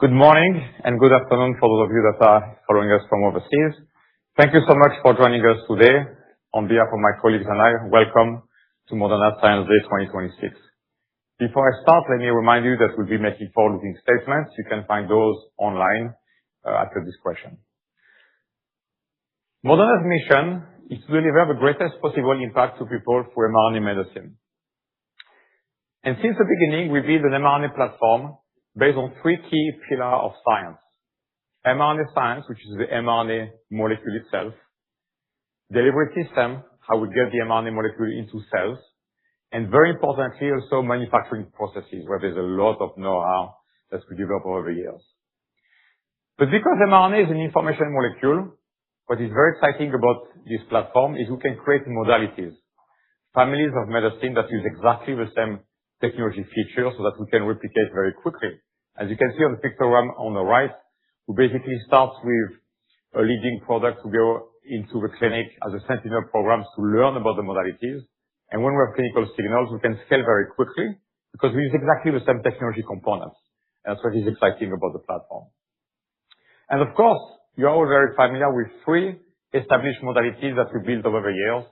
Good morning and good afternoon for those of you that are following us from overseas. Thank you so much for joining us today. On behalf of my colleagues and I, welcome to Moderna Science Day 2026. Before I start, let me remind you that we'll be making forward-looking statements. You can find those online after this question. Moderna's mission is to deliver the greatest possible impact to people through mRNA medicine. And since the beginning, we built an mRNA platform based on three key pillars of science. mRNA science, which is the mRNA molecule itself. Delivery system, how we get the mRNA molecule into cells. And very importantly, also manufacturing processes, where there's a lot of know-how that we developed over the years. But because mRNA is an information molecule, what is very exciting about this platform is we can create modalities, families of medicine that use exactly the same technology features so that we can replicate very quickly. As you can see on the pictogram on the right, we basically start with a leading product to go into the clinic as a sentinel programs to learn about the modalities. And when we have clinical signals, we can scale very quickly because we use exactly the same technology components. And that's what is exciting about the platform. And of course, you are all very familiar with three established modalities that we built over the years.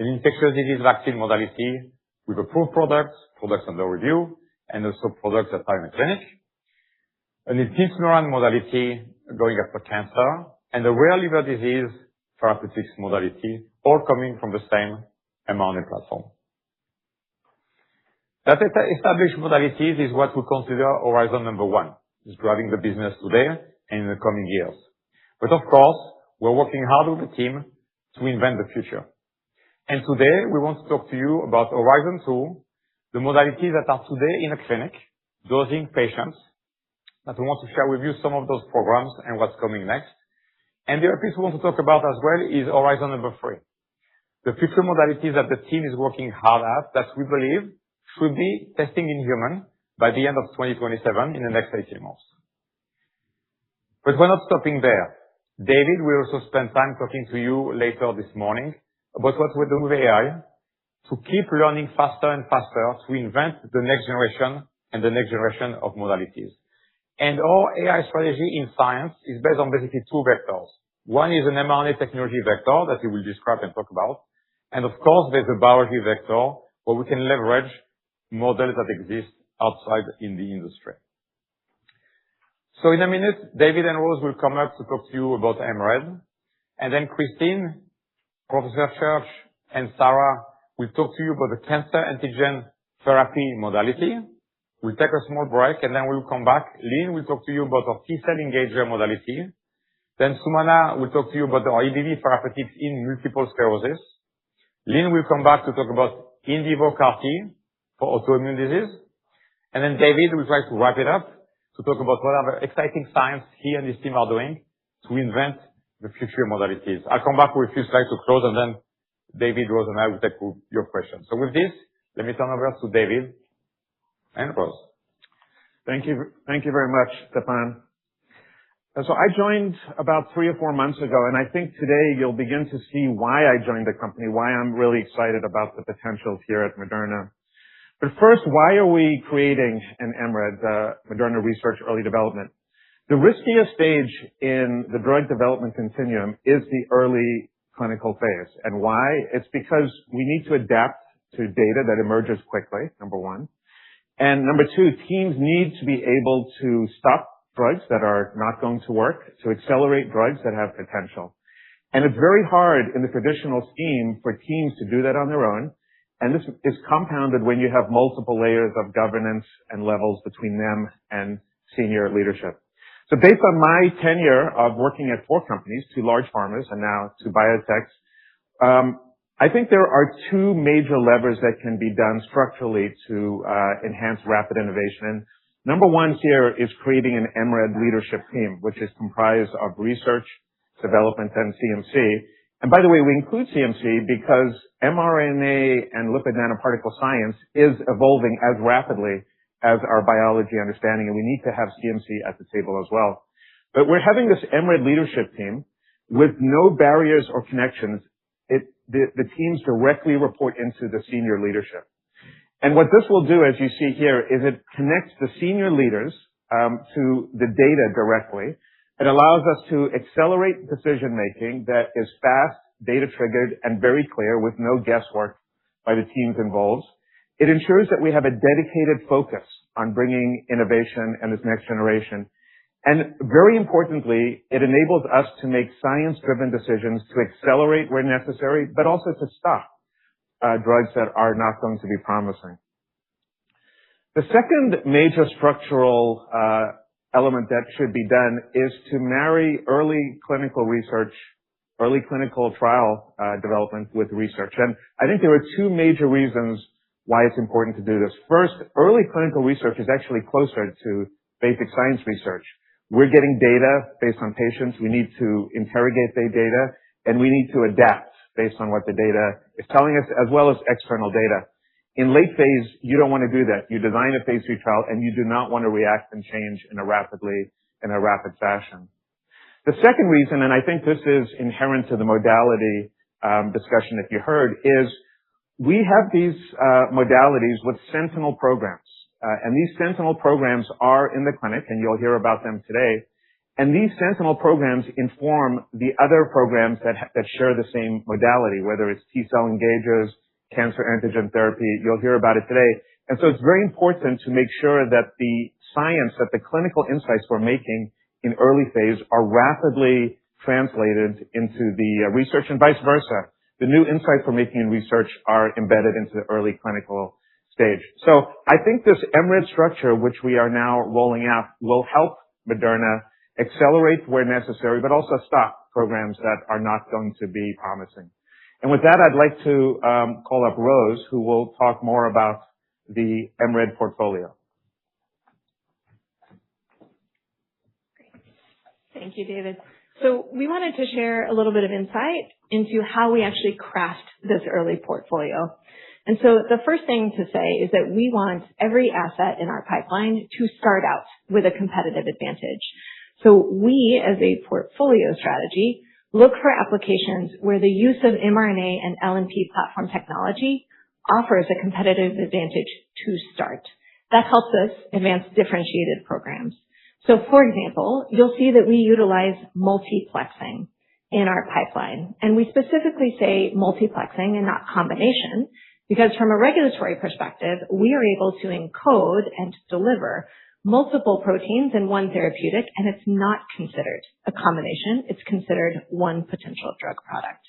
An infectious disease vaccine modality with approved products under review, and also products that are in the clinic. An intramural modality going after cancer, and a rare liver disease therapeutics modality, all coming from the same mRNA platform. That established modalities is what we consider horizon number one, is driving the business today and in the coming years. But of course, we're working hard with the team to invent the future. And today, we want to talk to you about Horizon 2, the modalities that are today in a clinic, dosing patients, that we want to share with you some of those programs and what's coming next. And the other piece we want to talk about as well is Horizon number 3, the future modalities that the team is working hard at that we believe should be testing in human by the end of 2027 in the next 18 months. But we're not stopping there. David will also spend time talking to you later this morning about what we're doing with AI to keep learning faster and faster to invent the next generation and the next generation of modalities. And our AI strategy in science is based on basically two vectors. One is an mRNA technology vector that we will describe and talk about. And of course, there's a biology vector where we can leverage models that exist outside in the industry. So in a minute, David and Rose will come up to talk to you about MRED. And then Christine, Professor Church, and Sarah will talk to you about the cancer antigen therapy modality. We'll take a small break and then we'll come back. Lynn will talk to you about our T-cell engager modality. Then Sumana will talk to you about our EBV therapeutics in multiple sclerosis. Lynn will come back to talk about in vivo CAR-T for autoimmune disease. And then David will try to wrap it up to talk about what other exciting science he and his team are doing to invent the future modalities. I'll come back with a few slides to close, and then David, Rose, and I will take your questions. So with this, let me turn over to David and Rose. Thank you very much, Stéphane. So I joined about 3 or 4 months ago, and I think today you'll begin to see why I joined the company, why I'm really excited about the potentials here at Moderna. But first, why are we creating an MRED, Moderna Research Early Development? The riskiest stage in the drug development continuum is the early clinical phase. And why? It's because we need to adapt to data that emerges quickly, number one. And number two, teams need to be able to stop drugs that are not going to work, to accelerate drugs that have potential. And it's very hard in the traditional scheme for teams to do that on their own. And this is compounded when you have multiple layers of governance and levels between them and senior leadership. So based on my tenure of working at 4 companies, 2 large pharmas and now 2 biotechs, I think there are 2 major levers that can be done structurally to enhance rapid innovation. And number one here is creating an MRED leadership team, which is comprised of research, development, and CMC. And by the way, we include CMC because mRNA and lipid nanoparticle science is evolving as rapidly as our biology understanding, and we need to have CMC at the table as well. But we're having this MRED leadership team with no barriers or connections. The teams directly report into the senior leadership. And what this will do, as you see here, is it connects the senior leaders to the data directly. It allows us to accelerate decision-making that is fast, data-triggered, and very clear with no guesswork by the teams involved. It ensures that we have a dedicated focus on bringing innovation and this next generation. And very importantly, it enables us to make science-driven decisions to accelerate where necessary, but also to stop drugs that are not going to be promising. The second major structural element that should be done is to marry early clinical research, early clinical trial development with research. And I think there are two major reasons why it's important to do this. First, early clinical research is actually closer to basic science research. We're getting data based on patients. We need to interrogate the data, and we need to adapt based on what the data is telling us, as well as external data. In late phase, you don't want to do that. You design a phase 3 trial, and you do not want to react and change in a rapid fashion. The second reason, and I think this is inherent to the modality discussion that you heard, is we have these modalities with sentinel programs. And these sentinel programs are in the clinic, and you'll hear about them today. And these sentinel programs inform the other programs that share the same modality, whether it's T-cell engagers, cancer antigen therapy. You'll hear about it today. And so it's very important to make sure that the science, that the clinical insights we're making in early phase are rapidly translated into the research, and vice versa. The new insights we're making in research are embedded into the early clinical stage. So I think this MRID structure, which we are now rolling out, will help Moderna accelerate where necessary, but also stop programs that are not going to be promising. And with that, I'd like to call up Rose, who will talk more about the MRID portfolio. Thank you, David. So we wanted to share a little bit of insight into how we actually craft this early portfolio. And so the first thing to say is that we want every asset in our pipeline to start out with a competitive advantage. So we, as a portfolio strategy, look for applications where the use of mRNA and LNP platform technology offers a competitive advantage to start. That helps us advance differentiated programs. So for example, you'll see that we utilize multiplexing in our pipeline. And we specifically say multiplexing and not combination, because from a regulatory perspective, we are able to encode and deliver multiple proteins in one therapeutic, and it's not considered a combination. It's considered one potential drug product.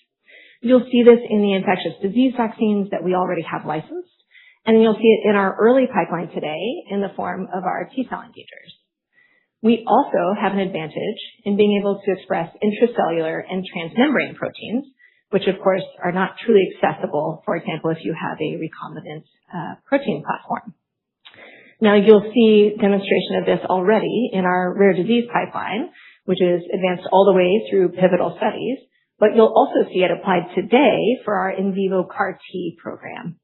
You'll see this in the infectious disease vaccines that we already have licensed, and you'll see it in our early pipeline today in the form of our T-cell engagers. We also have an advantage in being able to express intracellular and transmembrane proteins, which of course are not truly accessible, for example, if you have a recombinant protein platform. Now you'll see demonstration of this already in our rare disease pipeline, which is advanced all the way through pivotal studies, but you'll also see it applied today for our in vivo CAR T program.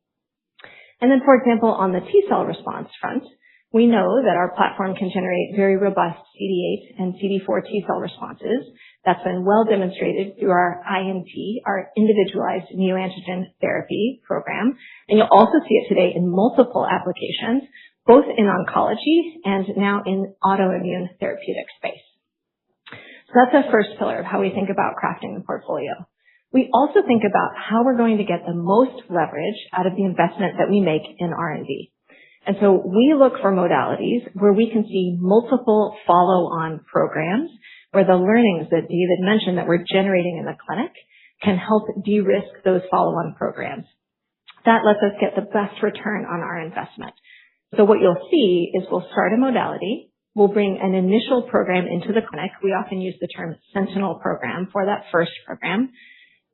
And then, for example, on the T-cell response front, we know that our platform can generate very robust CD8 and CD4 T-cell responses. That's been well demonstrated through our INT, our individualized neoantigen therapy program. And you'll also see it today in multiple applications, both in oncology and now in autoimmune therapeutic space. So that's the first pillar of how we think about crafting the portfolio. We also think about how we're going to get the most leverage out of the investment that we make in R&D. And so we look for modalities where we can see multiple follow-on programs, where the learnings that David mentioned that we're generating in the clinic can help de-risk those follow-on programs. That lets us get the best return on our investment. So what you'll see is we'll start a modality, we'll bring an initial program into the clinic. We often use the term sentinel program for that first program.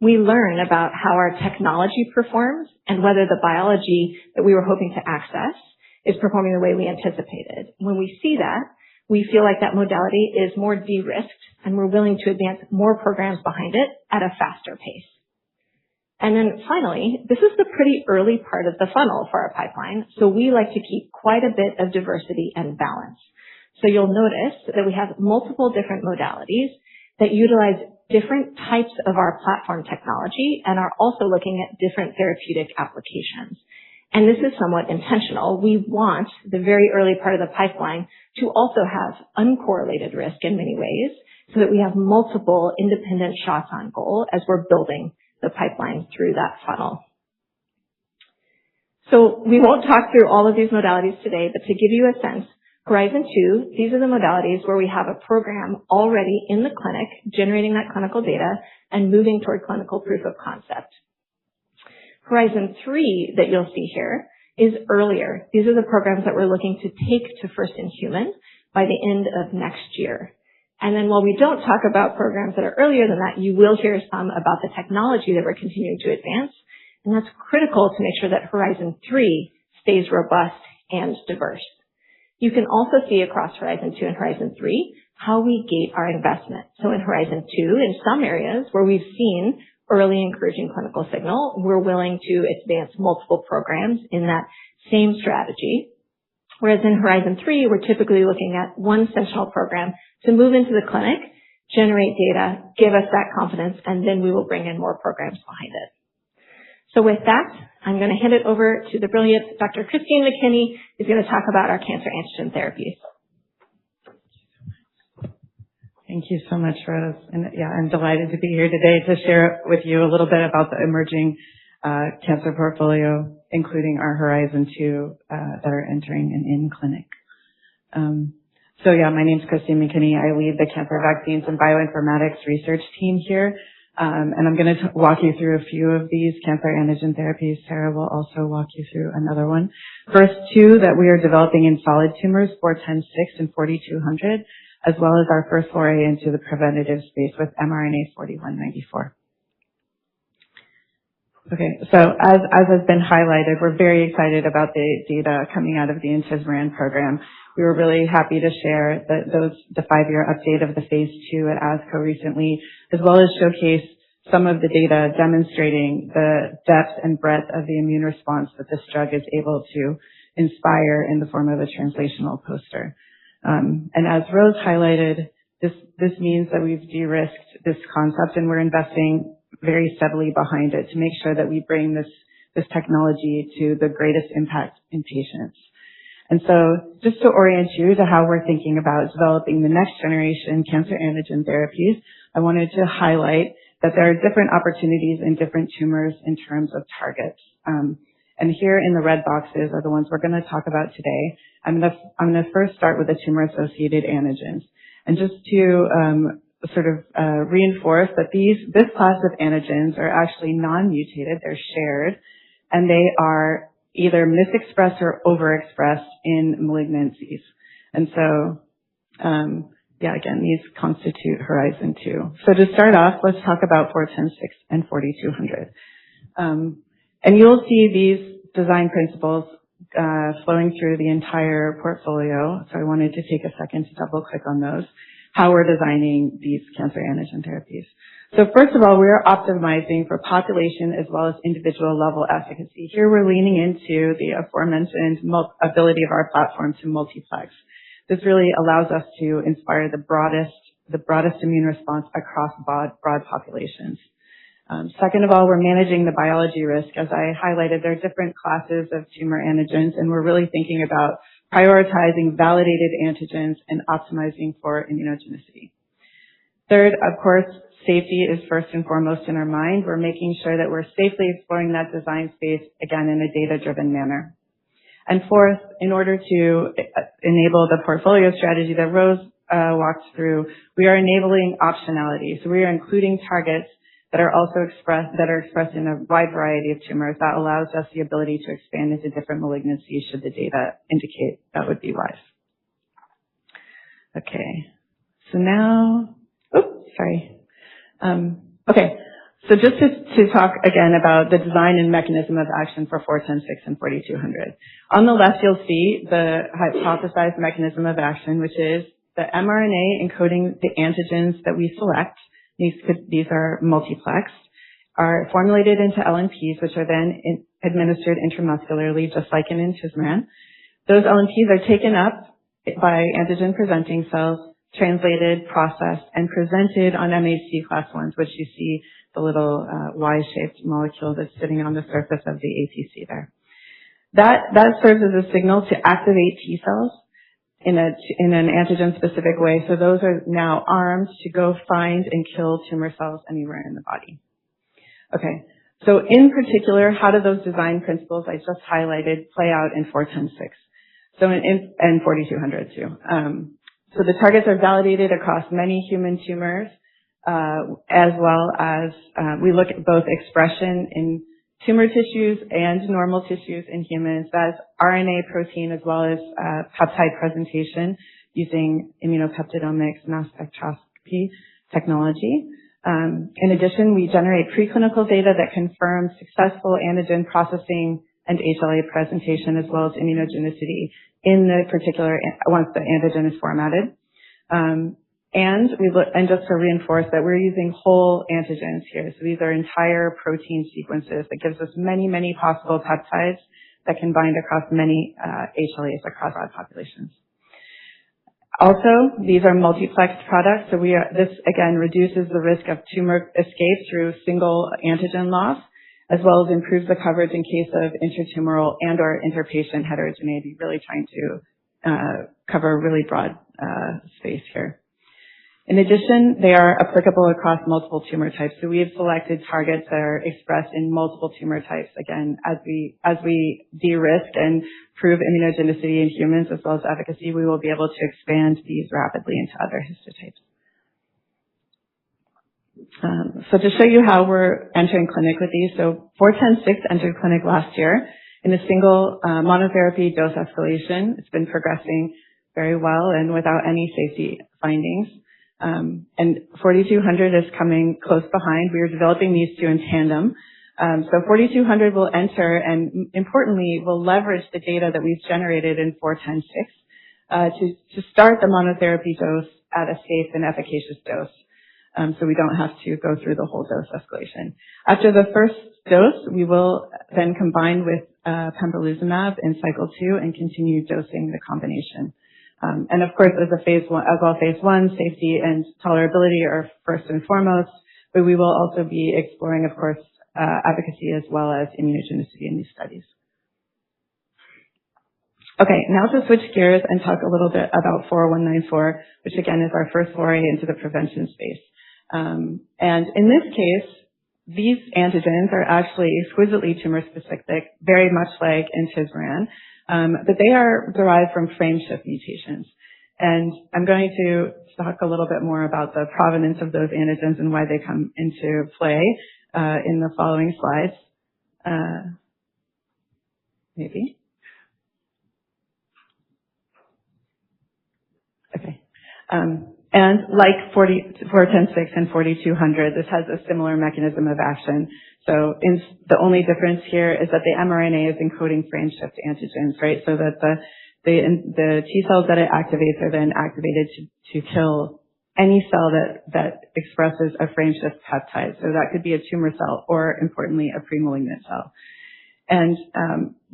We learn about how our technology performs and whether the biology that we were hoping to access is performing the way we anticipated. When we see that, we feel like that modality is more de-risked and we're willing to advance more programs behind it at a faster pace. And then finally, this is the pretty early part of the funnel for our pipeline, so we like to keep quite a bit of diversity and balance. So you'll notice that we have multiple different modalities that utilize different types of our platform technology and are also looking at different therapeutic applications. And this is somewhat intentional. We want the very early part of the pipeline to also have uncorrelated risk in many ways so that we have multiple independent shots on goal as we're building the pipeline through that funnel. So we won't talk through all of these modalities today, but to give you a sense, Horizon 2, these are the modalities where we have a program already in the clinic, generating that clinical data and moving toward clinical proof of concept. Horizon 3 that you'll see here is earlier. These are the programs that we're looking to take to first in human by the end of next year. And then while we don't talk about programs that are earlier than that, you will hear some about the technology that we're continuing to advance. And that's critical to make sure that Horizon 3 stays robust and diverse. You can also see across Horizon 2 and Horizon 3 how we gate our investment. So in Horizon 2, in some areas where we've seen early encouraging clinical signal, we're willing to advance multiple programs in that same strategy. Whereas in Horizon 3, we're typically looking at one sentinel program to move into the clinic, generate data, give us that confidence, and then we will bring in more programs behind it. So with that, I'm going to hand it over to the brilliant Dr. Christine McKinney, who's going to talk about our cancer antigen therapies. Thank you so much, Rose. And yeah, I'm delighted to be here today to share with you a little bit about the emerging cancer portfolio, including our Horizon 2 that are entering and in clinic. So yeah, my name's Christine McKinney. I lead the cancer vaccines and bioinformatics research team here. And I'm going to walk you through a few of these cancer antigen therapies. Sarah will also walk you through another one. First two that we are developing in solid tumors, 4106 and 4200, as well as our first foray into the preventative space with mRNA 4194. Okay, so as has been highlighted, we're very excited about the data coming out of the Intismeran program. We were really happy to share the 5-year update of the phase 2 at ASCO recently, as well as showcase some of the data demonstrating the depth and breadth of the immune response that this drug is able to inspire in the form of a translational poster. And as Rose highlighted, this means that we've de-risked this concept and we're investing very steadily behind it to make sure that we bring this technology to the greatest impact in patients. And so just to orient you to how we're thinking about developing the next generation cancer antigen therapies, I wanted to highlight that there are different opportunities in different tumors in terms of targets. And here in the red boxes are the ones we're going to talk about today. I'm going to first start with the tumor-associated antigens. And just to reinforce that this class of antigens are actually non-mutated, they're shared, and they are either misexpressed or overexpressed in malignancies. And so, again, these constitute Horizon 2. So to start off, let's talk about 4106 and 4200. And you'll see these design principles flowing through the entire portfolio. So I wanted to take a second to double click on those, how we're designing these cancer antigen therapies. So first of all, we're optimizing for population as well as individual level efficacy. Here we're leaning into the aforementioned ability of our platform to multiplex. This really allows us to inspire the broadest immune response across broad populations. Second of all, we're managing the biology risk. As I highlighted, there are different classes of tumor antigens, and we're really thinking about prioritizing validated antigens and optimizing for immunogenicity. Third, of course, safety is first and foremost in our mind. We're making sure that we're safely exploring that design space, again, in a data-driven manner. And fourth, in order to enable the portfolio strategy that Rose walked through, we are enabling optionality. So we are including targets that are also expressed in a wide variety of tumors. That allows us the ability to expand into different malignancies should the data indicate that would be wise. Okay, so now, so just to talk again about the design and mechanism of action for 4106 and 4200. On the left, you'll see the hypothesized mechanism of action, which is the mRNA encoding the antigens that we select. These are multiplexed, are formulated into LNPs, which are then administered intramuscularly, just like in Intismeran. Those LNPs are taken up by antigen-presenting cells, translated, processed, and presented on MHC class 1s, which you see the little Y-shaped molecule that's sitting on the surface of the APC there. That serves as a signal to activate T cells in an antigen-specific way. So those are now armed to go find and kill tumor cells anywhere in the body. Okay. So in particular, how do those design principles I just highlighted play out in 410.6? So and 4200 too. So the targets are validated across many human tumors, as well as we look at both expression in tumor tissues and normal tissues in humans. That's RNA, protein, as well as peptide presentation using immunopeptidomics, mass spectroscopy technology. In addition, we generate preclinical data that confirms successful antigen processing and HLA presentation, as well as immunogenicity in the particular, once the antigen is formatted. And just to reinforce that we're using whole antigens here. So these are entire protein sequences that gives us many, many possible peptides that can bind across many HLAs across our populations. Also, these are multiplexed products. So this again reduces the risk of tumor escape through single antigen loss, as well as improves the coverage in case of intertumoral and or interpatient heterogeneity, really trying to cover a really broad space here. In addition, they are applicable across multiple tumor types. So we have selected targets that are expressed in multiple tumor types. Again, as we de-risk and prove immunogenicity in humans as well as efficacy, we will be able to expand these rapidly into other histotypes. So to show you how we're entering clinic with these, so 410.6 entered clinic last year in a single monotherapy dose escalation. It's been progressing very well and without any safety findings. And 4200 is coming close behind. We are developing these two in tandem. So 4200 will enter and importantly will leverage the data that we've generated in 410.6 to start the monotherapy dose at a safe and efficacious dose. So we don't have to go through the whole dose escalation. After the first dose, we will then combine with pembrolizumab in cycle 2 and continue dosing the combination. And of course, as all phase 1, safety and tolerability are first and foremost, but we will also be exploring, of course, efficacy as well as immunogenicity in these studies. Okay, now to switch gears and talk a little bit about 40194, which again is our first foray into the prevention space. And in this case, these antigens are actually exquisitely tumor-specific, very much like intismeran. But they are derived from frameshift mutations. And I'm going to talk a little bit more about the provenance of those antigens and why they come into play in the following slides. Maybe. Okay. And like 410.6 and 4200, this has a similar mechanism of action. So the only difference here is that the mRNA is encoding frameshift antigens, right? So that the T cells that it activates are then activated to kill any cell that expresses a frameshift peptide. So that could be a tumor cell or, importantly, a premalignant cell. And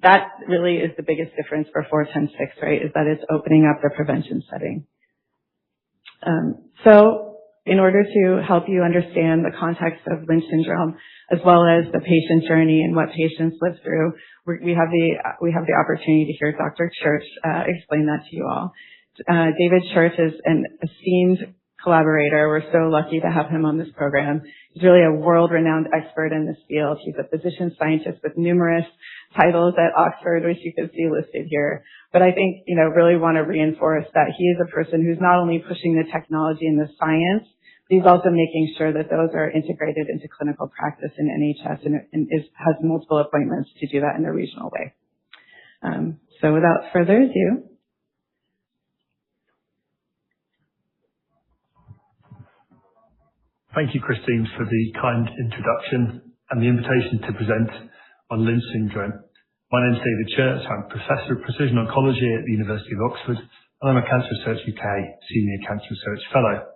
that really is the biggest difference for 410.6, right, is that it's opening up the prevention setting. So in order to help you understand the context of Lynch syndrome, as well as the patient journey and what patients live through, we have the opportunity to hear Dr. Church explain that to you all. David Church is an esteemed collaborator. We're so lucky to have him on this program. He's really a world-renowned expert in this field. He's a physician scientist with numerous titles at Oxford, which you can see listed here. But I think, really want to reinforce that he is a person who's not only pushing the technology and the science, but he's also making sure that those are integrated into clinical practice in NHS and has multiple appointments to do that in a regional way. So without further ado. Thank you, Christine, for the kind introduction and the invitation to present on Lynch syndrome. My name is David Church. I'm Professor of Precision Oncology at the University of Oxford, and I'm a Cancer Research UK Senior Cancer Research Fellow.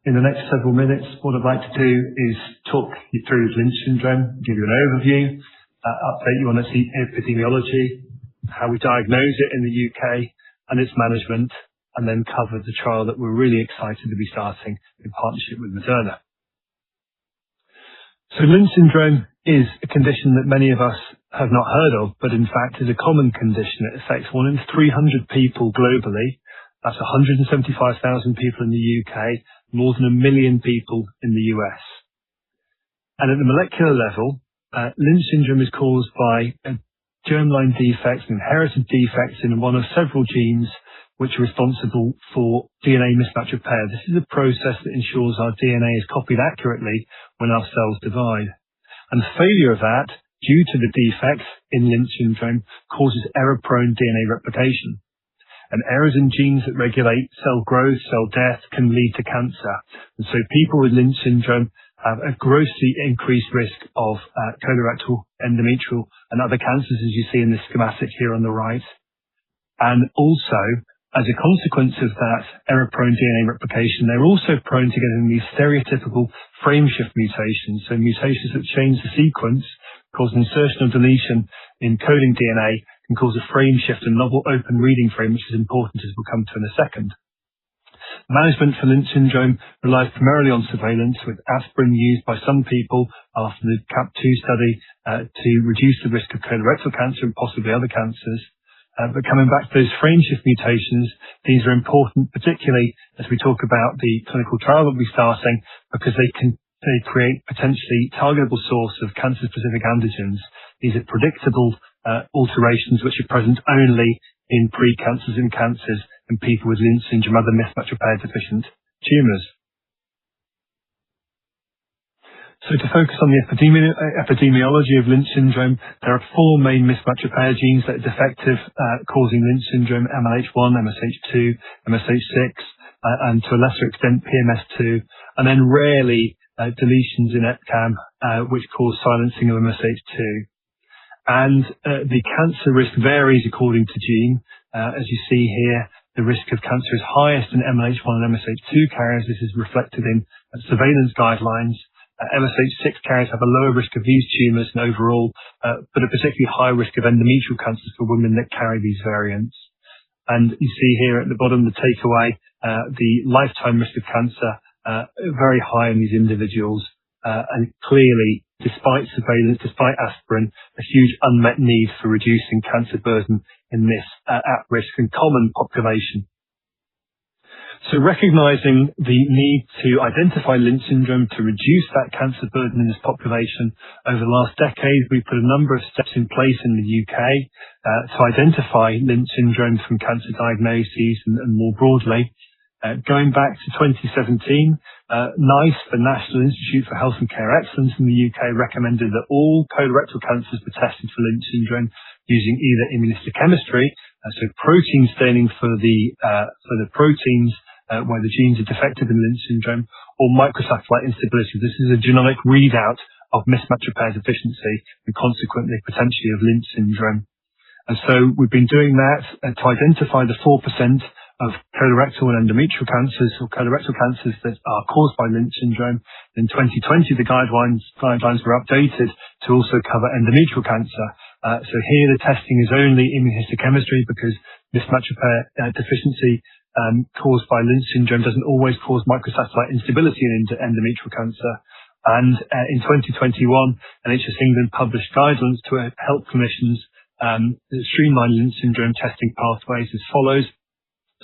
In the next several minutes, what I'd like to do is talk you through Lynch syndrome, give you an overview, update you on its epidemiology, how we diagnose it in the UK, and its management, and then cover the trial that we're really excited to be starting in partnership with Moderna. So Lynch syndrome is a condition that many of us have not heard of, but in fact is a common condition. It affects 1 in 300 people globally. That's 175,000 people in the UK, more than 1 million people in the US. And at the molecular level, Lynch syndrome is caused by germline defects and inherited defects in one of several genes which are responsible for DNA mismatch repair. This is a process that ensures our DNA is copied accurately when our cells divide. And failure of that, due to the defects in Lynch syndrome, causes error-prone DNA replication. And errors in genes that regulate cell growth, cell death, can lead to cancer. And so people with Lynch syndrome have a grossly increased risk of colorectal, endometrial, and other cancers, as you see in this schematic here on the right. And also, as a consequence of that error-prone DNA replication, they're also prone to getting these stereotypical frame shift mutations, so mutations that change the sequence, cause insertion or deletion in coding DNA, can cause a frame shift, a novel open reading frame, which is important, as we'll come to in a second. Management for Lynch syndrome relies primarily on surveillance, with aspirin used by some people after the CAP2 study to reduce the risk of colorectal cancer and possibly other cancers. But coming back to those frame shift mutations, these are important, particularly as we talk about the clinical trial that we'll be starting, because they create potentially targetable source of cancer-specific antigens. These are predictable alterations which are present only in pre-cancers and cancers and people with Lynch syndrome, other mismatch repair deficient tumours. So to focus on the epidemiology of Lynch syndrome, there are 4 main mismatch repair genes that are defective, causing Lynch syndrome: MLH1, MSH2, MSH6, and to a lesser extent PMS2, and then rarely deletions in EpCAM, which cause silencing of MSH2. And the cancer risk varies according to gene. As you see here, the risk of cancer is highest in MLH1 and MSH2 carriers. This is reflected in surveillance guidelines. MSH6 carriers have a lower risk of these tumours and overall, but a particularly high risk of endometrial cancers for women that carry these variants. And you see here at the bottom the takeaway, the lifetime risk of cancer, very high in these individuals, and clearly, despite surveillance, despite aspirin, a huge unmet need for reducing cancer burden in this at-risk and common population. So recognising the need to identify Lynch syndrome to reduce that cancer burden in this population, over the last decade we put a number of steps in place in the UK to identify Lynch syndrome from cancer diagnoses and more broadly. Going back to 2017, NICE, the National Institute for Health and Care Excellence in the UK, recommended that all colorectal cancers be tested for Lynch syndrome using either immunohistochemistry, so protein staining for the proteins where the genes are defective in Lynch syndrome, or microsatellite instability. This is a genomic readout of mismatch repair deficiency and consequently potentially of Lynch syndrome. And so we've been doing that to identify the 4% of colorectal and endometrial cancers, or colorectal cancers that are caused by Lynch syndrome. In 2020, the guidelines were updated to also cover endometrial cancer. So here the testing is only immunohistochemistry because mismatch repair deficiency caused by Lynch syndrome doesn't always cause microsatellite instability in endometrial cancer. And in 2021, NHS England published guidelines to help clinicians streamline Lynch syndrome testing pathways as follows.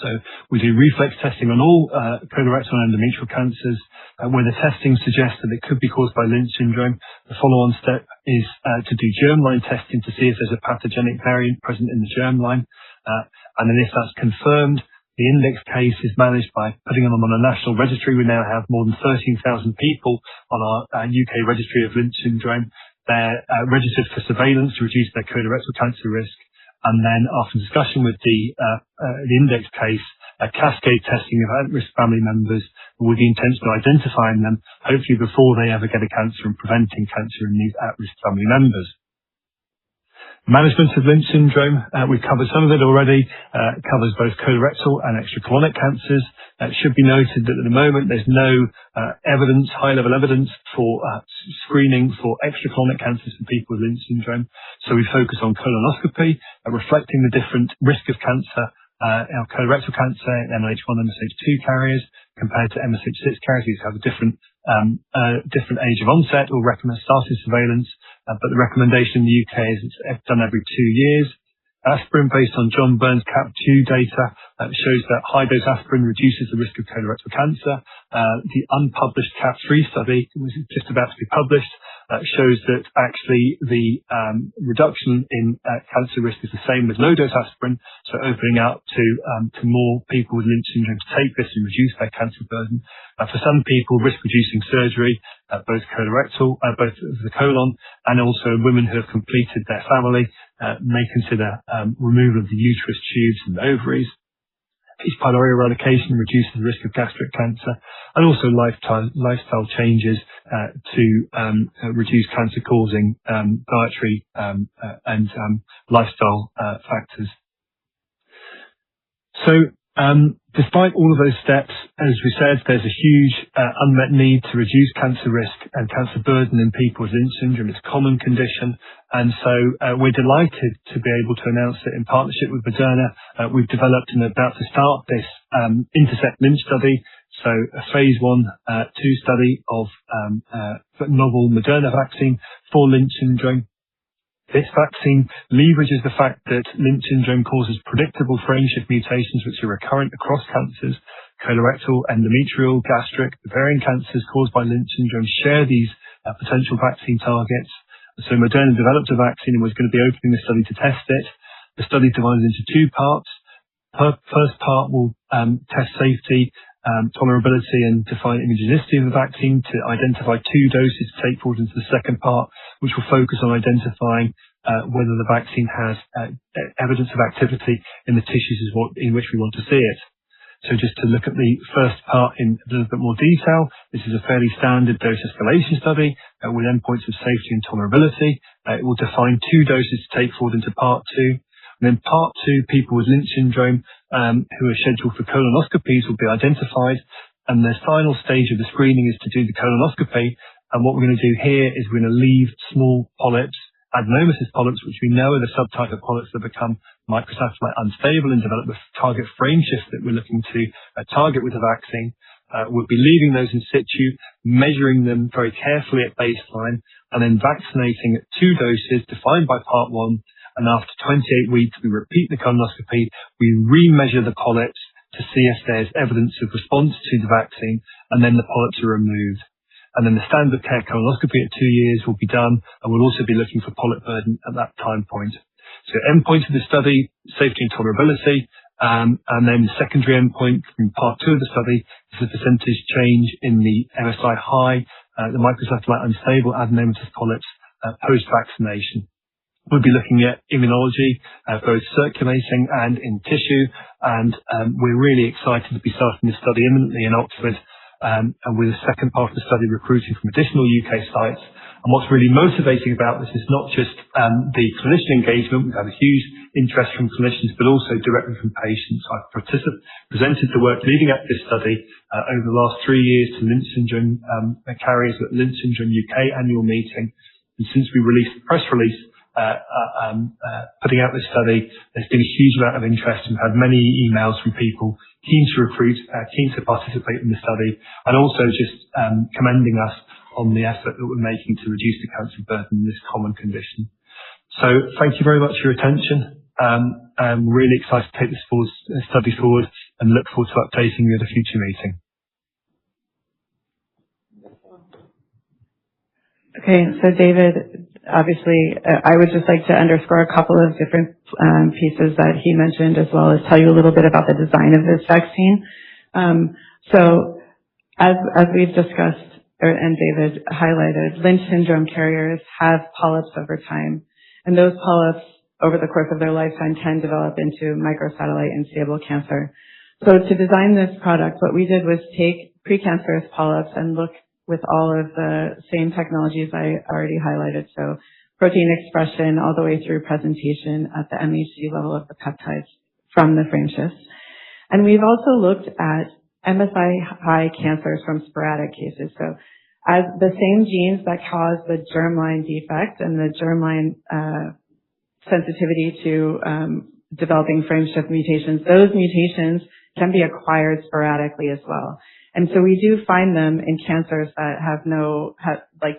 So we do reflex testing on all colorectal and endometrial cancers. Where the testing suggests that it could be caused by Lynch syndrome, the follow-on step is to do germline testing to see if there's a pathogenic variant present in the germline. And then if that's confirmed, the index case is managed by putting them on a national registry. We now have more than 13,000 people on our UK registry of Lynch syndrome. They're registered for surveillance to reduce their colorectal cancer risk. And then after discussion with the index case, a cascade testing of at-risk family members with the intention of identifying them, hopefully before they ever get a cancer, and preventing cancer in these at-risk family members. Management of Lynch syndrome, we've covered some of it already, covers both colorectal and extracolonic cancers. It should be noted that at the moment there's no high-level evidence for screening for extracolonic cancers for people with Lynch syndrome. So we focus on colonoscopy, reflecting the different risk of cancer, colorectal cancer, MLH1 and MSH2 carriers, compared to MSH6 carriers. These have a different age of onset or recommend starting surveillance, but the recommendation in the UK is it's done every 2 years. Aspirin, based on John Burns CAP2 data, shows that high-dose aspirin reduces the risk of colorectal cancer. The unpublished CAP3 study, which is just about to be published, shows that actually the reduction in cancer risk is the same with low-dose aspirin, so opening out to more people with Lynch syndrome to take this and reduce their cancer burden. For some people, risk-reducing surgery, both colorectal, both the colon, and also women who have completed their family, may consider removal of the uterus, tubes, and ovaries. H. pylori eradication reduces the risk of gastric cancer, and also lifestyle changes to reduce cancer-causing dietary and lifestyle factors. So, despite all of those steps, as we said, there's a huge unmet need to reduce cancer risk and cancer burden in people with Lynch syndrome. It's a common condition, and so we're delighted to be able to announce that in partnership with Moderna, we've developed and are about to start this Intersect Lynch study, so a phase 1/2 study of novel Moderna vaccine for Lynch syndrome. This vaccine leverages the fact that Lynch syndrome causes predictable frameshift mutations which are recurrent across cancers. Colorectal, endometrial, gastric, ovarian cancers caused by Lynch syndrome share these potential vaccine targets. So Moderna developed a vaccine and was going to be opening the study to test it. The study is divided into 2 parts. First part will test safety, tolerability, and define immunogenicity of the vaccine to identify 2 doses to take forward into the second part, which will focus on identifying whether the vaccine has evidence of activity in the tissues in which we want to see it. So just to look at the first part in a little bit more detail, this is a fairly standard dose escalation study with endpoints of safety and tolerability. It will define 2 doses to take forward into part 2. And then part 2, people with Lynch syndrome who are scheduled for colonoscopies will be identified. And the final stage of the screening is to do the colonoscopy. And what we're going to do here is we're going to leave small polyps, adenomatous polyps, which we know are the subtype of polyps that become microsatellite unstable and develop the target frameshift that we're looking to target with the vaccine. We'll be leaving those in situ, measuring them very carefully at baseline, and then vaccinating at 2 doses defined by part 1. And after 28 weeks, we repeat the colonoscopy. We remeasure the polyps to see if there's evidence of response to the vaccine, and then the polyps are removed. And then the standard of care colonoscopy at 2 years will be done, and we'll also be looking for polyp burden at that time point. So endpoints of the study, safety and tolerability, and then the secondary endpoint from part 2 of the study is the percentage change in the MSI high, the microsatellite unstable adenomatous polyps post-vaccination. We'll be looking at immunology, both circulating and in tissue, and we're really excited to be starting this study imminently in Oxford, and with the second part of the study recruiting from additional UK sites. And what's really motivating about this is not just the clinician engagement. We've had a huge interest from clinicians, but also directly from patients. I've presented the work leading up to this study over the last 3 years to Lynch syndrome carriers at Lynch syndrome UK Annual Meeting. And since we released the press release, putting out this study, there's been a huge amount of interest. We've had many emails from people keen to recruit, keen to participate in the study, and also just commending us on the effort that we're making to reduce the cancer burden in this common condition. So thank you very much for your attention. I'm really excited to take this study forward and look forward to updating you at a future meeting. Okay, so David, obviously, I would just like to underscore a couple of different pieces that he mentioned, as well as tell you a little bit about the design of this vaccine. So as we've discussed, and David highlighted, Lynch syndrome carriers have polyps over time, and those polyps over the course of their lifetime can develop into microsatellite unstable cancer. So to design this product, what we did was take precancerous polyps and look with all of the same technologies I already highlighted. So protein expression all the way through presentation at the MHC level of the peptides from the frameshifts. And we've also looked at MSI-high cancers from sporadic cases. So as the same genes that cause the germline defect and the germline sensitivity to developing frameshift mutations, those mutations can be acquired sporadically as well. And so we do find them in cancers that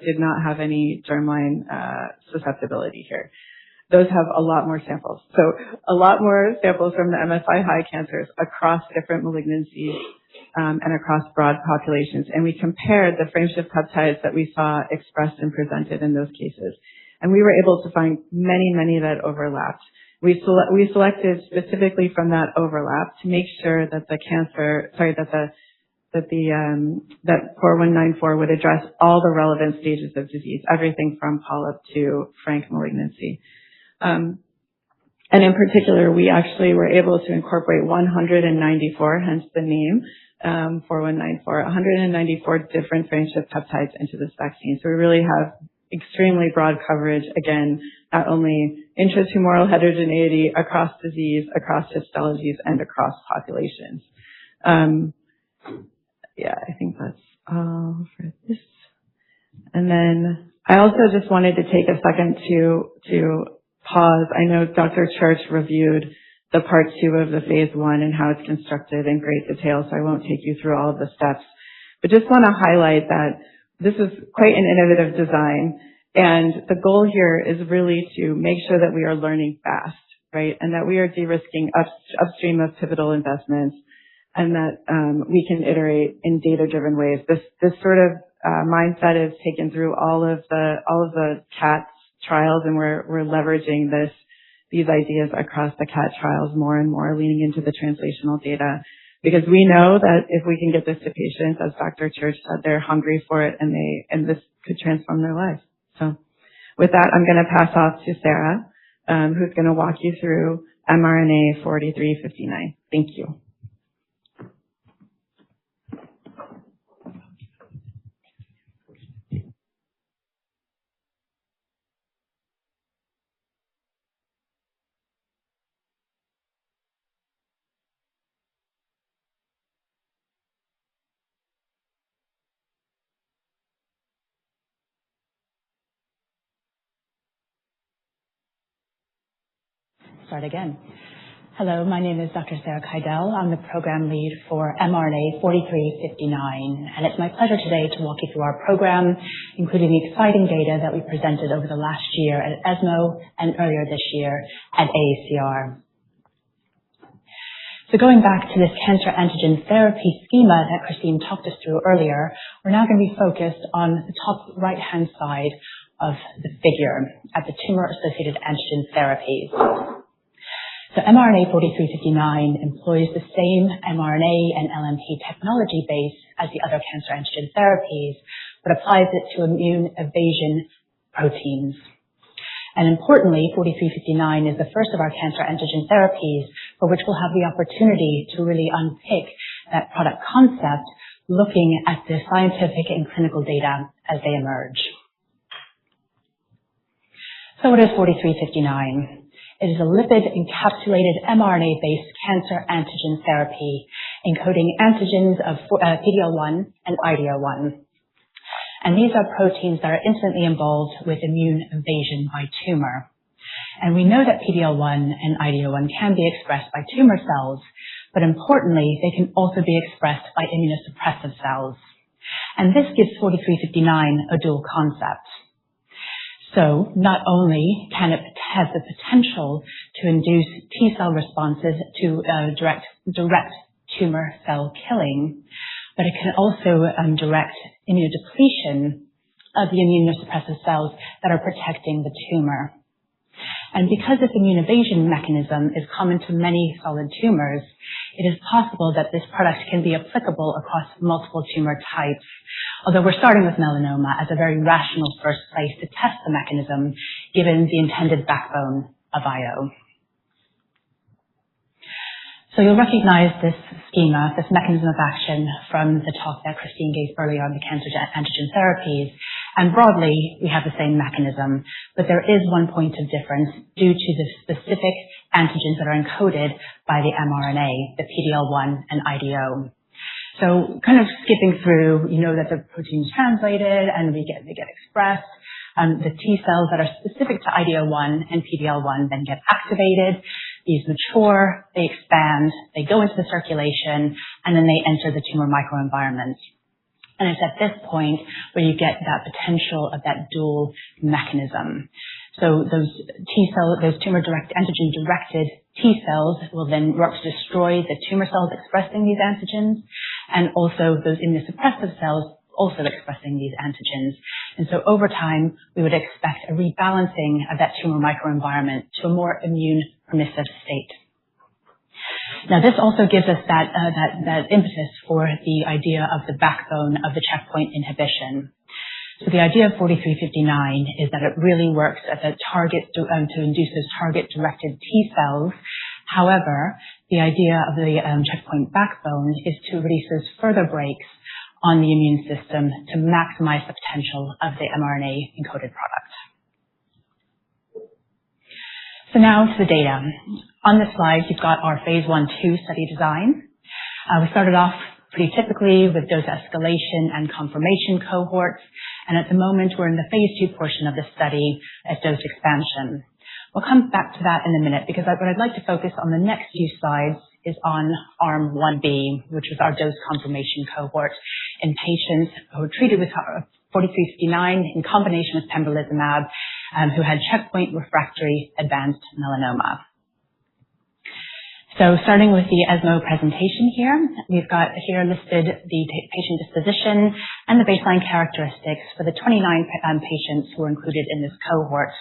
did not have any germline susceptibility here. Those have a lot more samples. So a lot more samples from the MSI high cancers across different malignancies and across broad populations. And we compared the frameshift peptides that we saw expressed and presented in those cases. And we were able to find many that overlapped. We selected specifically from that overlap to make sure that that 4194 would address all the relevant stages of disease, everything from polyp to frank malignancy. And in particular, we actually were able to incorporate 194, hence the name, 4194, 194 different frameshift peptides into this vaccine. So we really have extremely broad coverage, again, not only intratumoral heterogeneity across disease, across histologies, and across populations. I think that's all for this. And then I also just wanted to take a second to pause. I know Dr. Church reviewed the part 2 of the phase 1 and how it's constructed in great detail, so I won't take you through all of the steps. But just want to highlight that this is quite an innovative design, and the goal here is really to make sure that we are learning fast, right? And that we are de-risking upstream of pivotal investments, and that we can iterate in data-driven ways. This sort of mindset is taken through all of the CAT trials, and we're leveraging these ideas across the CAT trials more and more, leaning into the translational data, because we know that if we can get this to patients, as Dr. Church said, they're hungry for it, and this could transform their lives. So with that, I'm going to pass off to Sarah, who's going to walk you through mRNA 4359. Thank you. Start again. Hello, my name is Dr. Sarah Keidel. I'm the program lead for mRNA 4359, and it's my pleasure today to walk you through our program, including the exciting data that we presented over the last year at ESMO and earlier this year at AACR. So going back to this cancer antigen therapy schema that Christine talked us through earlier, we're now going to be focused on the top right-hand side of the figure at the tumor-associated antigen therapies. So mRNA 4359 employs the same mRNA and LNP technology base as the other cancer antigen therapies, but applies it to immune evasion proteins. And importantly, 4359 is the first of our cancer antigen therapies for which we'll have the opportunity to really unpick that product concept, looking at the scientific and clinical data as they emerge. So what is 4359? It is a lipid-encapsulated mRNA-based cancer antigen therapy encoding antigens of PD-L1 and IDO1. And these are proteins that are intimately involved with immune evasion by tumor. And we know that PD-L1 and IDO1 can be expressed by tumor cells, but importantly, they can also be expressed by immunosuppressive cells. And this gives 4359 a dual concept. So not only can it have the potential to induce T-cell responses to direct tumor cell killing, but it can also direct immunodepletion of the immunosuppressive cells that are protecting the tumor. And because this immune evasion mechanism is common to many solid tumors, it is possible that this product can be applicable across multiple tumor types, although we're starting with melanoma as a very rational first place to test the mechanism, given the intended backbone of IO. So you'll recognize this schema, this mechanism of action from the talk that Christine gave earlier on the cancer antigen therapies. And broadly, we have the same mechanism, but there is one point of difference due to the specific antigens that are encoded by the mRNA, the PD-L1 and IDO. So kind of skipping through, you know that the protein is translated and they get expressed. The T cells that are specific to IDO1 and PD-L1 then get activated. These mature, they expand, they go into the circulation, and then they enter the tumor microenvironment. And it's at this point where you get that potential of that dual mechanism. So those antigen-directed T cells will then work to destroy the tumor cells expressing these antigens, and also those immunosuppressive cells also expressing these antigens. And so over time, we would expect a rebalancing of that tumor microenvironment to a more immune permissive state. Now, this also gives us that impetus for the idea of the backbone of the checkpoint inhibition. So the idea of 4359 is that it really works as a target to induce those target-directed T cells. However, the idea of the checkpoint backbone is to release those further brakes on the immune system to maximize the potential of the mRNA-encoded product. So now to the data. On this slide, you've got our phase 1/2 study design. We started off pretty typically with dose escalation and confirmation cohorts, and at the moment we're in the phase 2 portion of the study at dose expansion. We'll come back to that in a minute because what I'd like to focus on the next few slides is on Arm 1B, which was our dose confirmation cohort in patients who were treated with 4359 in combination with pembrolizumab, who had checkpoint refractory advanced melanoma. So starting with the ESMO presentation here, we've got here listed the patient disposition and the baseline characteristics for the 29 patients who were included in this cohort.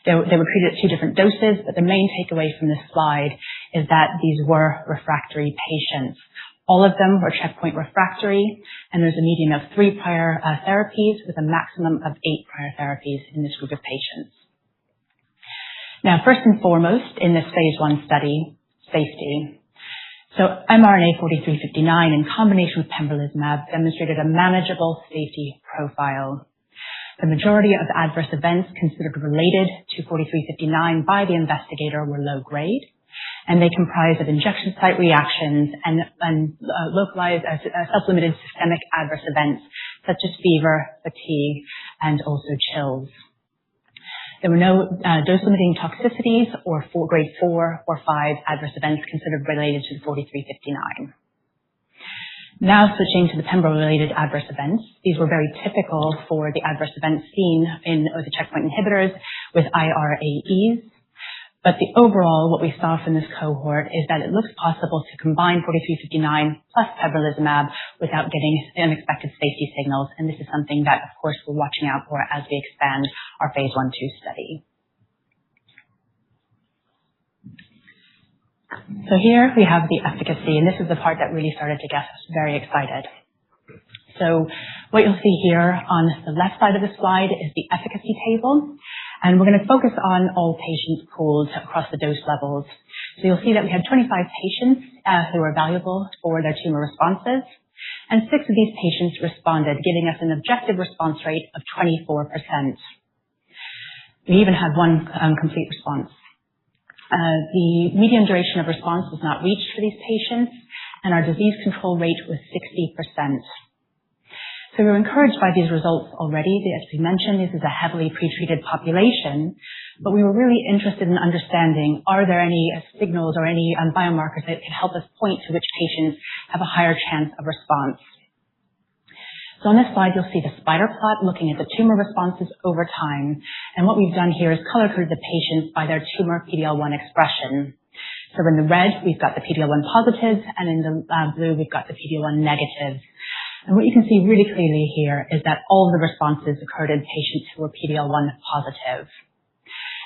They were treated at 2 different doses, but the main takeaway from this slide is that these were refractory patients. All of them were checkpoint refractory, and there's a median of 3 prior therapies with a maximum of 8 prior therapies in this group of patients. Now, first and foremost, in this phase 1 study, safety. So mRNA 4359 in combination with pembrolizumab demonstrated a manageable safety profile. The majority of adverse events considered related to 4359 by the investigator were low grade, and they comprised of injection site reactions and localized self-limited systemic adverse events such as fever, fatigue, and also chills. There were no dose-limiting toxicities or grade 4 or 5 adverse events considered related to the 4359. Now switching to the pembro-related adverse events. These were very typical for the adverse events seen in the checkpoint inhibitors with IRAEs. But the overall, what we saw from this cohort is that it looks possible to combine 4359 plus pembrolizumab without getting unexpected safety signals. And this is something that, of course, we're watching out for as we expand our phase 1/2 study. So here we have the efficacy, and this is the part that really started to get us very excited. So what you'll see here on the left side of the slide is the efficacy table. And we're going to focus on all patients pooled across the dose levels. So you'll see that we had 25 patients who were evaluable for their tumor responses, and 6 of these patients responded, giving us an objective response rate of 24%. We even had 1 complete response. The median duration of response was not reached for these patients, and our disease control rate was 60%. So we were encouraged by these results already. As we mentioned, this is a heavily pretreated population, but we were really interested in understanding, are there any signals or any biomarkers that can help us point to which patients have a higher chance of response. So on this slide, you'll see the spider plot looking at the tumor responses over time. And what we've done here is color-coded the patients by their tumor PD-L1 expression. So in the red, we've got the PD-L1 positives, and in the blue, we've got the PD-L1 negatives. And what you can see really clearly here is that all of the responses occurred in patients who were PD-L1 positive.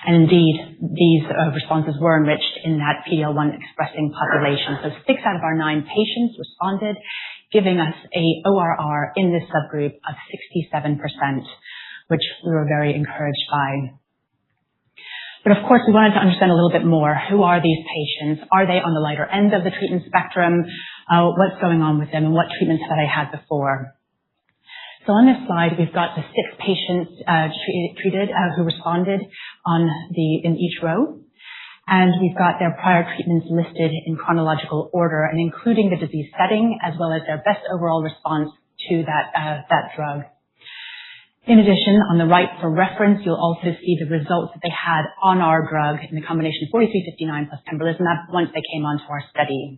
And indeed, these responses were enriched in that PD-L1 expressing population. So 6 out of our 9 patients responded, giving us a ORR in this subgroup of 67%, which we were very encouraged by. But of course, we wanted to understand a little bit more. Who are these patients? Are they on the lighter end of the treatment spectrum? What's going on with them, and what treatments have they had before? So on this slide, we've got the 6 patients treated who responded in each row. And we've got their prior treatments listed in chronological order, and including the disease setting, as well as their best overall response to that drug. In addition, on the right for reference, you'll also see the results that they had on our drug in the combination of 4359 plus pembrolizumab once they came onto our study.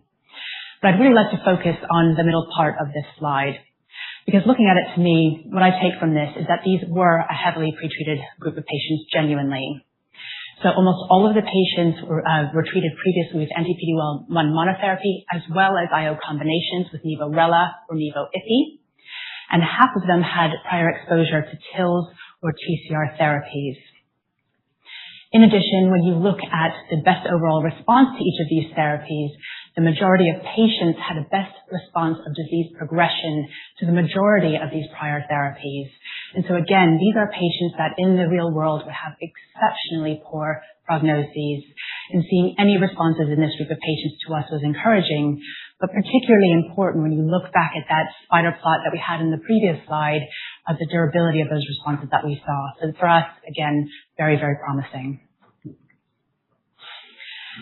But I'd really like to focus on the middle part of this slide, because looking at it, to me, what I take from this is that these were a heavily pretreated group of patients genuinely. So almost all of the patients were treated previously with anti-PD-1 monotherapy, as well as IO combinations with nivo-rela or nivo-ipi, and half of them had prior exposure to TILs or TCR therapies. In addition, when you look at the best overall response to each of these therapies, the majority of patients had a best response of disease progression to the majority of these prior therapies. And so again, these are patients that in the real world would have exceptionally poor prognoses. And seeing any responses in this group of patients to us was encouraging, but particularly important when you look back at that spider plot that we had in the previous slide of the durability of those responses that we saw. So for us, again, very, very promising.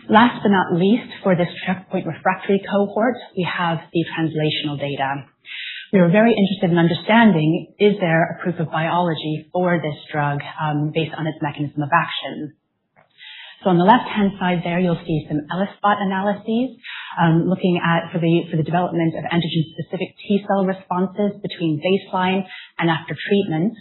Last but not least, for this checkpoint refractory cohort, we have the translational data. We were very interested in understanding, is there a proof of biology for this drug based on its mechanism of action? So on the left-hand side there, you'll see some ELISpot analyses looking at for the development of antigen-specific T-cell responses between baseline and after treatment.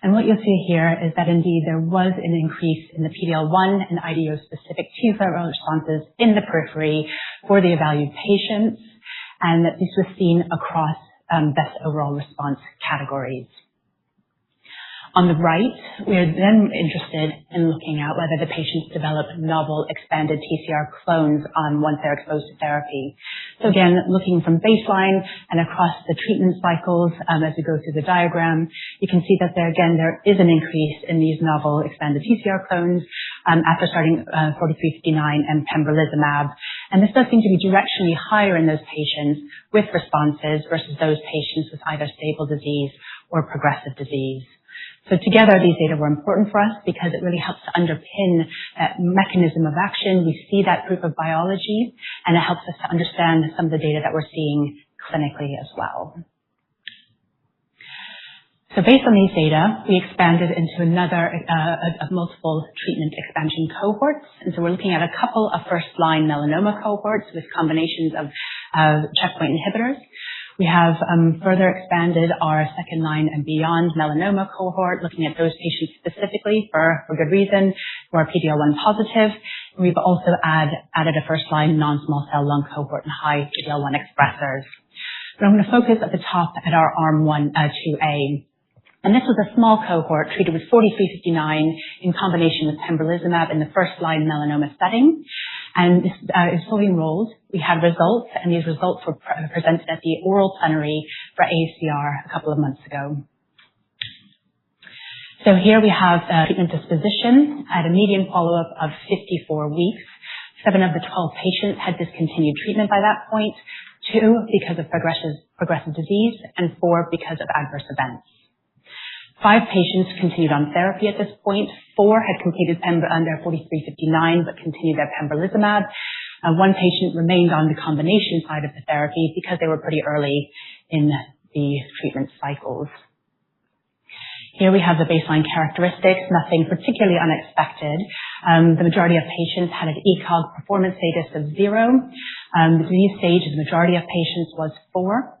And what you'll see here is that indeed there was an increase in the PD-L1 and IDO-specific T-cell responses in the periphery for the evaluated patients, and that this was seen across best overall response categories. On the right, we are then interested in looking at whether the patients develop novel expanded TCR clones once they're exposed to therapy. So again, looking from baseline and across the treatment cycles as we go through the diagram, you can see that there is an increase in these novel expanded TCR clones after starting 4359 and pembrolizumab. And this does seem to be directionally higher in those patients with responses versus those patients with either stable disease or progressive disease. So together, these data were important for us because it really helps to underpin that mechanism of action. We see that proof of biology, and it helps us to understand some of the data that we're seeing clinically as well. So based on these data, we expanded into another of multiple treatment expansion cohorts. And so we're looking at a couple of first-line melanoma cohorts with combinations of checkpoint inhibitors. We have further expanded our second-line and beyond melanoma cohort, looking at those patients specifically for good reason, who are PD-L1 positive. And we've also added a first-line non-small cell lung cohort and high PD-L1 expressors. But I'm going to focus at the top at our Arm 2A. And this was a small cohort treated with 4359 in combination with pembrolizumab in the first-line melanoma setting. And this is fully enrolled. We had results, and these results were presented at the oral plenary for AACR a couple of months ago. So here we have treatment disposition at a median follow-up of 54 weeks. 7 of the 12 patients had discontinued treatment by that point, 2 because of progressive disease, and 4 because of adverse events. 5 patients continued on therapy at this point. 4 had completed under 4359 but continued their pembrolizumab. 1 patient remained on the combination side of the therapy because they were pretty early in the treatment cycles. Here we have the baseline characteristics, nothing particularly unexpected. The majority of patients had an ECOG performance status of 0. The disease stage of the majority of patients was 4.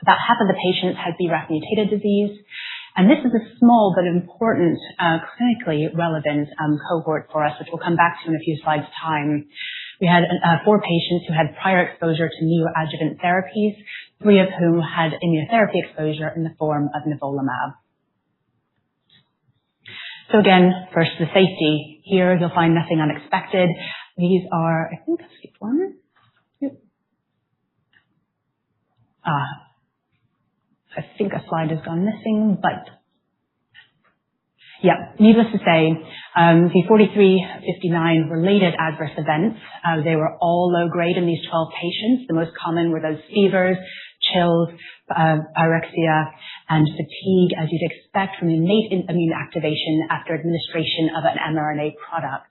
About half of the patients had BRAF mutated disease. And this is a small but important, clinically relevant cohort for us, which we'll come back to in a few slides' time. We had 4 patients who had prior exposure to neoadjuvant therapies, 3 of whom had immunotherapy exposure in the form of nivolumab. So again, first the safety. Here you'll find nothing unexpected. These are, I think I skipped one. Yep. I think a slide has gone missing, but yeah, needless to say, the 4359 related adverse events, they were all low grade in these 12 patients. The most common were those fevers, chills, pyrexia, and fatigue, as you'd expect from innate immune activation after administration of an mRNA product.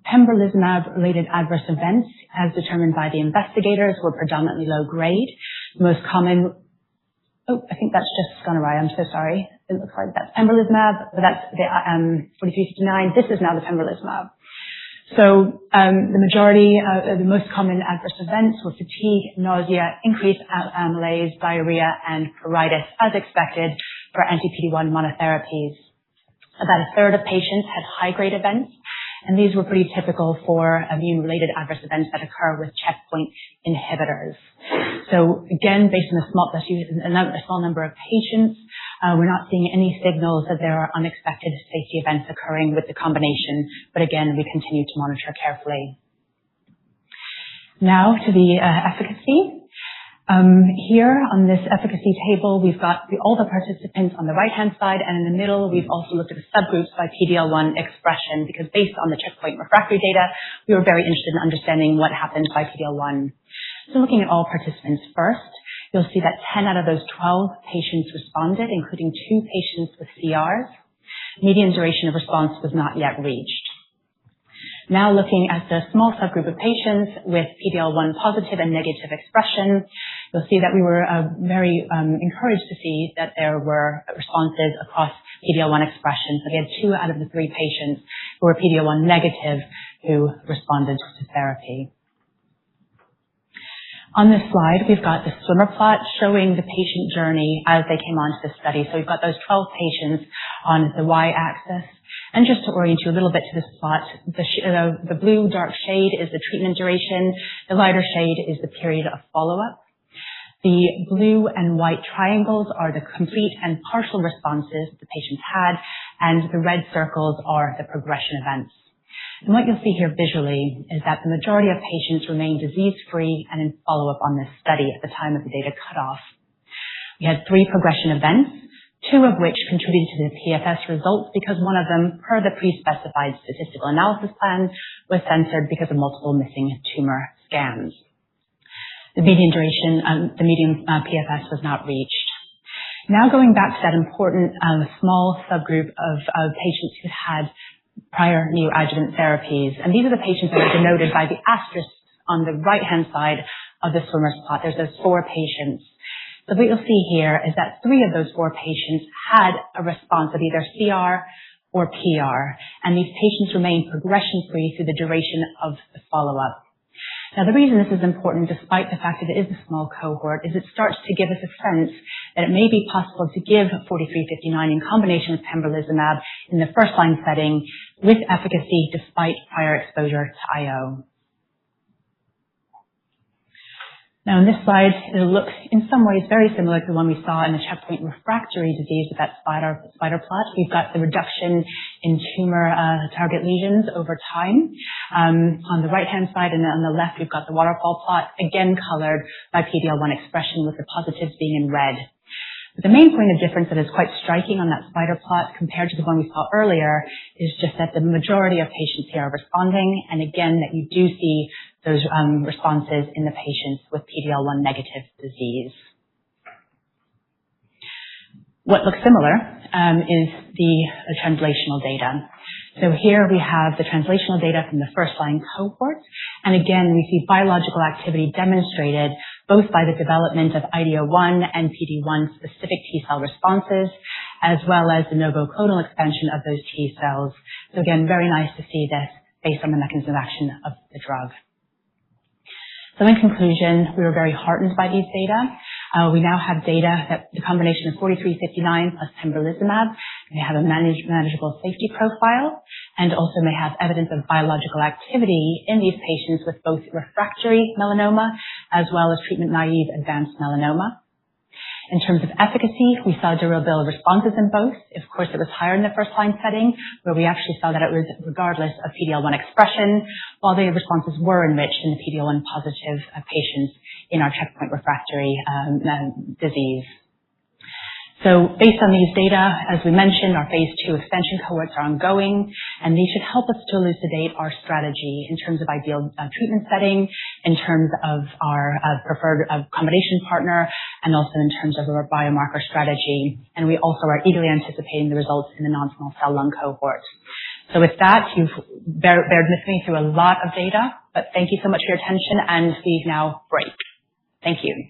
Pembrolizumab-related adverse events, as determined by the investigators, were predominantly low grade. The most common I think that's just gone awry. I'm so sorry. It looks like that's pembrolizumab, but that's the 4359. This is now the pembrolizumab. So the majority, the most common adverse events were fatigue, nausea, increased amylase, diarrhea, and pruritus, as expected for anti-PD-1 monotherapies. About a third of patients had high-grade events, and these were pretty typical for immune-related adverse events that occur with checkpoint inhibitors. So again, based on a small number of patients, we're not seeing any signals that there are unexpected safety events occurring with the combination, but again, we continue to monitor carefully. Now to the efficacy. Here on this efficacy table, we've got all the participants on the right-hand side, and in the middle, we've also looked at the subgroups by PD-L1 expression, because based on the checkpoint refractory data, we were very interested in understanding what happened by PD-L1. So looking at all participants first, you'll see that 10 out of those 12 patients responded, including 2 patients with CRs. Median duration of response was not yet reached. Now looking at the small subgroup of patients with PD-L1 positive and negative expression, you'll see that we were very encouraged to see that there were responses across PD-L1 expression. So we had 2 out of the 3 patients who were PD-L1 negative who responded to therapy. On this slide, we've got the swimmer plot showing the patient journey as they came onto the study. So we've got those 12 patients on the y-axis. And just to orient you a little bit to this plot, the blue dark shade is the treatment duration. The lighter shade is the period of follow-up. The blue and white triangles are the complete and partial responses the patients had, and the red circles are the progression events. And what you'll see here visually is that the majority of patients remain disease-free and in follow-up on this study at the time of the data cutoff. We had 3 progression events, 2 of which contributed to the PFS results because one of them, per the pre-specified statistical analysis plan, was censored because of multiple missing tumor scans. The median duration, the median PFS was not reached. Now going back to that important small subgroup of patients who had prior neoadjuvant therapies, and these are the patients that are denoted by the asterisks on the right-hand side of the swimmer's plot. There's those 4 patients. So what you'll see here is that 3 of those 4 patients had a response of either CR or PR, and these patients remained progression-free through the duration of the follow-up. Now, the reason this is important, despite the fact that it is a small cohort, is it starts to give us a sense that it may be possible to give 4359 in combination with pembrolizumab in the first-line setting with efficacy despite prior exposure to IO. Now, in this slide, it'll look in some ways very similar to the one we saw in the checkpoint refractory disease with that spider plot. We've got the reduction in tumor target lesions over time. On the right-hand side and on the left, we've got the waterfall plot, again colored by PD-L1 expression with the positives being in red. But the main point of difference that is quite striking on that spider plot compared to the one we saw earlier is just that the majority of patients here are responding, and again that you do see those responses in the patients with PD-L1 negative disease. What looks similar is the translational data. So here we have the translational data from the first-line cohort, and again we see biological activity demonstrated both by the development of IDO1 and PD-1 specific T-cell responses, as well as the novo clonal expansion of those T-cells. So again, very nice to see this based on the mechanism of action of the drug. So in conclusion, we were very heartened by these data. We now have data that the combination of 4359 plus pembrolizumab may have a manageable safety profile and also may have evidence of biological activity in these patients with both refractory melanoma as well as treatment-naive advanced melanoma. In terms of efficacy, we saw durable responses in both. Of course, it was higher in the first-line setting, where we actually saw that it was regardless of PD-L1 expression, while the responses were enriched in the PD-L1 positive patients in our checkpoint refractory disease. So based on these data, as we mentioned, our phase 2 extension cohorts are ongoing, and these should help us to elucidate our strategy in terms of ideal treatment setting, in terms of our preferred combination partner, and also in terms of our biomarker strategy. And we also are eagerly anticipating the results in the non-small cell lung cohort. So with that, you've bared with me through a lot of data, but thank you so much for your attention, and we now break. Thank you.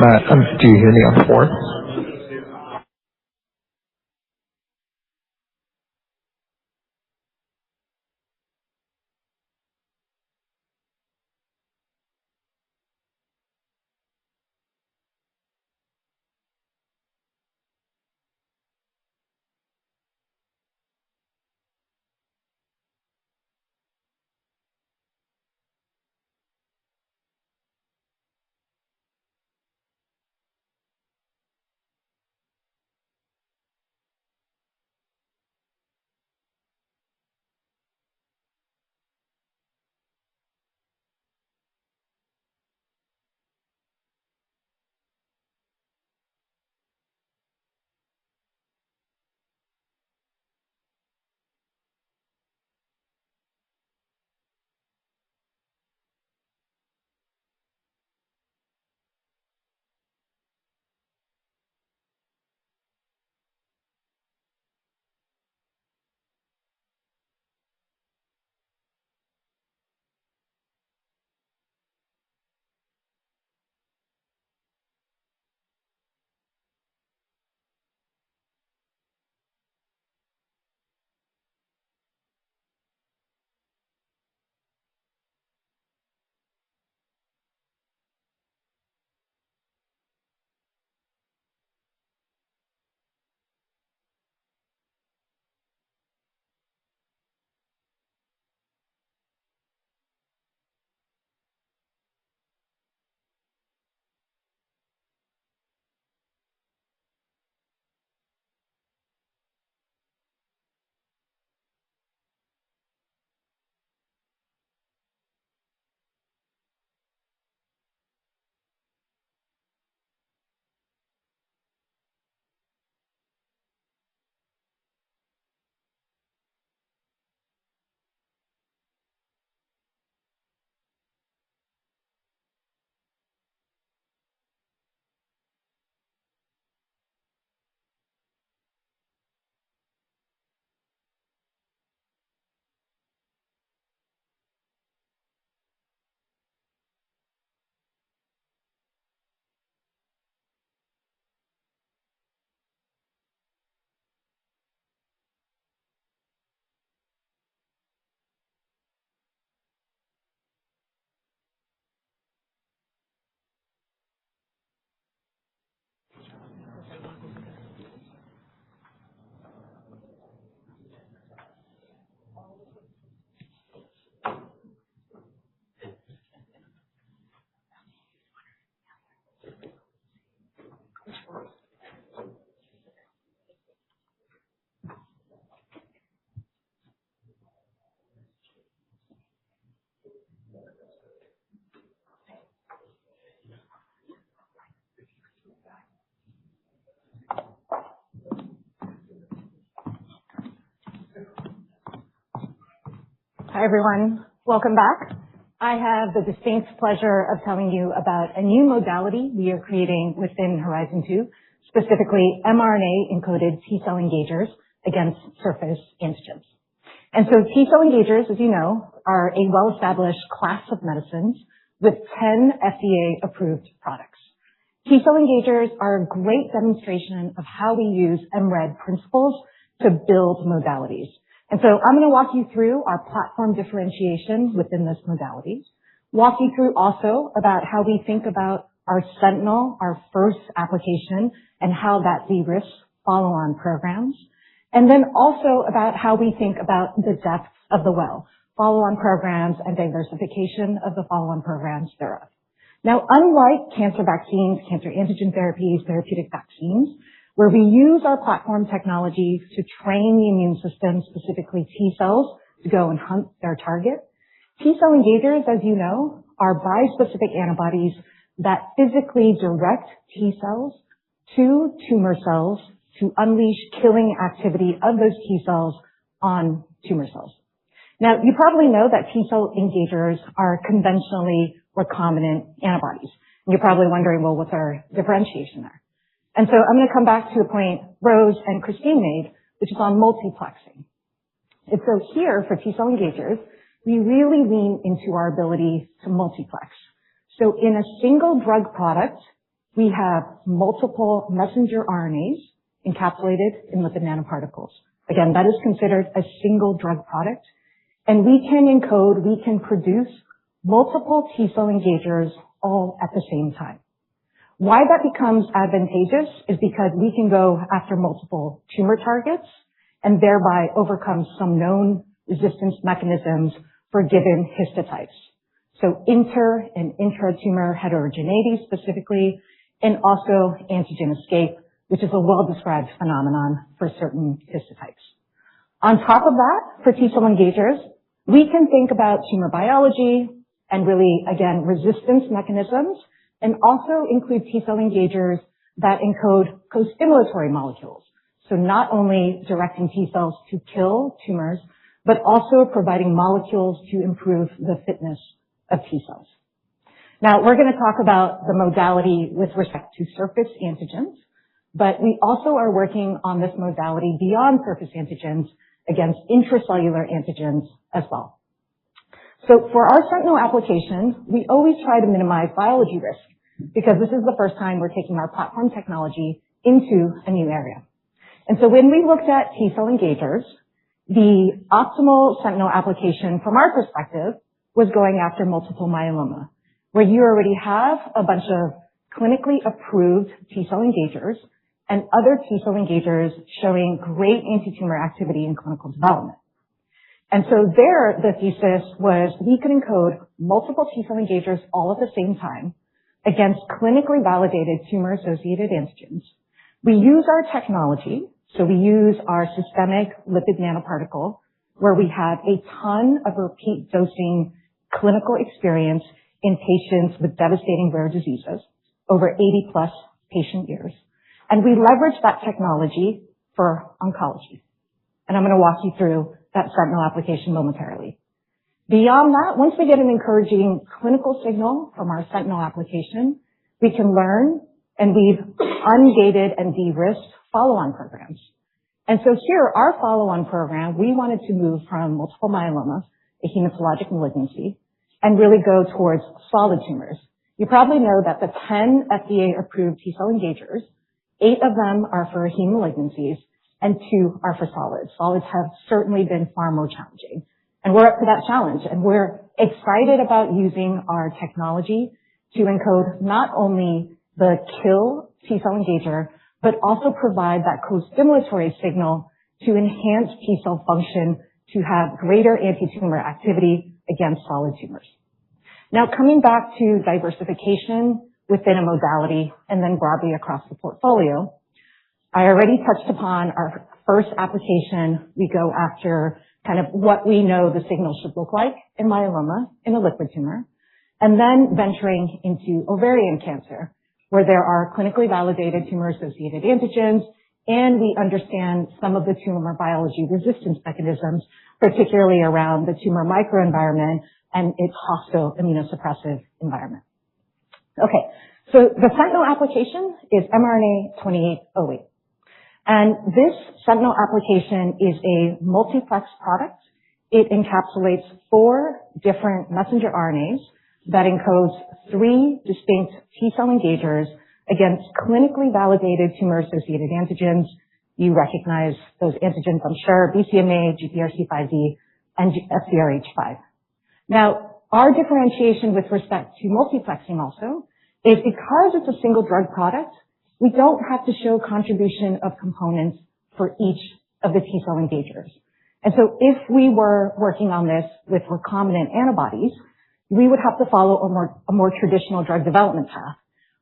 Matt, do you hear me on 4? Hi, everyone. Welcome back. I have the distinct pleasure of telling you about a new modality we are creating within Horizon 2, specifically mRNA-encoded T-cell engagers against surface antigens. And so T-cell engagers, as you know, are a well-established class of medicines with 10 FDA-approved products. T-cell engagers are a great demonstration of how we use MRED principles to build modalities. And so I'm going to walk you through our platform differentiation within this modality, walk you through also about how we think about our Sentinel, our first application, and how that de-risks follow-on programs, and then also about how we think about the depth of the well, follow-on programs and diversification of the follow-on programs thereof. Now, unlike cancer vaccines, cancer antigen therapies, therapeutic vaccines, where we use our platform technology to train the immune system, specifically T cells, to go and hunt their target. T-cell engagers, as you know, are bispecific antibodies that physically direct T cells to tumor cells to unleash killing activity of those T cells on tumor cells. Now, you probably know that T-cell engagers are conventionally recombinant antibodies. And you're probably wondering, well, what's our differentiation there? And so I'm going to come back to a point Rose and Christine made, which is on multiplexing. And so here for T-cell engagers, we really lean into our ability to multiplex. So in a single drug product, we have multiple messenger RNAs encapsulated in lipid nanoparticles. Again, that is considered a single drug product. And we can produce multiple T-cell engagers all at the same time. Why that becomes advantageous is because we can go after multiple tumor targets and thereby overcome some known resistance mechanisms for given histotypes. So inter and intra-tumor heterogeneity specifically, and also antigen escape, which is a well-described phenomenon for certain histotypes. On top of that, for T-cell engagers, we can think about tumor biology and really, again, resistance mechanisms, and also include T-cell engagers that encode co-stimulatory molecules. So not only directing T cells to kill tumors, but also providing molecules to improve the fitness of T cells. Now, we're going to talk about the modality with respect to surface antigens, but we also are working on this modality beyond surface antigens against intracellular antigens as well. So for our Sentinel application, we always try to minimize biology risk because this is the first time we're taking our platform technology into a new area. And so when we looked at T-cell engagers, the optimal Sentinel application from our perspective was going after multiple myeloma, where you already have a bunch of clinically approved T-cell engagers and other T-cell engagers showing great anti-tumor activity in clinical development. And so there, the thesis was we could encode multiple T-cell engagers all at the same time against clinically validated tumor-associated antigens. We use our technology, so we use our systemic lipid nanoparticle, where we have a ton of repeat dosing clinical experience in patients with devastating rare diseases, over 80 plus patient years. And we leverage that technology for oncology. And I'm going to walk you through that Sentinel application momentarily. Beyond that, once we get an encouraging clinical signal from our Sentinel application, we can learn and we've ungated and de-risked follow-on programs. And so here, our follow-on program, we wanted to move from multiple myeloma, a hematologic malignancy, and really go towards solid tumors. You probably know that the 10 FDA-approved T-cell engagers, 8 of them are for heme malignancies, and 2 are for solids. Solids have certainly been far more challenging. And we're up to that challenge. And we're excited about using our technology to encode not only the kill T-cell engager, but also provide that co-stimulatory signal to enhance T-cell function to have greater anti-tumor activity against solid tumors. Now, coming back to diversification within a modality and then broadly across the portfolio, I already touched upon our first application. We go after kind of what we know the signal should look like in myeloma, in a liquid tumor, and then venturing into ovarian cancer, where there are clinically validated tumor-associated antigens and we understand some of the tumor biology resistance mechanisms, particularly around the tumor microenvironment and its hostile immunosuppressive environment. Okay, so the Sentinel application is mRNA 2808. And this Sentinel application is a multiplex product. It encapsulates 4 different messenger RNAs that encodes 3 distinct T-cell engagers against clinically validated tumor-associated antigens. You recognize those antigens, I'm sure, BCMA, GPRC5D, and FcRH5. Now, our differentiation with respect to multiplexing also is because it's a single drug product, we don't have to show contribution of components for each of the T-cell engagers. And so if we were working on this with recombinant antibodies, we would have to follow a more traditional drug development path,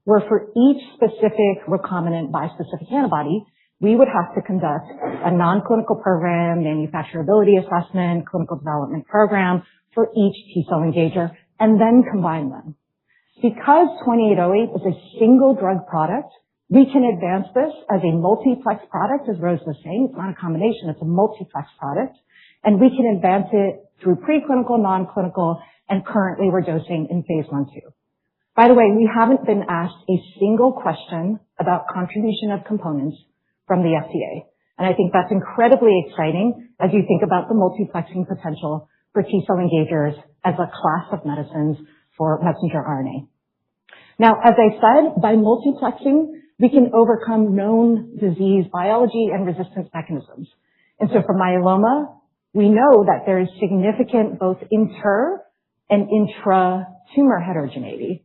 where for each specific recombinant bispecific antibody, we would have to conduct a non-clinical program, manufacturability assessment, clinical development program for each T-cell engager, and then combine them. Because 2808 is a single drug product, we can advance this as a multiplex product, as Rose was saying. It's not a combination, it's a multiplex product. And we can advance it through preclinical, non-clinical, and currently we're dosing in phase 1/2. By the way, we haven't been asked a single question about contribution of components from the FDA. And I think that's incredibly exciting as you think about the multiplexing potential for T-cell engagers as a class of medicines for messenger RNA. Now, as I said, by multiplexing, we can overcome known disease biology and resistance mechanisms. And so for myeloma, we know that there is significant both inter and intra-tumor heterogeneity.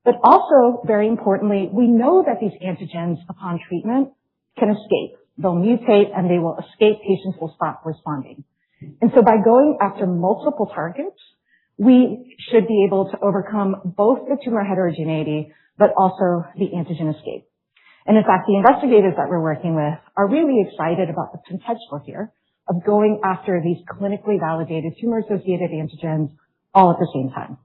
But also, very importantly, we know that these antigens upon treatment can escape. They'll mutate and they will escape. Patients will stop responding. And so by going after multiple targets, we should be able to overcome both the tumor heterogeneity, but also the antigen escape. And in fact, the investigators that we're working with are really excited about the potential here of going after these clinically validated tumor-associated antigens all at the same time.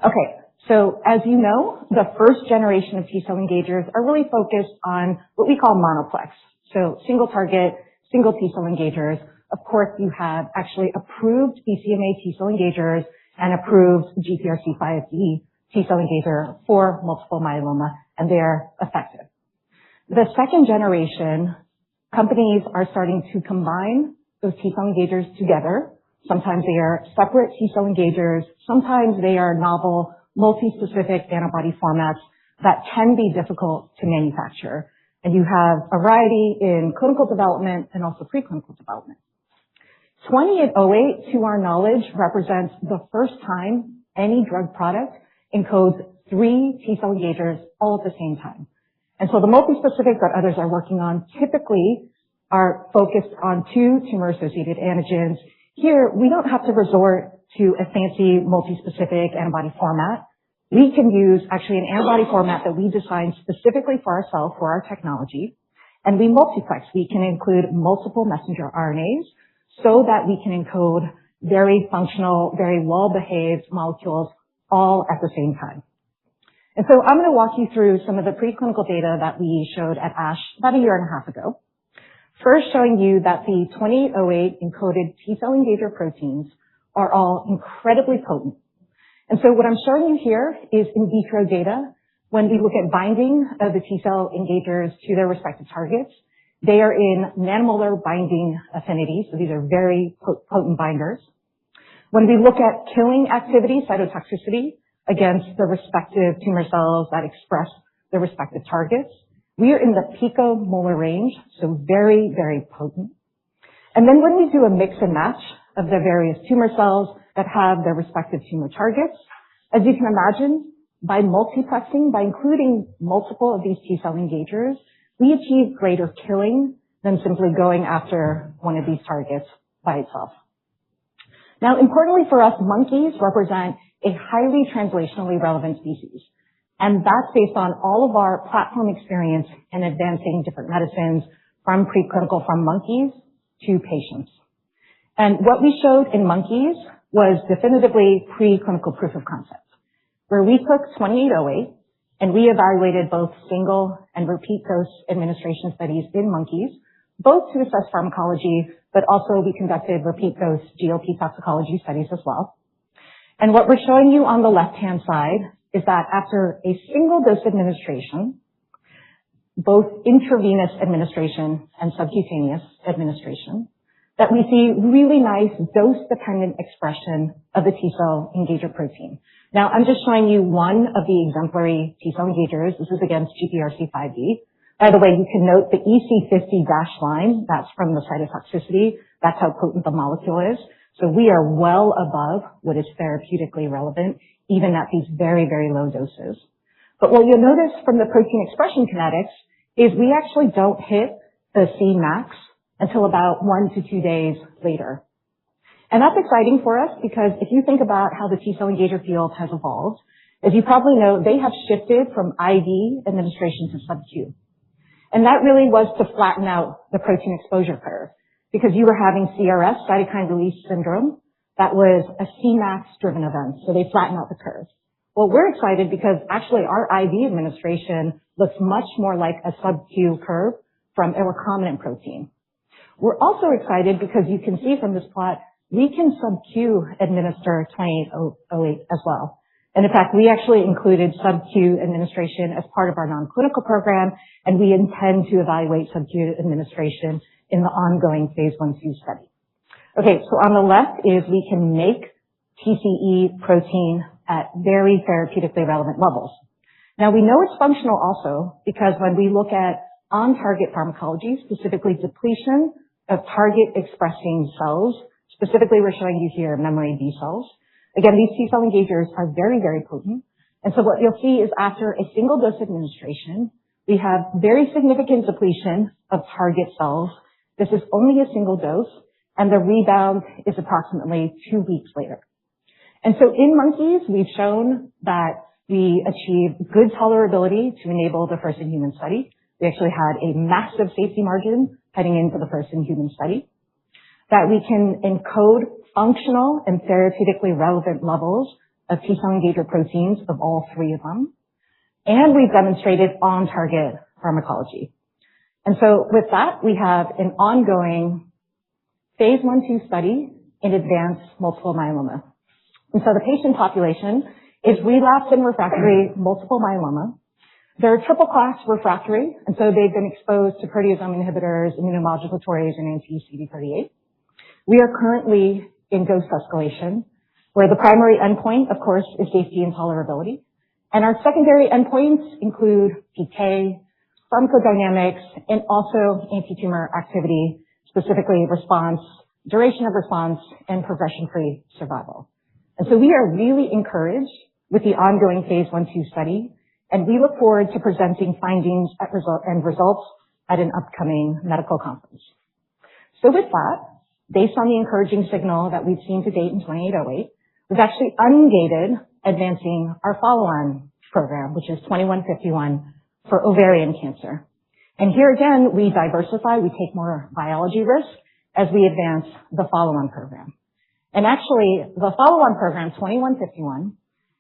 Okay, so as you know, the first generation of T-cell engagers are really focused on what we call monoplex. So single target, single T-cell engagers. Of course, you have actually approved BCMA T-cell engagers and approved GPRC5D T-cell engager for multiple myeloma, and they're effective. The second generation, companies are starting to combine those T-cell engagers together. Sometimes they are separate T-cell engagers. Sometimes they are novel multi-specific antibody formats that can be difficult to manufacture. And you have a variety in clinical development and also preclinical development. 2808, to our knowledge, represents the first time any drug product encodes 3 T-cell engagers all at the same time. And so the multi-specific that others are working on typically are focused on 2 tumor-associated antigens. Here, we don't have to resort to a fancy multi-specific antibody format. We can use actually an antibody format that we designed specifically for ourselves, for our technology, and we multiplex. We can include multiple messenger RNAs so that we can encode very functional, very well-behaved molecules all at the same time. And so I'm going to walk you through some of the preclinical data that we showed at ASH about a year and a half ago. First, showing you that the 2808 encoded T-cell engager proteins are all incredibly potent. And so what I'm showing you here is in vitro data. When we look at binding of the T-cell engagers to their respective targets, they are in nanomolar binding affinity, so these are very potent binders. When we look at killing activity, cytotoxicity, against the respective tumor cells that express the respective targets, we are in the picomolar range, so very, very potent. And then when we do a mix and match of the various tumor cells that have their respective tumor targets, as you can imagine, by multiplexing, by including multiple of these T-cell engagers, we achieve greater killing than simply going after one of these targets by itself. Now, importantly for us, monkeys represent a highly translationally relevant species. And that's based on all of our platform experience in advancing different medicines from preclinical, from monkeys to patients. And what we showed in monkeys was definitively preclinical proof of concept, where we took 2808 And we evaluated both single and repeat dose administration studies in monkeys, both to assess pharmacology, but also we conducted repeat dose GLP toxicology studies as well. And what we're showing you on the left-hand side is that after a single dose administration, both intravenous administration and subcutaneous administration, that we see really nice dose-dependent expression of the T-cell engager protein. Now, I'm just showing you one of the exemplary T-cell engagers. This is against GPRC5D. By the way, you can note the EC50 dashed line. That's from the cytotoxicity. That's how potent the molecule is. So we are well above what is therapeutically relevant, even at these very, very low doses. But what you'll notice from the protein expression kinetics is we actually don't hit the Cmax until about 1 to 2 days later. And that's exciting for us because if you think about how the T-cell engager field has evolved, as you probably know, they have shifted from IV administration to sub-Q. And that really was to flatten out the protein exposure curve because you were having CRS, cytokine release syndrome, that was a Cmax-driven event. So they flattened out the curve. Well, we're excited because actually our IV administration looks much more like a sub-Q curve from a recombinant protein. We're also excited because you can see from this plot, we can sub-Q administer 2808 as well. And in fact, we actually included sub-Q administration as part of our non-clinical program, and we intend to evaluate sub-Q administration in the ongoing phase 1/2 study. Okay, so on the left is we can make TCE protein at very therapeutically relevant levels. Now we know it's functional also because when we look at on-target pharmacology, specifically depletion of target-expressing cells, specifically we're showing you here memory B cells. Again, these T-cell engagers are very, very potent. And so what you'll see is after a single dose administration, we have very significant depletion of target cells. This is only a single dose, and the rebound is approximately 2 weeks later. And so in monkeys, we've shown that we achieve good tolerability to enable the first-in-human study. We actually had a massive safety margin heading into the first-in-human study. That we can encode functional and therapeutically relevant levels of T-cell engager proteins of all 3 of them. And we've demonstrated on-target pharmacology. And so with that, we have an ongoing phase 1/2 study in advanced multiple myeloma. And so the patient population is relapsed and refractory multiple myeloma. They're triple-class refractory, and so they've been exposed to proteasome inhibitors, immunomodulatories, and anti-CD38. We are currently in dose escalation, where the primary endpoint, of course, is safety and tolerability. And our secondary endpoints include PK, pharmacodynamics, and also anti-tumor activity, specifically response, duration of response, and progression-free survival. And so we are really encouraged with the ongoing phase 1/2 study, and we look forward to presenting findings and results at an upcoming medical conference. So with that, based on the encouraging signal that we've seen to date in 2808, we've actually ungated advancing our follow-on program, which is 2151 for ovarian cancer. And here again, we diversify, we take more biology risk as we advance the follow-on program. And actually, the follow-on program, 2151,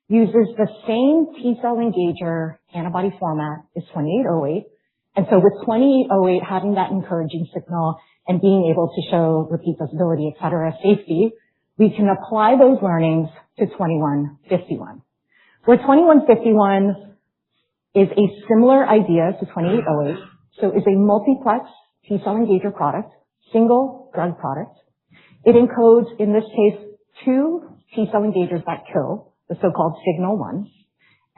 uses the same T-cell engager antibody format as 2808. And so with 2808 having that encouraging signal and being able to show repeat dosability, et cetera, safety, we can apply those learnings to 2151. Where 2151 is a similar idea to 2808, so it's a multiplex T-cell engager product, single drug product. It encodes, in this case, 2 T-cell engagers that kill, the so-called signal 1.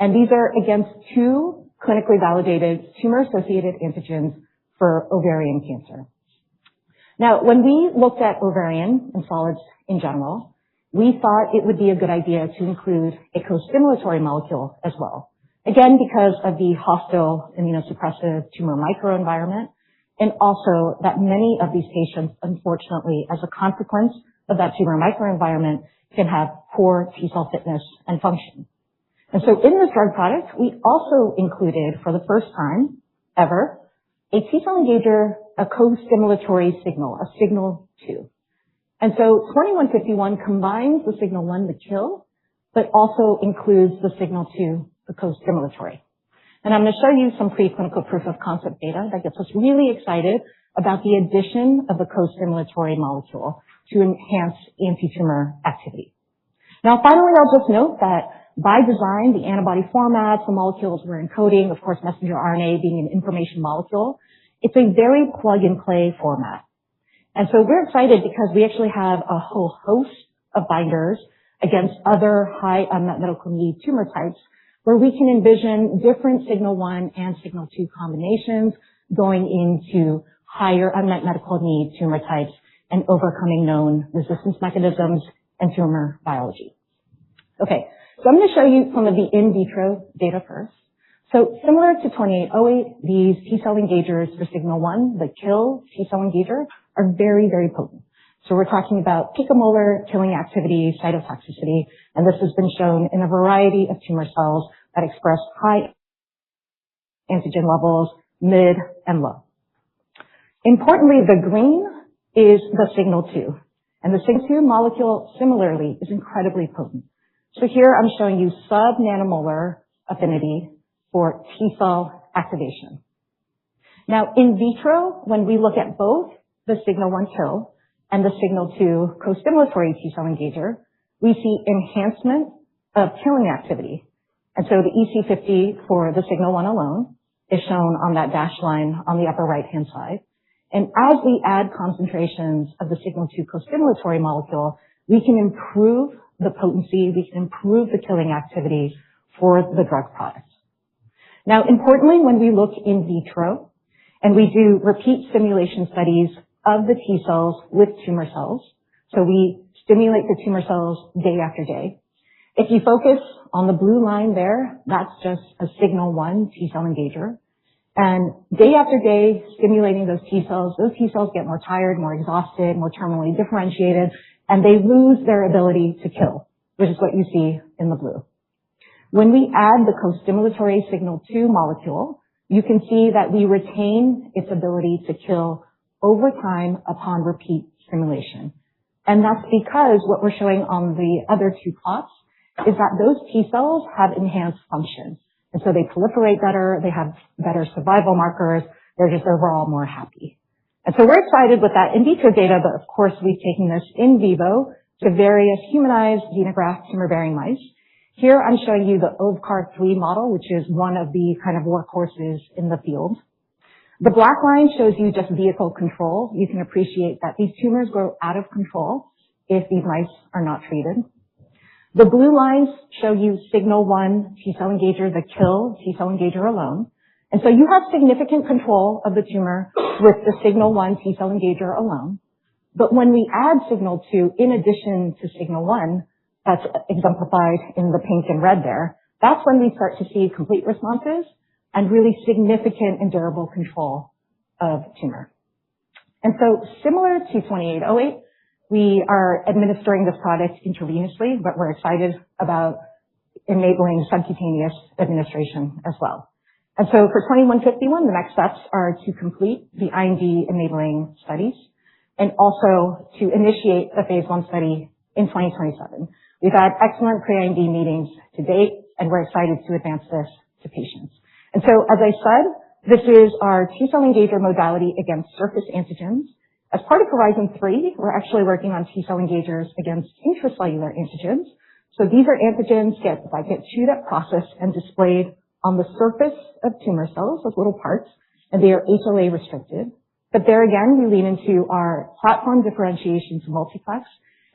And these are against 2 clinically validated tumor-associated antigens for ovarian cancer. Now, when we looked at ovarian and solids in general, we thought it would be a good idea to include a co-stimulatory molecule as well. Again, because of the hostile immunosuppressive tumor microenvironment, and also that many of these patients, unfortunately, as a consequence of that tumor microenvironment, can have poor T-cell fitness and function. And so in this drug product, we also included, for the first time ever, a T-cell engager, a co-stimulatory signal, a signal 2. And so 2151 combines the signal 1, the kill, but also includes the signal 2, the co-stimulatory. And I'm going to show you some preclinical proof of concept data that gets us really excited about the addition of a co-stimulatory molecule to enhance anti-tumor activity. Now, finally, I'll just note that by design, the antibody formats, the molecules we're encoding, of course, messenger RNA being an information molecule, it's a very plug-and-play format. And so we're excited because we actually have a whole host of binders against other high unmet medical need tumor types where we can envision different signal 1 and signal 2 combinations going into higher unmet medical need tumor types and overcoming known resistance mechanisms and tumor biology. Okay, so I'm going to show you some of the in vitro data first. So similar to 2808, these T-cell engagers for signal 1, the kill T-cell engager, are very, very potent. So we're talking about picomolar killing activity, cytotoxicity, and this has been shown in a variety of tumor cells that express high antigen levels, mid, and low. Importantly, the green is the signal 2, and the signal 2 molecule similarly is incredibly potent. So here I'm showing you sub-nanomolar affinity for T-cell activation. Now, in vitro, when we look at both the signal 1 kill and the signal 2 co-stimulatory T-cell engager, we see enhancement of killing activity. And so the EC50 for the signal 1 alone is shown on that dashed line on the upper right-hand side. And as we add concentrations of the signal 2 co-stimulatory molecule, we can improve the potency, we can improve the killing activity for the drug product. Now, importantly, when we look in vitro and we do repeat stimulation studies of the T cells with tumor cells, so we stimulate the tumor cells day after day. If you focus on the blue line there, that's just a signal 1 T cell engager. And day after day, stimulating those T cells get more tired, more exhausted, more terminally differentiated, and they lose their ability to kill, which is what you see in the blue. When we add the co-stimulatory signal 2 molecule, you can see that we retain its ability to kill over time upon repeat stimulation. And that's because what we're showing on the other two plots is that those T cells have enhanced function. And so they proliferate better, they have better survival markers, they're just overall more happy. And so we're excited with that in vitro data, but of course we've taken this in vivo to various humanized xenograft tumor-bearing mice. Here I'm showing you the OVCAR3 model, which is one of the kind of workhorses in the field. The black line shows you just vehicle control. You can appreciate that these tumors grow out of control if these mice are not treated. The blue lines show you signal 1 T-cell engager, the kill T-cell engager alone. And so you have significant control of the tumor with the signal 1 T-cell engager alone. But when we add signal 2 in addition to signal 1, that's exemplified in the pink and red there, that's when we start to see complete responses and really significant and durable control of tumor. And so similar to 2808, we are administering this product intravenously, but we're excited about enabling subcutaneous administration as well. And so for 2151, the next steps are to complete the IND-enabling studies and also to initiate the phase 1 study in 2027. We've had excellent pre-IND meetings to date, and we're excited to advance this to patients. And so, as I said, this is our T-cell engager modality against surface antigens. As part of Horizon 3, we're actually working on T-cell engagers against intracellular antigens. So these are antigens that get chewed up, processed, and displayed on the surface of tumor cells, those little parts, and they are HLA restricted. But there again, we lean into our platform differentiation to multiplex.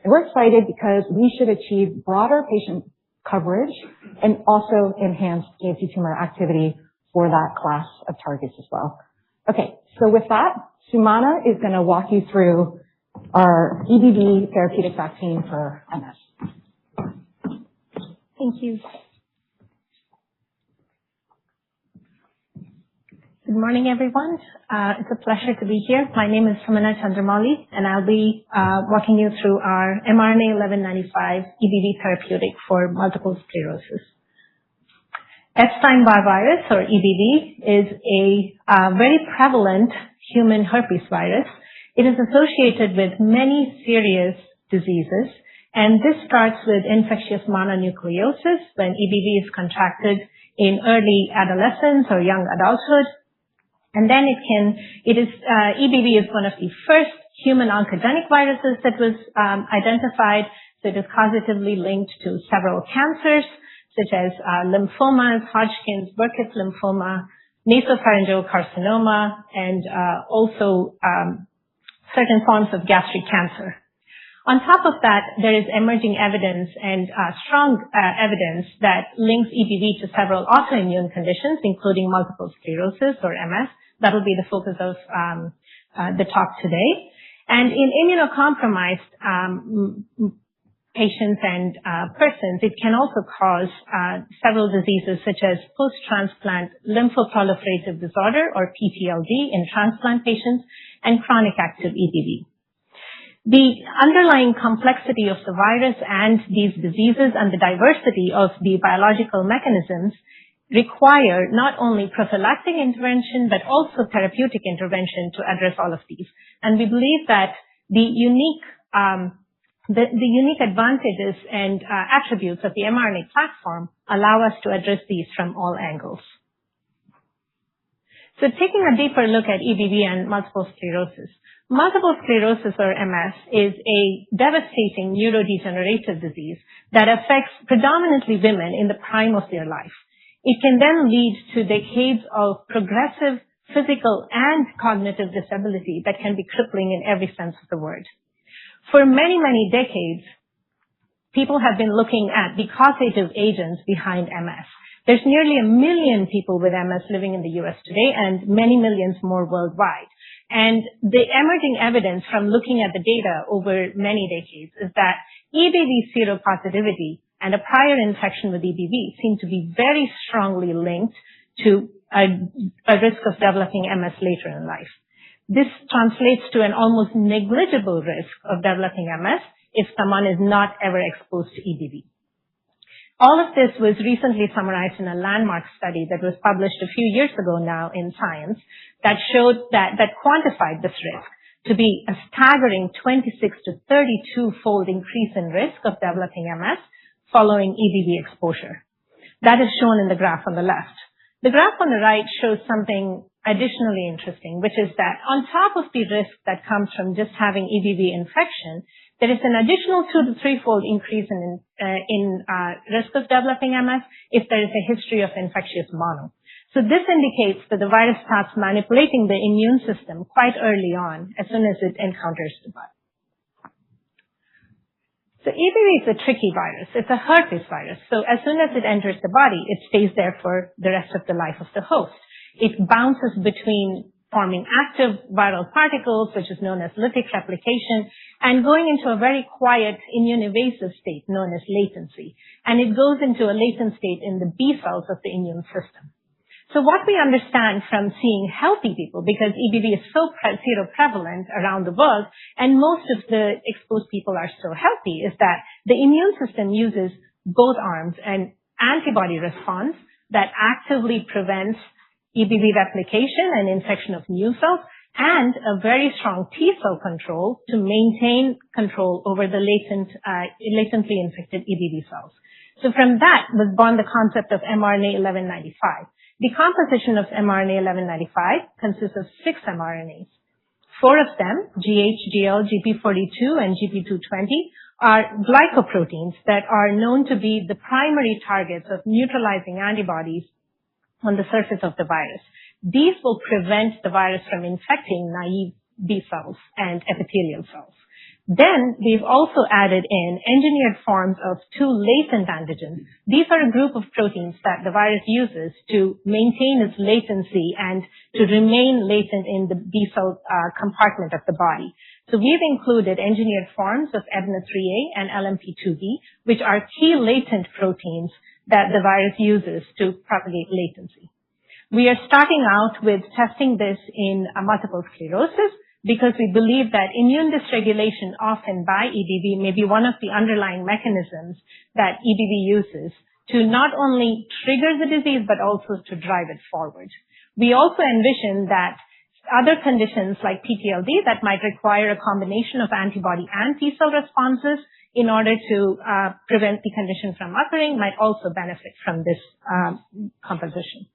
And we're excited because we should achieve broader patient coverage and also enhance anti-tumor activity for that class of targets as well. Okay, so with that, Sumana is going to walk you through our EBV therapeutic vaccine for MS. Thank you. Good morning, everyone. It's a pleasure to be here. My name is Sumana Chandramouli, and I'll be walking you through our mRNA 1195 EBV therapeutic for multiple sclerosis. Epstein-Barr virus, or EBV, is a very prevalent human herpes virus. It is associated with many serious diseases, and this starts with infectious mononucleosis when EBV is contracted in early adolescence or young adulthood. And then EBV is one of the first human oncogenic viruses that was identified. So it is causatively linked to several cancers, such as lymphomas, Hodgkin's, Burkitt's lymphoma, nasopharyngeal carcinoma, and also certain forms of gastric cancer. On top of that, there is emerging evidence and strong evidence that links EBV to several autoimmune conditions, including multiple sclerosis or MS. That will be the focus of the talk today. And in immunocompromised patients and persons, it can also cause several diseases such as post-transplant lymphoproliferative disorder or PTLD in transplant patients and chronic active EBV. The underlying complexity of the virus and these diseases and the diversity of the biological mechanisms require not only prophylactic intervention, but also therapeutic intervention to address all of these. And we believe that the unique advantages and attributes of the mRNA platform allow us to address these from all angles. So taking a deeper look at EBV and multiple sclerosis. Multiple sclerosis or MS is a devastating neurodegenerative disease that affects predominantly women in the prime of their life. It can then lead to decades of progressive physical and cognitive disability that can be crippling in every sense of the word. For many, many decades, people have been looking at the causative agents behind MS. There's nearly 1 million people with MS living in the US today and many millions more worldwide. And the emerging evidence from looking at the data over many decades is that EBV seropositivity and a prior infection with EBV seem to be very strongly linked to a risk of developing MS later in life. This translates to an almost negligible risk of developing MS if someone is not ever exposed to EBV. All of this was recently summarized in a landmark study that was published a few years ago now in Science that showed that quantified this risk to be a staggering 26 to 32-fold increase in risk of developing MS following EBV exposure. That is shown in the graph on the left. The graph on the right shows something additionally interesting, which is that on top of the risk that comes from just having EBV infection, there is an additional 2 to 3-fold increase in risk of developing MS if there is a history of infectious mono. So this indicates that the virus starts manipulating the immune system quite early on as soon as it encounters the body. So EBV is a tricky virus. It's a herpes virus. So as soon as it enters the body, it stays there for the rest of the life of the host. It bounces between forming active viral particles, which is known as lytic replication, and going into a very quiet immune evasive state known as latency. And it goes into a latent state in the B cells of the immune system. So what we understand from seeing healthy people, because EBV is so seroprevalent around the world, and most of the exposed people are so healthy, is that the immune system uses both arms, an antibody response that actively prevents EBV replication and infection of new cells, and a very strong T cell control to maintain control over the latently infected EBV cells. So from that was born the concept of mRNA 1195. The composition of mRNA 1195 consists of 6 mRNAs. 4 of them, GH, GL, GP42, and GP220, are glycoproteins that are known to be the primary targets of neutralizing antibodies on the surface of the virus. These will prevent the virus from infecting naive B cells and epithelial cells. Then we've also added in engineered forms of 2 latent antigens. These are a group of proteins that the virus uses to maintain its latency and to remain latent in the B cell compartment of the body. So we've included engineered forms of EBNA3A and LMP2B, which are key latent proteins that the virus uses to propagate latency. We are starting out with testing this in multiple sclerosis because we believe that immune dysregulation often by EBV may be one of the underlying mechanisms that EBV uses to not only trigger the disease but also to drive it forward. We also envision that other conditions like PTLD that might require a combination of antibody and T cell responses, in order to prevent the condition from occurring might also benefit from this composition.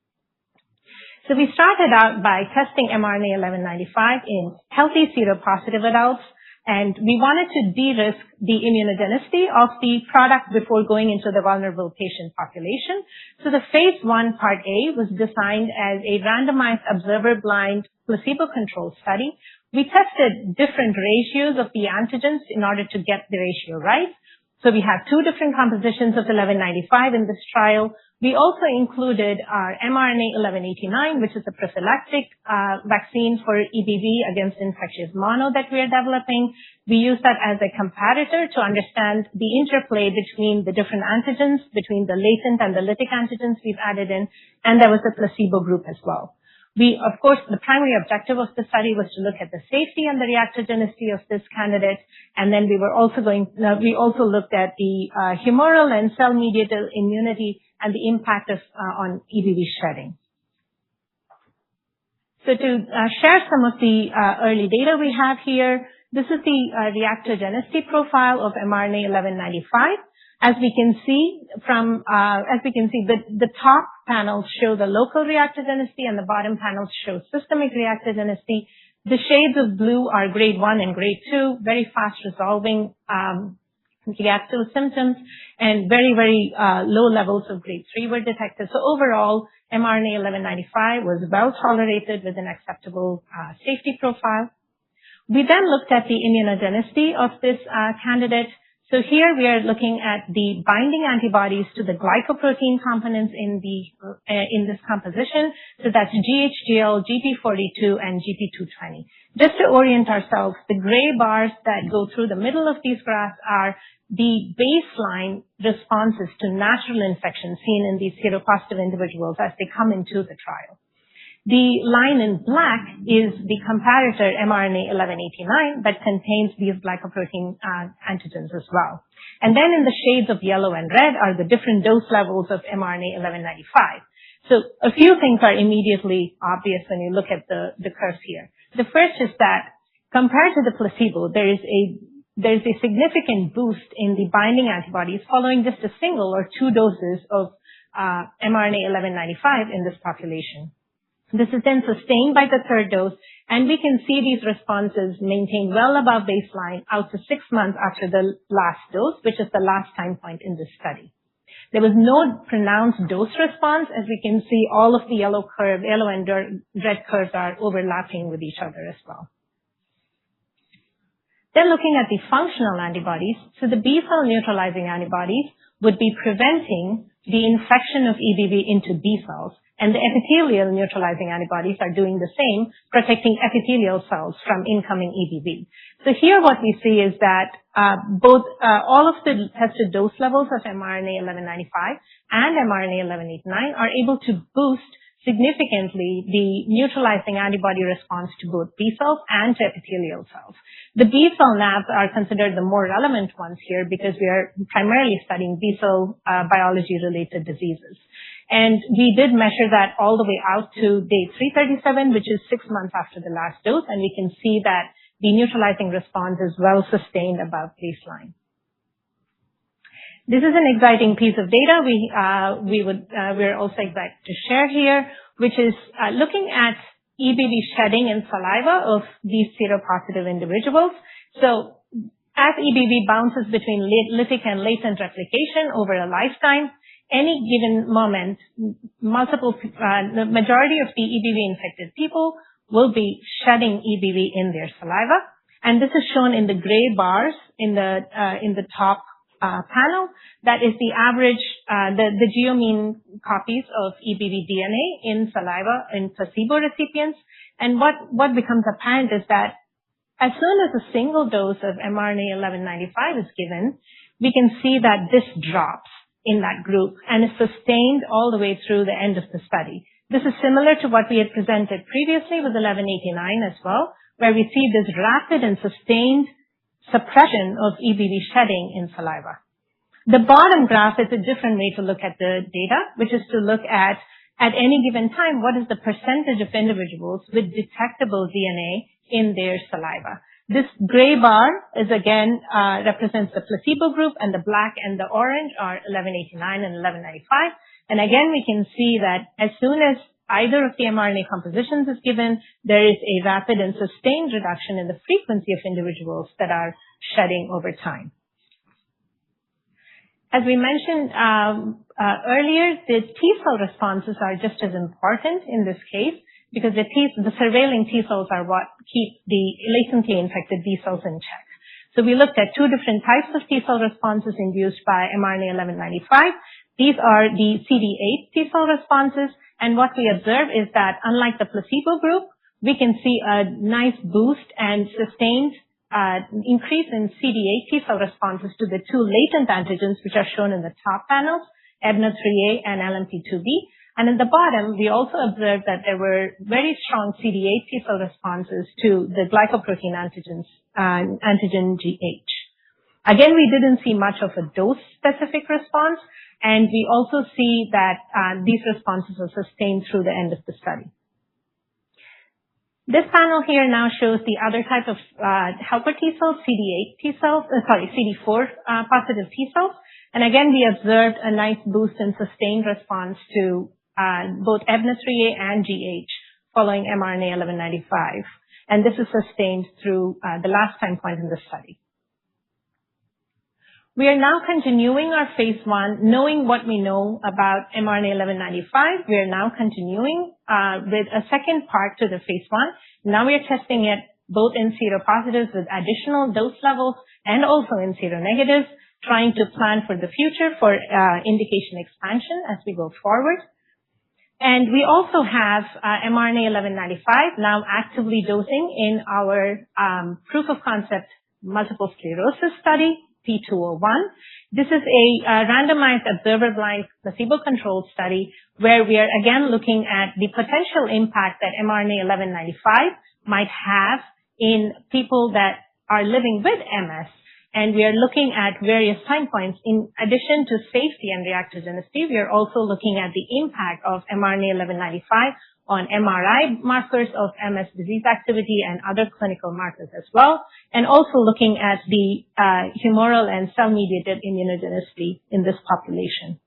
So we started out by testing mRNA 1195 in healthy seropositive adults, and we wanted to de-risk the immunogenicity of the product before going into the vulnerable patient population. So the phase 1 part A was designed as a randomized observer-blind placebo-controlled study. We tested different ratios of the antigens in order to get the ratio right. So we have 2 different compositions of 1195 in this trial. We also included our mRNA 1189, which is a prophylactic vaccine for EBV against infectious mono that we are developing. We use that as a comparator to understand the interplay between the different antigens, between the latent and the lytic antigens we've added in, and there was a placebo group as well. Of course, the primary objective of the study was to look at the safety and the reactogenicity of this candidate, and then we also looked at the humoral and cell-mediated immunity and the impact on EBV shedding. So to share some of the early data we have here, this is the reactogenicity profile of mRNA 1195. As we can see, the top panels show the local reactogenicity and the bottom panels show systemic reactogenicity. The shades of blue are grade 1 and grade 2, very fast resolving reactive symptoms, and very, very low levels of grade 3 were detected. So overall, mRNA 1195 was well tolerated with an acceptable safety profile. We then looked at the immunogenicity of this candidate. So here we are looking at the binding antibodies to the glycoprotein components in this composition. So that's GHGL, GP42, and GP220. Just to orient ourselves, the gray bars that go through the middle of these graphs are the baseline responses to natural infection seen in these seropositive individuals as they come into the trial. The line in black is the comparator mRNA 1189 that contains these glycoprotein antigens as well. And then in the shades of yellow and red are the different dose levels of mRNA 1195. So a few things are immediately obvious when you look at the curves here. The first is that compared to the placebo, there is a significant boost in the binding antibodies following just a single or 2 doses of mRNA 1195 in this population. This is then sustained by the 3rd dose, and we can see these responses maintained well above baseline out to 6 months after the last dose, which is the last time point in this study. There was no pronounced dose response. As we can see, all of the yellow and red curves are overlapping with each other as well. Then looking at the functional antibodies, so the B-cell neutralizing antibodies would be preventing the infection of EBV into B cells, and the epithelial neutralizing antibodies are doing the same, protecting epithelial cells from incoming EBV. So here what we see is that all of the tested dose levels of mRNA 1195 and mRNA 1189 are able to boost significantly the neutralizing antibody response to both B cells and to epithelial cells. The B cell NAbs are considered the more relevant ones here because we are primarily studying B cell biology-related diseases. And we did measure that all the way out to day 337, which is 6 months after the last dose, and we can see that the neutralizing response is well sustained above baseline. This is an exciting piece of data we're also excited to share here, which is looking at EBV shedding in saliva of these seropositive individuals. So as EBV bounces between lytic and latent replication over a lifetime, any given moment, the majority of the EBV-infected people will be shedding EBV in their saliva, and this is shown in the gray bars in the top panel. That is the average, the geomean copies of EBV DNA in saliva in placebo recipients. And what becomes apparent is that as soon as a single dose of mRNA 1195 is given, we can see that this drops in that group and is sustained all the way through the end of the study. This is similar to what we had presented previously with 1189 as well, where we see this rapid and sustained suppression of EBV shedding in saliva. The bottom graph is a different way to look at the data, which is to look at any given time, what is the percentage of individuals with detectable DNA in their saliva. This gray bar is again represents the placebo group, and the black and the orange are 1189 and 1195. And again, we can see that as soon as either of the mRNA compositions is given, there is a rapid and sustained reduction in the frequency of individuals that are shedding over time. As we mentioned earlier, the T-cell responses are just as important in this case, because the surveilling T-cells are what keep the latently infected B-cells in check. So we looked at two different types of T-cell responses induced by mRNA 1195. These are the CD8 T-cell responses, and what we observe is that unlike the placebo group, we can see a nice boost and sustained increase in CD8 T-cell responses to the two latent antigens, which are shown in the top panels, EBNA3A and LMP2B. And at the bottom, we also observed that there were very strong CD8 T-cell responses to the glycoprotein antigen GH. Again, we didn't see much of a dose-specific response, and we also see that these responses are sustained through the end of the study. This panel here now shows the other type of helper T-cells, CD4 positive T-cells. And again, we observed a nice boost and sustained response to both EBNA3A and GH following mRNA 1195. And this is sustained through the last time point in the study. We are now continuing our phase 1, knowing what we know about mRNA 1195. We are now continuing with a second part to the phase 1. Now we are testing it both in seropositives with additional dose levels and also in seronegatives, trying to plan for the future for indication expansion as we go forward. And we also have mRNA 1195 now actively dosing in our proof of concept multiple sclerosis study, P201. This is a randomized observer blind placebo-controlled study where we are again looking at the potential impact that mRNA 1195 might have in people that are living with MS. And we are looking at various time points. In addition to safety and reactogenicity, we are also looking at the impact of mRNA 1195 on MRI markers of MS disease activity and other clinical markers as well, and also looking at the humoral and cell-mediated immunogenicity in this population.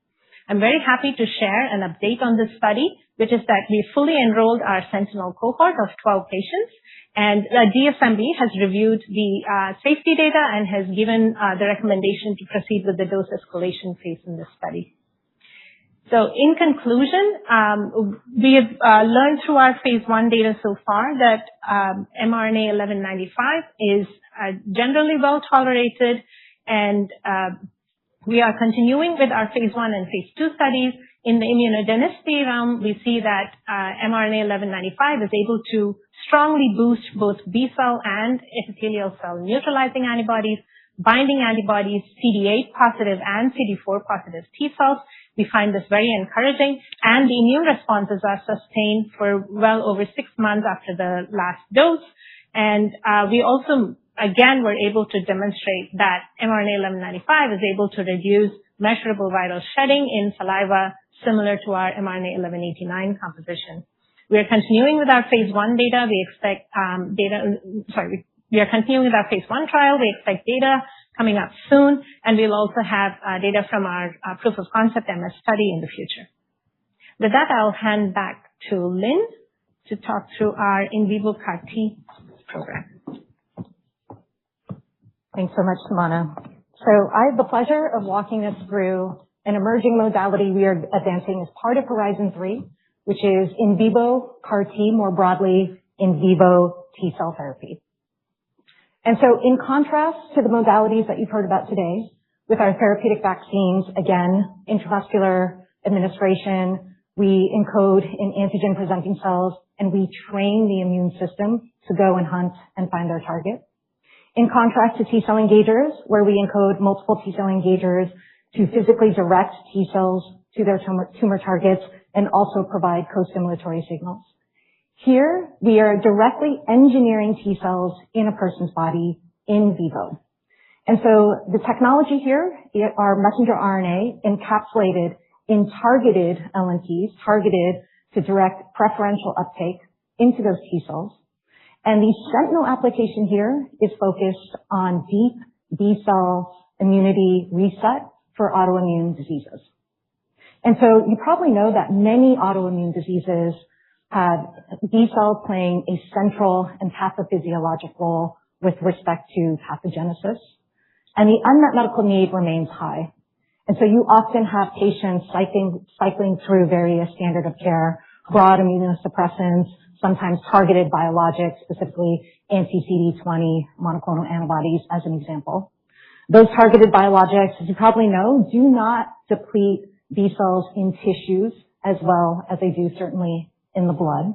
I'm very happy to share an update on this study, which is that we fully enrolled our sentinel cohort of 12 patients. And DSMB has reviewed the safety data and has given the recommendation to proceed with the dose escalation phase in this study. So in conclusion, we have learned through our phase 1 data so far that mRNA 1195 is generally well tolerated, and we are continuing with our phase 1 and phase 2 studies. In the immunogenicity realm, we see that mRNA 1195 is able to strongly boost both B-cell and epithelial cell neutralizing antibodies, binding antibodies, CD8 positive and CD4 positive T-cells. We find this very encouraging, and the immune responses are sustained for well over 6 months after the last dose. And we also, again, were able to demonstrate that mRNA 1195 is able to reduce measurable viral shedding in saliva similar to our mRNA 1189 composition. We are continuing with our phase 1 data. We expect we are continuing with our phase 1 trial. We expect data coming up soon, and we'll also have data from our proof of concept MS study in the future. With that, I'll hand back to Lynn to talk through our in vivo CAR T program. Thanks so much, Sumana. So I have the pleasure of walking us through an emerging modality we are advancing as part of Horizon 3, which is in vivo CAR T, more broadly, in vivo T-cell therapy. And so in contrast to the modalities that you've heard about today, with our therapeutic vaccines, again, intravascular administration, we encode in antigen-presenting cells, and we train the immune system to go and hunt and find their target. In contrast to T-cell engagers, where we encode multiple T-cell engagers to physically direct T-cells to their tumor targets and also provide co-stimulatory signals. Here, we are directly engineering T-cells in a person's body in vivo. And so the technology here are messenger RNA encapsulated in targeted LNPs, targeted to direct preferential uptake into those T-cells. And the sentinel application here is focused on deep B-cell immunity reset for autoimmune diseases. And so you probably know that many autoimmune diseases have B-cells playing a central and pathophysiologic role with respect to pathogenesis. And the unmet medical need remains high. And so you often have patients cycling through various standard of care, broad immunosuppressants, sometimes targeted biologics, specifically anti-CD20 monoclonal antibodies as an example. Those targeted biologics, as you probably know, do not deplete B-cells in tissues as well as they do certainly in the blood.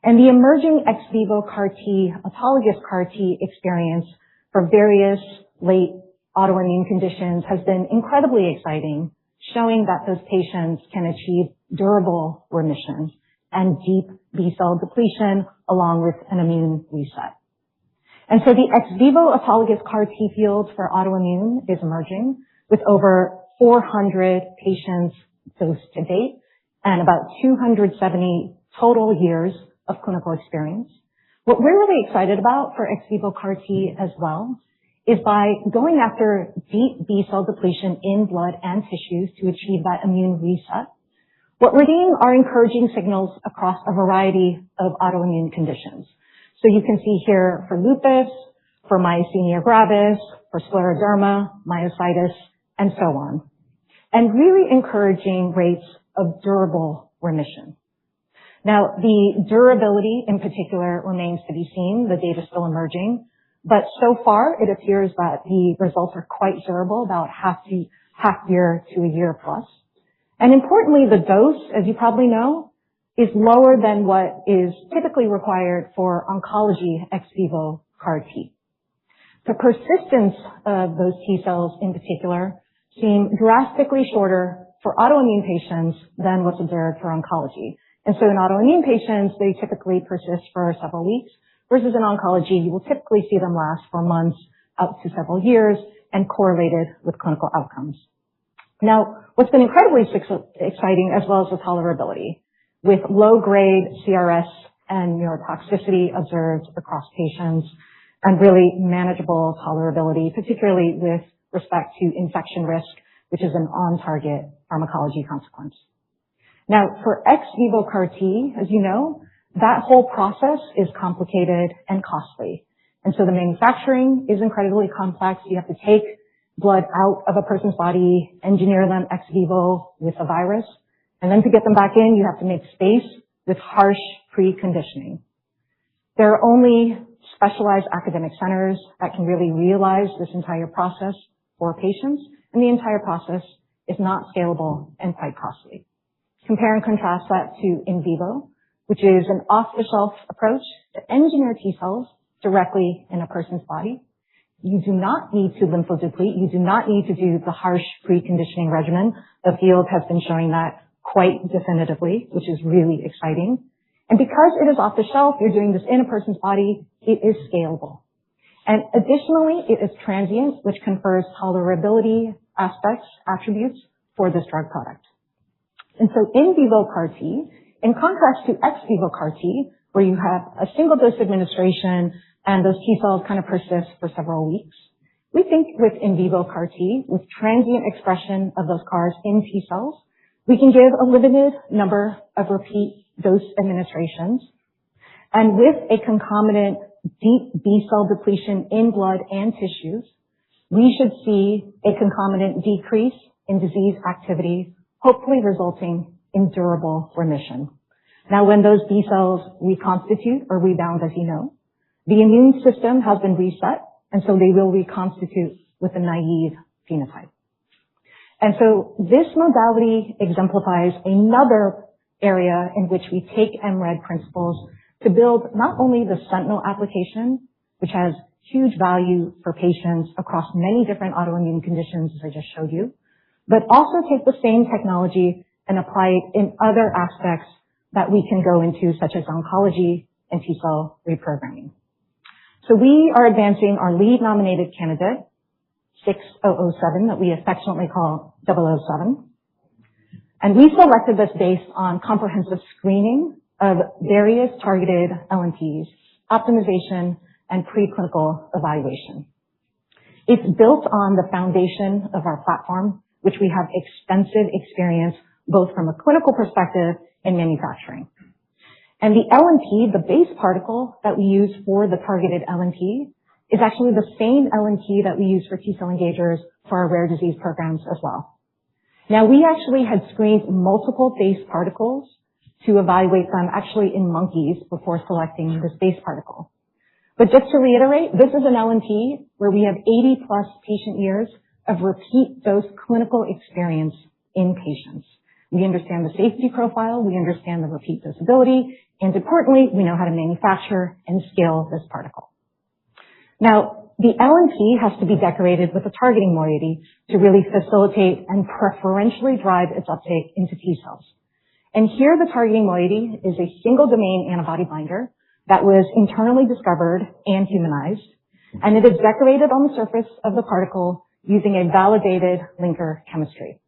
And the emerging ex vivo CAR T, autologous CAR T experience for various late autoimmune conditions has been incredibly exciting, showing that those patients can achieve durable remission and deep B-cell depletion along with an immune reset. And so the ex vivo autologous CAR T field for autoimmune is emerging with over 400 patients dosed to date and about 270 total years of clinical experience. What we're really excited about for ex vivo CAR T as well is by going after deep B-cell depletion in blood and tissues to achieve that immune reset. What we're seeing are encouraging signals across a variety of autoimmune conditions. So you can see here for lupus, for myasthenia gravis, for scleroderma, myositis, and so on. And really encouraging rates of durable remission. Now, the durability in particular remains to be seen. The data is still emerging. But so far, it appears that the results are quite durable, about half year to a year plus. And importantly, the dose, as you probably know, is lower than what is typically required for oncology ex vivo CAR T. The persistence of those T cells in particular seem drastically shorter for autoimmune patients than what's observed for oncology. And so in autoimmune patients, they typically persist for several weeks, versus in oncology, you will typically see them last for months up to several years and correlated with clinical outcomes. Now, what's been incredibly exciting as well as the tolerability, with low-grade CRS and neurotoxicity observed across patients and really manageable tolerability, particularly with respect to infection risk, which is an on-target pharmacology consequence. Now, for ex vivo CAR T, as you know, that whole process is complicated and costly. And so the manufacturing is incredibly complex. You have to take blood out of a person's body, engineer them ex vivo with a virus, and then to get them back in, you have to make space with harsh preconditioning. There are only specialized academic centers that can really realize this entire process for patients, and the entire process is not scalable and quite costly. Compare and contrast that to in vivo, which is an off-the-shelf approach to engineer T cells directly in a person's body. You do not need to lymphodeplete. You do not need to do the harsh preconditioning regimen. The field has been showing that quite definitively, which is really exciting. And because it is off the shelf, you're doing this in a person's body, it is scalable. And additionally, it is transient, which confers tolerability attributes for this drug product. And so in vivo CAR T, in contrast to ex vivo CAR T, where you have a single dose administration and those T cells kind of persist for several weeks, we think with in vivo CAR T, with transient expression of those CARs in T cells, we can give a limited number of repeat dose administrations. And with a concomitant deep B-cell depletion in blood and tissues, we should see a concomitant decrease in disease activity, hopefully resulting in durable remission. Now, when those B cells reconstitute or rebound, as you know, the immune system has been reset, and so they will reconstitute with a naive phenotype. And so this modality exemplifies another area in which we take MRED principles to build not only the sentinel application, which has huge value for patients across many different autoimmune conditions, as I just showed you, but also take the same technology and apply it in other aspects that we can go into, such as oncology and T-cell reprogramming. So we are advancing our lead nominated candidate, 6007, that we affectionately call 007. And we selected this based on comprehensive screening of various targeted LNPs optimization, and preclinical evaluation. It's built on the foundation of our platform, which we have extensive experience both from a clinical perspective and manufacturing. And the LNP, the base particle that we use for the targeted LNP, is actually the same LNP that we use for T-cell engagers for our rare disease programs as well. Now, we actually had screened multiple base particles to evaluate them actually in monkeys before selecting this base particle. But just to reiterate, this is an LNP where we have 80 plus patient years of repeat dose clinical experience in patients. We understand the safety profile, we understand the repeat dosability, and importantly, we know how to manufacture and scale this particle. Now, the LNP has to be decorated with a targeting moiety to really facilitate and preferentially drive its uptake into T cells. And here the targeting moiety is a single domain antibody binder that was internally discovered and humanized, and it is decorated on the surface of the particle using a validated linker chemistry.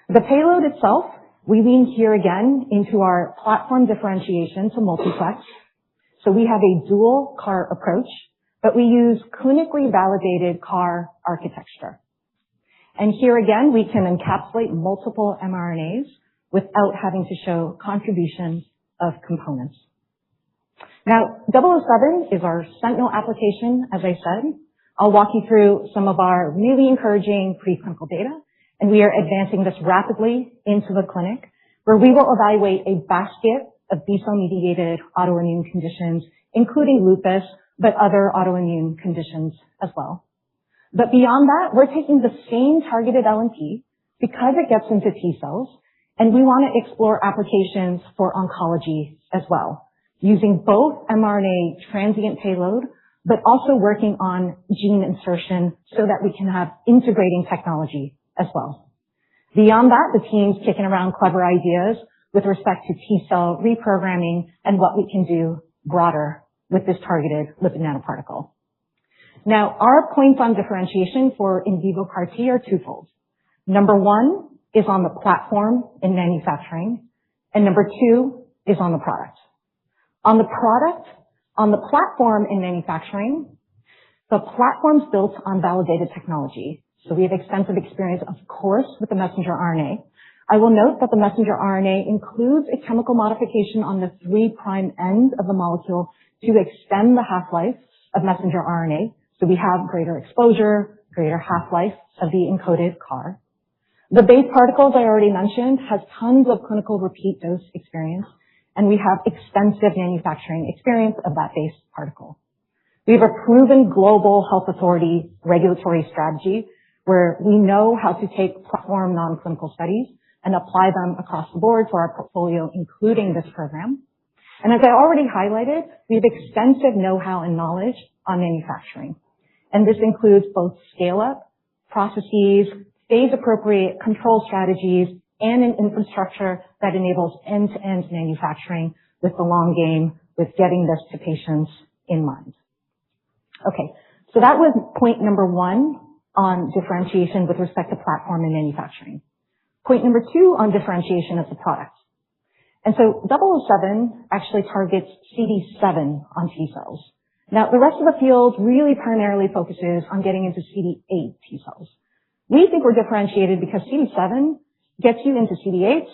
The payload itself, we lean here again into our platform differentiation to multiplex. So we have a dual CAR approach, but we use clinically validated CAR architecture. And here again, we can encapsulate multiple mRNAs without having to show contributions of components. Now, 007 is our Sentinel application, as I said. I'll walk you through some of our really encouraging preclinical data, and we are advancing this rapidly into the clinic, where we will evaluate a basket of B-cell mediated autoimmune conditions, including lupus, but other autoimmune conditions as well. But beyond that, we're taking the same targeted LNP because it gets into T cells, and we want to explore applications for oncology as well, using both mRNA transient payload, but also working on gene insertion so that we can have integrating technology as well. Beyond that, the team's kicking around clever ideas with respect to T-cell reprogramming and what we can do broader with this targeted lipid nanoparticle. Now, our points on differentiation for in vivo CAR T are twofold. Number one is on the platform in manufacturing, and number two is on the product. On the product, on the platform in manufacturing, the platform's built on validated technology. So we have extensive experience, of course, with the messenger RNA. I will note that the messenger RNA includes a chemical modification on the 3' end of the molecule to extend the half-life of messenger RNA. So we have greater exposure, greater half-life of the encoded CAR. The base particles I already mentioned has tons of clinical repeat dose experience, and we have extensive manufacturing experience of that base particle. We have a proven global health authority regulatory strategy where we know how to take platform non-clinical studies and apply them across the board for our portfolio, including this program. And as I already highlighted, we have extensive know-how and knowledge on manufacturing. And this includes both scale-up, processes, phase-appropriate control strategies, and an infrastructure that enables end-to-end manufacturing with the long game, with getting this to patients in mind. Okay, so that was point number one on differentiation with respect to platform and manufacturing. Point number two on differentiation is the product. And so 007 actually targets CD7 on T cells. Now, the rest of the field really primarily focuses on getting into CD8 T cells. We think we're differentiated because CD7 gets you into CD8s,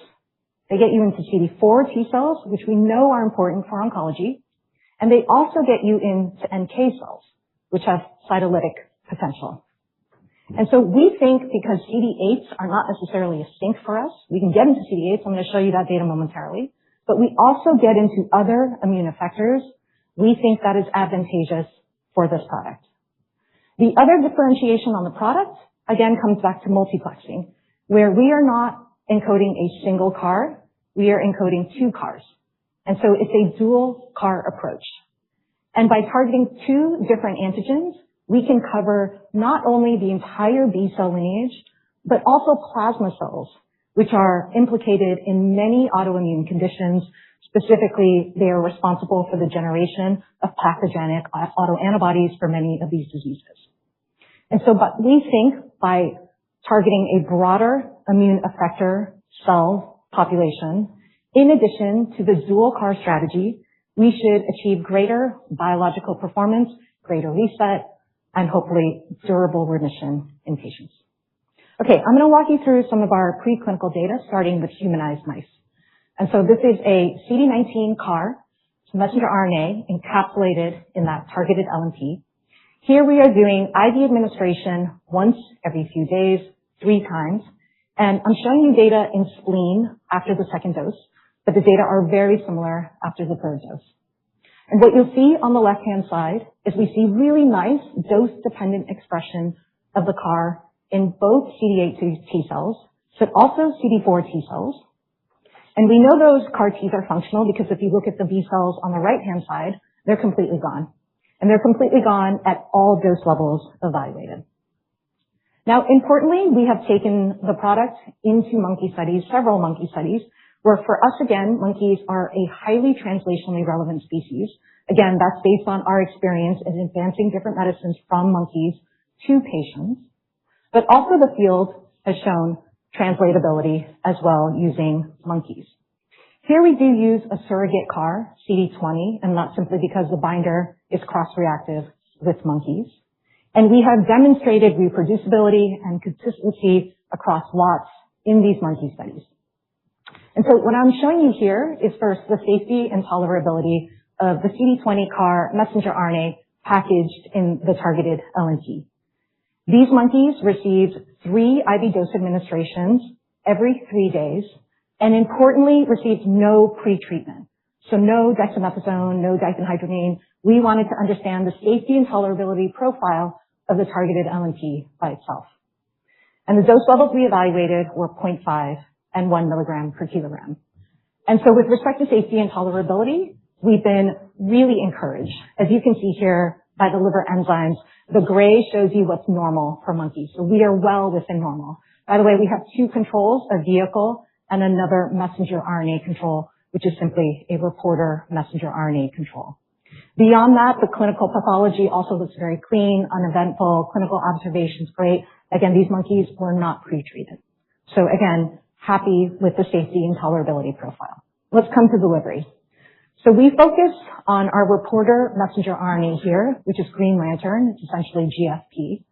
they get you into CD4 T cells, which we know are important for oncology, and they also get you into NK cells, which have cytolytic potential. And so we think because CD8s are not necessarily a sink for us, we can get into CD8s, I'm going to show you that data momentarily, but we also get into other immune effectors. We think that is advantageous for this product. The other differentiation on the product, again, comes back to multiplexing, where we are not encoding a single CAR, we are encoding two CARs. And so it's a dual CAR approach. And by targeting two different antigens, we can cover not only the entire B-cell lineage, but also plasma cells, which are implicated in many autoimmune conditions. Specifically, they are responsible for the generation of pathogenic autoantibodies for many of these diseases. And so, but we think by targeting a broader immune effector cell population, in addition to the dual CAR strategy, we should achieve greater biological performance, greater reset, and hopefully durable remission in patients. Okay, I'm going to walk you through some of our preclinical data, starting with humanized mice. And so this is a CD19 CAR, messenger RNA, encapsulated in that targeted LNP. Here we are doing IV administration once every few days, 3 times. And I'm showing you data in spleen after the second dose, but the data are very similar after the third dose. And what you'll see on the left-hand side is we see really nice dose-dependent expression of the CAR in both CD8 T cells, but also CD4 T cells. And we know those CAR Ts are functional because if you look at the B cells on the right-hand side, they're completely gone. And they're completely gone at all dose levels evaluated. Now, importantly, we have taken the product into monkey studies, several monkey studies, where for us, again, monkeys are a highly translationally relevant species. Again, that's based on our experience in advancing different medicines from monkeys to patients. But also the field has shown translatability as well using monkeys. Here we do use a surrogate CAR, CD20, and not simply because the binder is cross-reactive with monkeys. And we have demonstrated reproducibility and consistency across lots in these monkey studies. And so what I'm showing you here is first the safety and tolerability of the CD20 CAR messenger RNA packaged in the targeted LNP. These monkeys received 3 IV dose administrations every 3 days, and importantly, received no pretreatment. So no dexamethasone, no diphenhydramine. We wanted to understand the safety and tolerability profile of the targeted LNP by itself. And the dose levels we evaluated were 0.5 and 1 milligram per kilogram. And so with respect to safety and tolerability, we've been really encouraged. As you can see here by the liver enzymes, the gray shows you what's normal for monkeys. So we are well within normal. By the way, we have 2 controls, a vehicle and another messenger RNA control, which is simply a reporter messenger RNA control. Beyond that, the clinical pathology also looks very clean, uneventful, clinical observations great. Again, these monkeys were not pretreated. So again, happy with the safety and tolerability profile. Let's come to delivery. So we focus on our reporter messenger RNA here, which is Green Lantern. It's essentially GFP.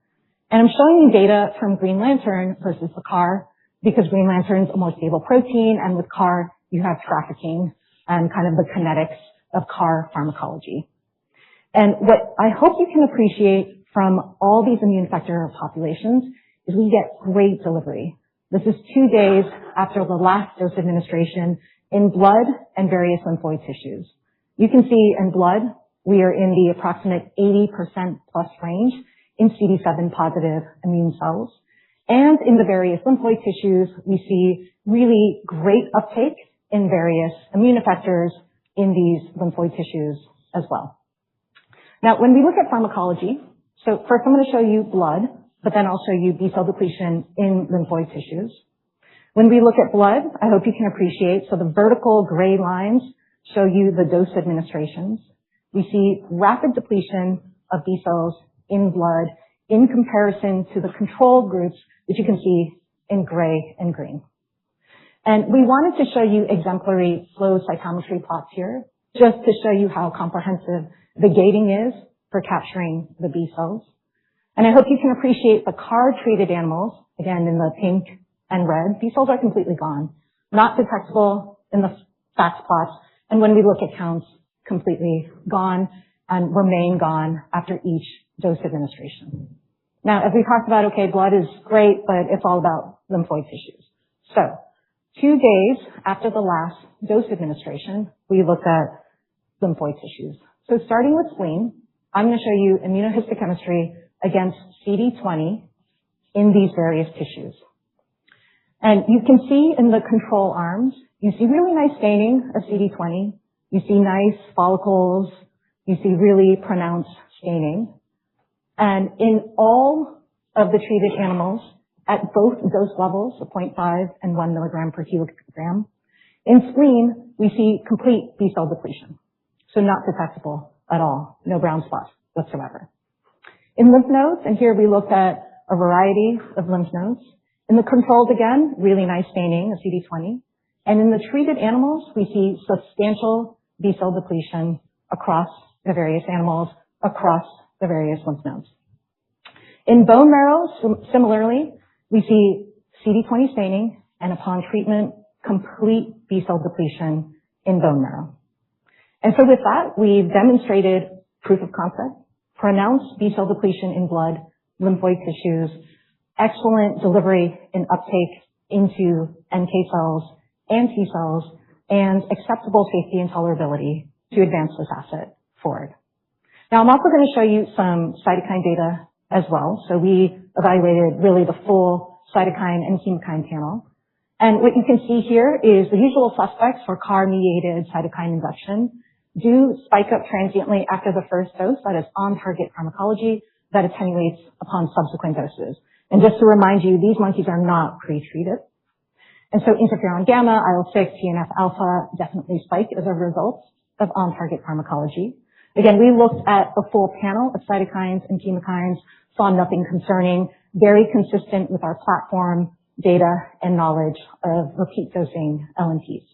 And I'm showing you data from Green Lantern versus the CAR because Green Lantern's a more stable protein, and with CAR, you have trafficking and kind of the kinetics of CAR pharmacology. And what I hope you can appreciate from all these immune effector populations is we get great delivery. This is 2 days after the last dose administration in blood and various lymphoid tissues. You can see in blood, we are in the approximate 80% plus range in CD7 positive immune cells. And in the various lymphoid tissues, we see really great uptake in various immune effectors in these lymphoid tissues as well. Now, when we look at pharmacology, so first I'm going to show you blood, but then I'll show you B-cell depletion in lymphoid tissues. When we look at blood, I hope you can appreciate, so the vertical gray lines show you the dose administrations. We see rapid depletion of B cells in blood in comparison to the control groups, which you can see in gray and green. And we wanted to show you exemplary flow cytometry plots here, just to show you how comprehensive the gating is for capturing the B cells. And I hope you can appreciate the CAR-treated animals, again in the pink and red. B cells are completely gone, not detectable in the FACS plots. And when we look at counts, completely gone and remain gone after each dose administration. Now, as we talked about, okay, blood is great, but it's all about lymphoid tissues. So 2 days after the last dose administration, we looked at lymphoid tissues. So starting with spleen, I'm going to show you immunohistochemistry against CD20 in these various tissues. And you can see in the control arms, you see really nice staining of CD20. You see nice follicles. You see really pronounced staining. And in all of the treated animals at both dose levels, of 0.5 and 1 milligram per kilogram, in spleen, we see complete B-cell depletion. So not detectable at all. No brown spots whatsoever. In lymph nodes, and here we looked at a variety of lymph nodes. In the controls, again, really nice staining of CD20. And in the treated animals, we see substantial B-cell depletion across the various animals, across the various lymph nodes. In bone marrow, similarly, we see CD20 staining, and upon treatment, complete B-cell depletion in bone marrow. And so with that, we've demonstrated proof of concept, pronounced B-cell depletion in blood, lymphoid tissues, excellent delivery and uptake into NK cells and T cells, and acceptable safety and tolerability to advance this asset forward. Now, I'm also going to show you some cytokine data as well. So we evaluated really the full cytokine and chemokine panel. And what you can see here is the usual suspects for CAR-mediated cytokine induction do spike up transiently after the first dose, that is on-target pharmacology that attenuates upon subsequent doses. And just to remind you, these monkeys are not pre-treated. And so interferon gamma, IL-6, TNF-alpha definitely spike as a result of on-target pharmacology. Again, we looked at the full panel of cytokines and chemokines, saw nothing concerning, very consistent with our platform data and knowledge of repeat dosing LNPs.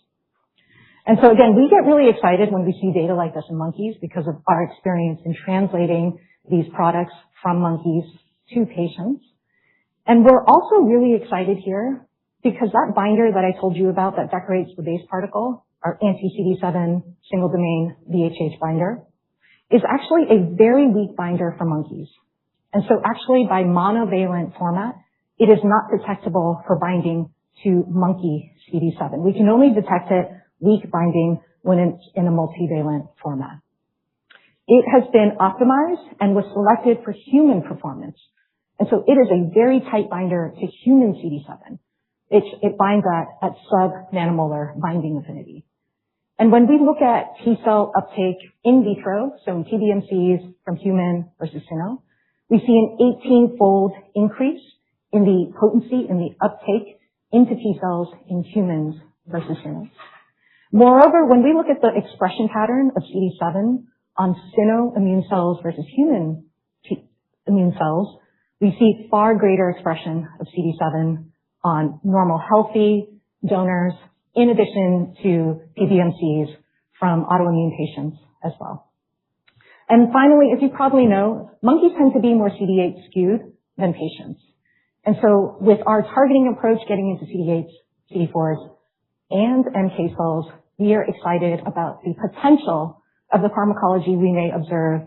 And so again, we get really excited when we see data like this in monkeys because of our experience in translating these products from monkeys to patients. And we're also really excited here because that binder that I told you about that decorates the base particle, our anti-CD7 single domain VHH binder, is actually a very weak binder for monkeys. And so actually by monovalent format, it is not detectable for binding to monkey CD7. We can only detect it weak binding when it's in a multivalent format. It has been optimized and was selected for human performance. And so it is a very tight binder to human CD7. It binds at sub-nanomolar binding affinity. And when we look at T-cell uptake in vitro, so in PBMCs from human versus cyno, we see an 18-fold increase in the potency and the uptake into T-cells in humans versus cyno. Moreover, when we look at the expression pattern of CD7 on cyno immune cells versus human immune cells, we see far greater expression of CD7 on normal healthy donors in addition to PBMCs from autoimmune patients as well. And finally, as you probably know, monkeys tend to be more CD8 skewed than patients. And so with our targeting approach getting into CD8s, CD4s, and NK cells, we are excited about the potential of the pharmacology we may observe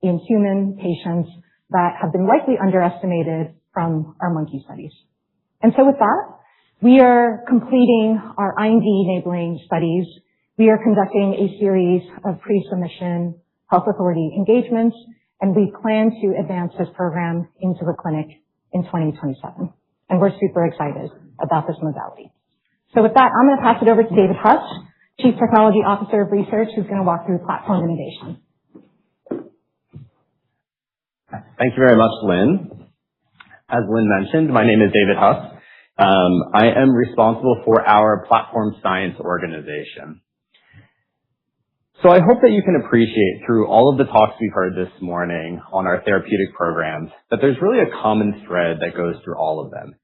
in human patients that have been likely underestimated from our monkey studies. And so with that, we are completing our IND-enabling studies. We are conducting a series of pre-submission health authority engagements, and we plan to advance this program into the clinic in 2027. And we're super excited about this modality. So with that, I'm going to pass it over to David Huss, Chief Technology Officer of Research, who's going to walk through platform innovation. Thank you very much, Lynn. As Lynn mentioned, my name is David Huss. I am responsible for our platform science organization. So I hope that you can appreciate through all of the talks we've heard this morning on our therapeutic programs that there's really a common thread that goes through all of them.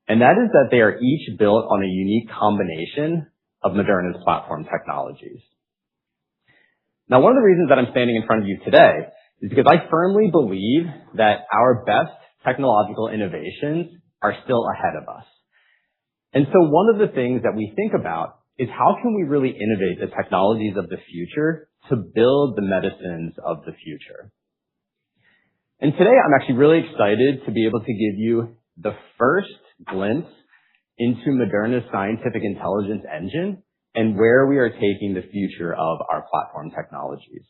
And that is that they are each built on a unique combination of Moderna's platform technologies. Now, one of the reasons that I'm standing in front of you today is because I firmly believe that our best technological innovations are still ahead of us. And so one of the things that we think about is how can we really innovate the technologies of the future to build the medicines of the future. And today I'm actually really excited to be able to give you the first glimpse into Moderna's scientific intelligence engine and where we are taking the future of our platform technologies.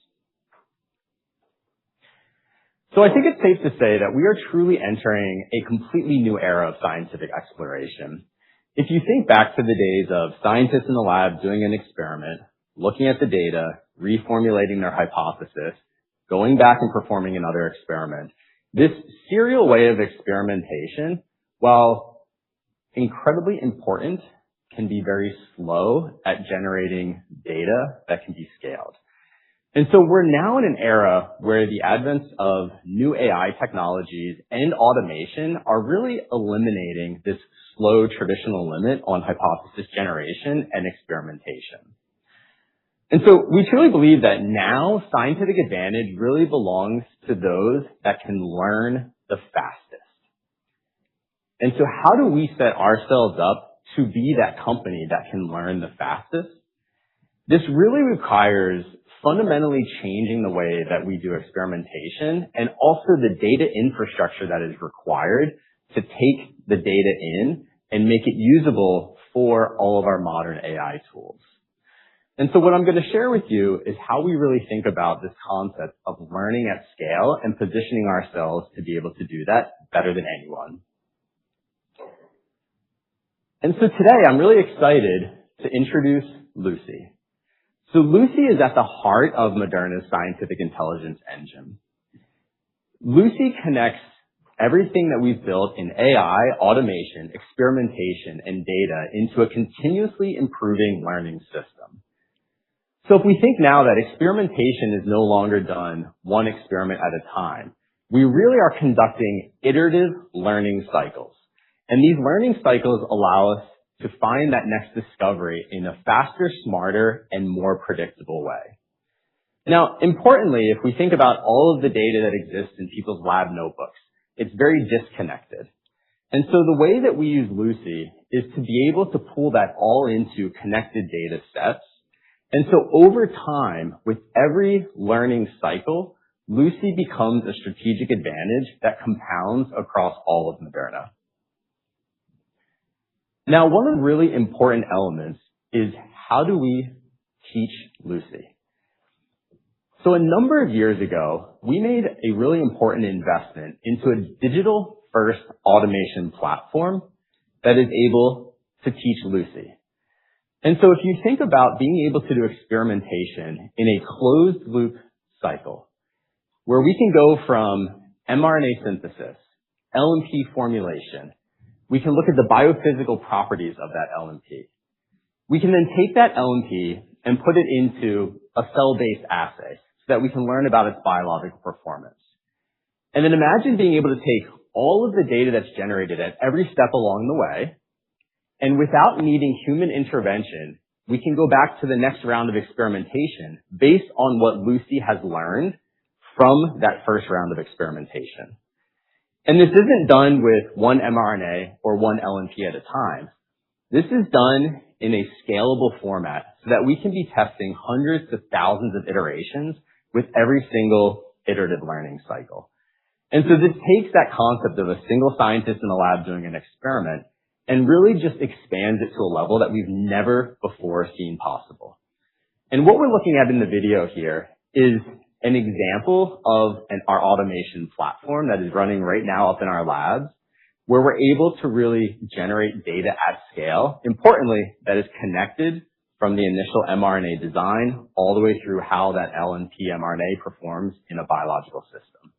So I think it's safe to say that we are truly entering a completely new era of scientific exploration. If you think back to the days of scientists in the lab doing an experiment, looking at the data, reformulating their hypothesis, going back and performing another experiment, this serial way of experimentation, while incredibly important, can be very slow at generating data that can be scaled. And so we're now in an era where the advent of new AI technologies and automation are really eliminating this slow traditional limit on hypothesis generation and experimentation. And so we truly believe that now scientific advantage really belongs to those that can learn the fastest. And so how do we set ourselves up to be that company that can learn the fastest? This really requires fundamentally changing the way that we do experimentation and also the data infrastructure that is required to take the data in and make it usable for all of our modern AI tools. And so what I'm going to share with you is how we really think about this concept of learning at scale and positioning ourselves to be able to do that better than anyone. And so today I'm really excited to introduce Lucy. So Lucy is at the heart of Moderna's scientific intelligence engine. Lucy connects everything that we've built in AI, automation, experimentation, and data into a continuously improving learning system. So if we think now that experimentation is no longer done one experiment at a time, we really are conducting iterative learning cycles. And these learning cycles allow us to find that next discovery in a faster, smarter, and more predictable way. Now, importantly, if we think about all of the data that exists in people's lab notebooks, it's very disconnected. And so the way that we use Lucy is to be able to pull that all into connected data sets. And so over time, with every learning cycle, Lucy becomes a strategic advantage that compounds across all of Moderna. Now, one of the really important elements is how do we teach Lucy? So a number of years ago, we made a really important investment into a digital-first automation platform that is able to teach Lucy. And so if you think about being able to do experimentation in a closed-loop cycle, where we can go from mRNA synthesis, LNP formulation, we can look at the biophysical properties of that LNP. We can then take that LNP and put it into a cell-based assay so that we can learn about its biological performance. And then imagine being able to take all of the data that's generated at every step along the way, and without needing human intervention, we can go back to the next round of experimentation based on what Lucy has learned from that first round of experimentation. And this isn't done with one mRNA or one LNP at a time. This is done in a scalable format so that we can be testing hundreds to thousands of iterations with every single iterative learning cycle. And so this takes that concept of a single scientist in a lab doing an experiment and really just expands it to a level that we've never before seen possible. And what we're looking at in the video here is an example of our automation platform that is running right now up in our labs, where we're able to really generate data at scale, importantly, that is connected from the initial mRNA design all the way through how that LNP mRNA performs in a biological system.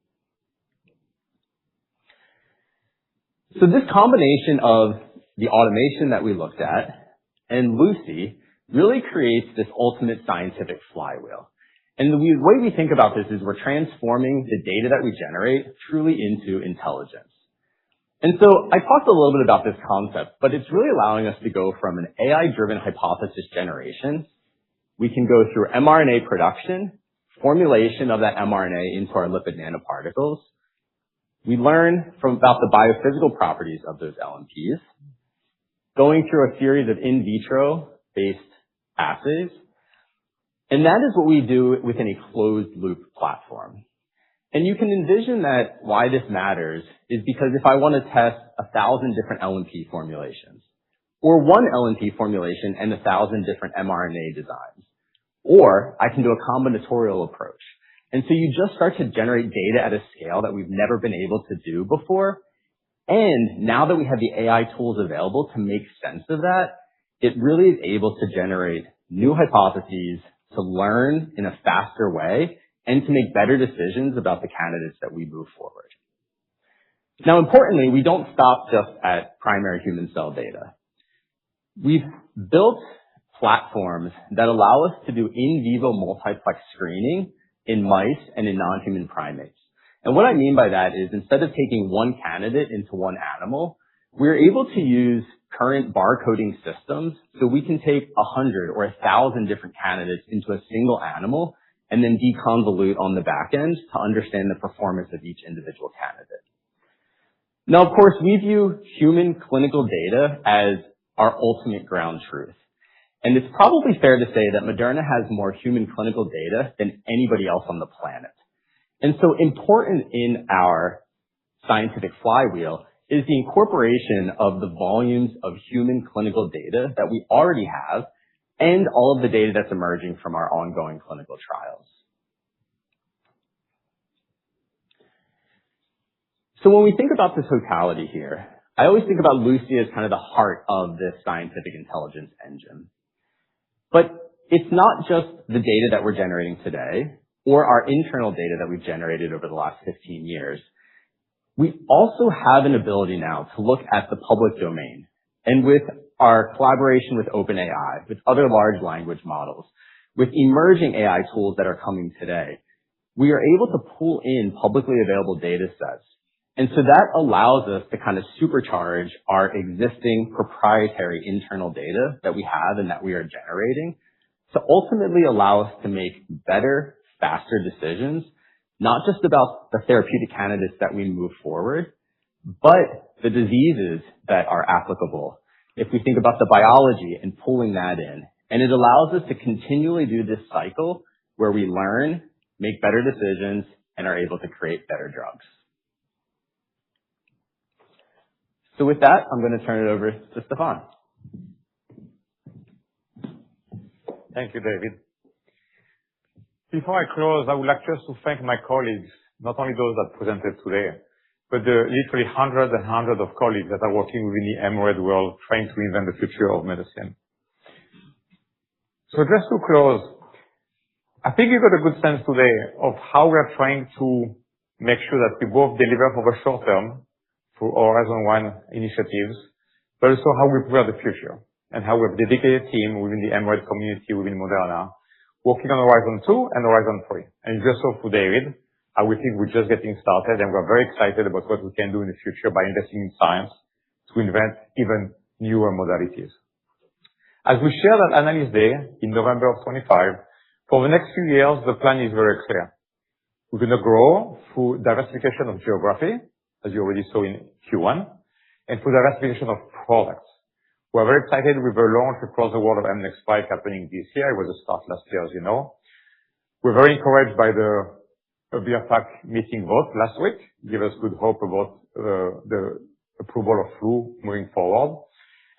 So this combination of the automation that we looked at and Lucy really creates this ultimate scientific flywheel. And the way we think about this is we're transforming the data that we generate truly into intelligence. And so I talked a little bit about this concept, but it's really allowing us to go from an AI-driven hypothesis generation. We can go through mRNA production, formulation of that mRNA into our lipid nanoparticles. We learn about the biophysical properties of those LNPs, going through a series of in vitro-based assays. And that is what we do within a closed-loop platform. And you can envision that why this matters is because if I want to test 1,000 different LNP formulations, or one LNP formulation and 1,000 different mRNA designs, or I can do a combinatorial approach. And so you just start to generate data at a scale that we've never been able to do before. And now that we have the AI tools available to make sense of that, it really is able to generate new hypotheses, to learn in a faster way, and to make better decisions about the candidates that we move forward. Now, importantly, we don't stop just at primary human cell data. We've built platforms that allow us to do in vivo multiplex screening in mice and in non-human primates. And what I mean by that is instead of taking one candidate into one animal, we're able to use current barcoding systems so we can take 100 or 1,000 different candidates into a single animal and then deconvolute on the back end to understand the performance of each individual candidate. Now, of course, we view human clinical data as our ultimate ground truth. And it's probably fair to say that Moderna has more human clinical data than anybody else on the planet. And so important in our scientific flywheel is the incorporation of the volumes of human clinical data that we already have and all of the data that's emerging from our ongoing clinical trials. So when we think about the totality here, I always think about Lucy as kind of the heart of this scientific intelligence engine. But it's not just the data that we're generating today or our internal data that we've generated over the last 15 years. We also have an ability now to look at the public domain, and with our collaboration with OpenAI, with other large language models, with emerging AI tools that are coming today, we are able to pull in publicly available data sets. And so that allows us to kind of supercharge our existing proprietary internal data that we have and that we are generating to ultimately allow us to make better, faster decisions, not just about the therapeutic candidates that we move forward, but the diseases that are applicable. If we think about the biology and pulling that in, and it allows us to continually do this cycle where we learn, make better decisions, and are able to create better drugs. So with that, I'm going to turn it over to Stefan. Thank you, David. Before I close, I would like just to thank my colleagues, not only those that presented today, but the literally hundreds and hundreds of colleagues that are working within the mRed world trying to invent the future of medicine. So just to close, I think you got a good sense today of how we are trying to make sure that we both deliver for the short term through our Horizon 1 initiatives, but also how we prepare the future and how we have a dedicated team within the mRed community within Moderna working on Horizon 2 and Horizon 3. And you just saw through David, I would think we're just getting started, and we're very excited about what we can do in the future by investing in science to invent even newer modalities. As we shared at Analyst Day in November of 25, for the next few years, the plan is very clear. We're going to grow through diversification of geography, as you already saw in Q1, and through diversification of products. We're very excited with the launch across the world of mNEX-5 happening this year. It was a start last year, as you know. We're very encouraged by the VRBPAC meeting vote last week. Give us good hope about the approval of flu moving forward.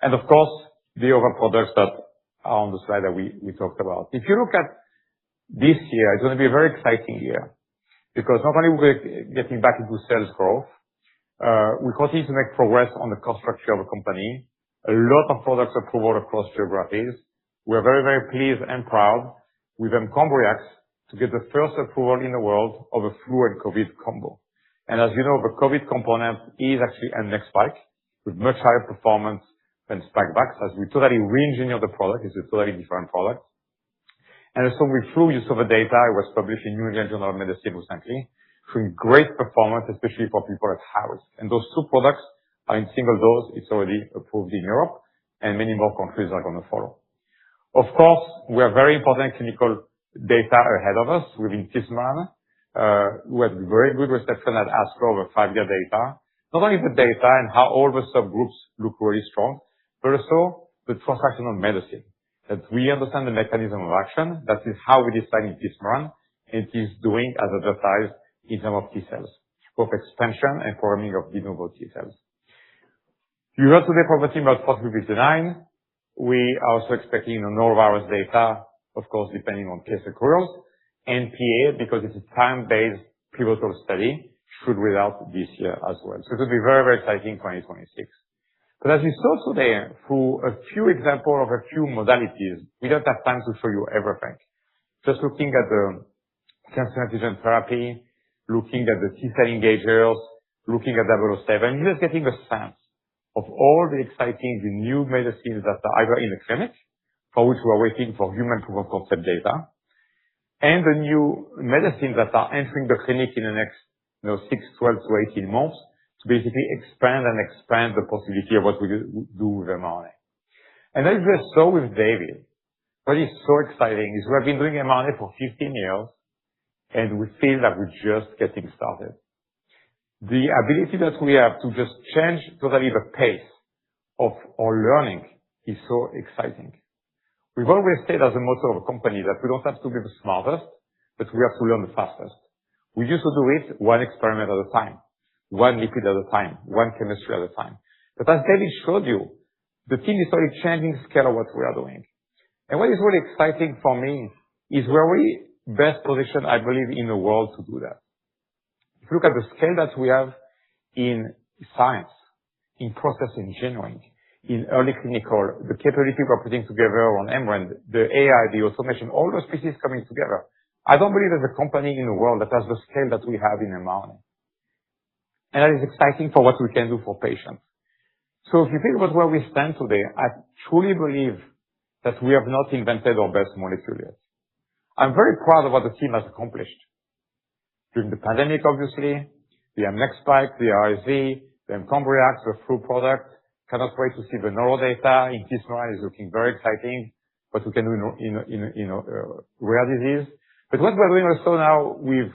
And of course, the other products that are on the slide that we talked about. If you look at this year, it's going to be a very exciting year because not only we're getting back into sales growth, we continue to make progress on the cost structure of the company. A lot of products approval across geographies. We're very, very pleased and proud with Mcombriax to get the first approval in the world of a flu and COVID combo. And as you know, the COVID component is actually mNEX-Spike with much higher performance than Spikevax. As we totally re-engineer the product, it's a totally different product. And so with flu, you saw the data. It was published in New England Journal of Medicine recently, showing great performance, especially for people at high risk. And those two products are in single dose. It's already approved in Europe, and many more countries are going to follow. Of course, we have very important clinical data ahead of us with Intismeran. We had very good reception at ASCO over 5-year data. Not only the data and how all the subgroups look really strong, but also the transactional medicine. That we understand the mechanism of action. That is how we design Intismeran, and it is doing as advertised in terms of T cells, both expansion and programming of de novo T cells. You heard today from the team about 4359. We are also expecting norovirus data, of course, depending on case accruals, and PA, because it's a time-based pivotal study, should read out this year as well. So it will be very, very exciting 2026. But as you saw today, through a few examples of a few modalities, we don't have time to show you everything. Just looking at the cancer antigen therapy, looking at the T-cell engagers, looking at 007, you're just getting a sense of all the exciting the new medicines that are either in the clinic, for which we are waiting for human proof of concept data, and the new medicines that are entering the clinic in the next 6, 12 to 18 months to basically expand the possibility of what we do with mRNA. And as we saw with David, what is so exciting is we have been doing mRNA for 15 years, and we feel that we're just getting started. The ability that we have to just change totally the pace of our learning is so exciting. We've always said as a motto of a company that we don't have to be the smartest, but we have to learn the fastest. We used to do it one experiment at a time, one lipid at a time, one chemistry at a time. But as David showed you, the team is really changing the scale of what we are doing. And what is really exciting for me is we're really best positioned, I believe, in the world to do that. If you look at the scale that we have in science, in process engineering, in early clinical, the capability we're putting together on mRNA, the AI, the automation, all those pieces coming together. I don't believe there's a company in the world that has the scale that we have in mRNA. And that is exciting for what we can do for patients. So if you think about where we stand today, I truly believe that we have not invented our best molecule yet. I'm very proud of what the team has accomplished. During the pandemic, obviously, the mNEXSpike, the RSV, the mCombriax, the flu product. Cannot wait to see the neuro data. Intismeran is looking very exciting, what we can do in rare disease. But what we're doing also now with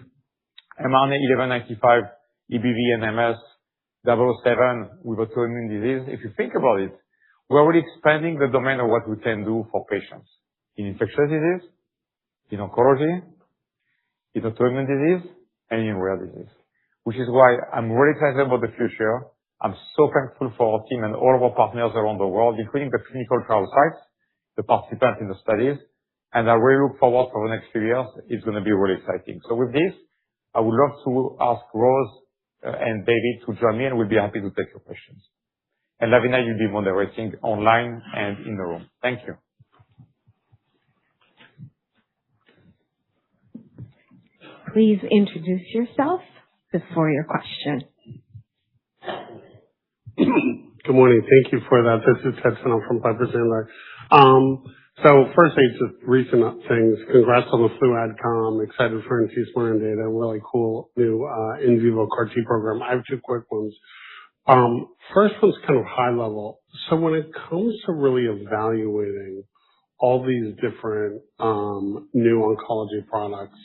mRNA 1195, EBV and MS, 007 with autoimmune disease, if you think about it, we're already expanding the domain of what we can do for patients in infectious disease, in oncology, in autoimmune disease, and in rare disease. Which is why I'm really excited about the future. I'm so thankful for our team and all of our partners around the world, including the clinical trial sites, the participants in the studies, and I really look forward for the next few years. It's going to be really exciting. So with this, I would love to ask Rose and David to join me, and we'll be happy to take your questions. And Lavina, you'll be moderating online and in the room. Thank you. Please introduce yourself before your question. Good morning. Thank you for that. This is Ted Sennell from Piper Sandler. So first, just recent things. Congrats on the flu AdCom. Excited for intismeran data. Really cool new in vivo CAR T program. I have two quick ones. First one's kind of high level. So when it comes to really evaluating all these different new oncology products,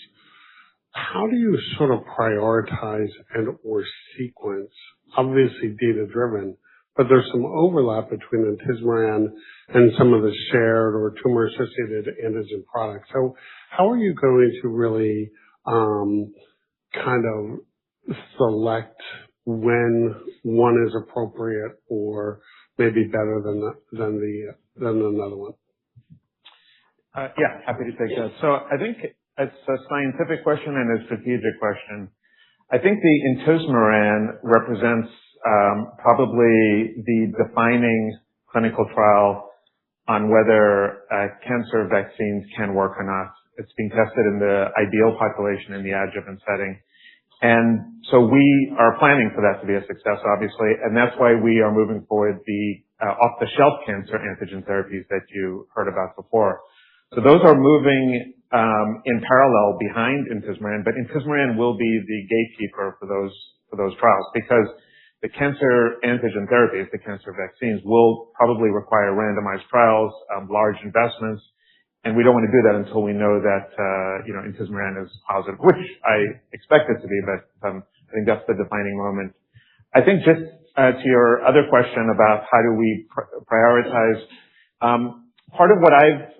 how do you sort of prioritize and or sequence? Obviously data-driven, but there's some overlap between intismeran and some of the shared or tumor-associated antigen products. So how are you going to really kind of select when one is appropriate or maybe better than another one? Yeah, happy to take that. So I think it's a scientific question and a strategic question. I think the intismeran represents probably the defining clinical trial on whether cancer vaccines can work or not. It's being tested in the ideal population in the adjuvant setting. And so we are planning for that to be a success, obviously, and that's why we are moving forward the off-the-shelf cancer antigen therapies that you heard about before. So those are moving in parallel behind intismeran, but intismeran will be the gatekeeper for those trials because the cancer antigen therapies, the cancer vaccines, will probably require randomized trials, large investments, and we don't want to do that until we know that intismeran is positive, which I expect it to be, but I think that's the defining moment. I think just to your other question about how do we prioritize, part of what I've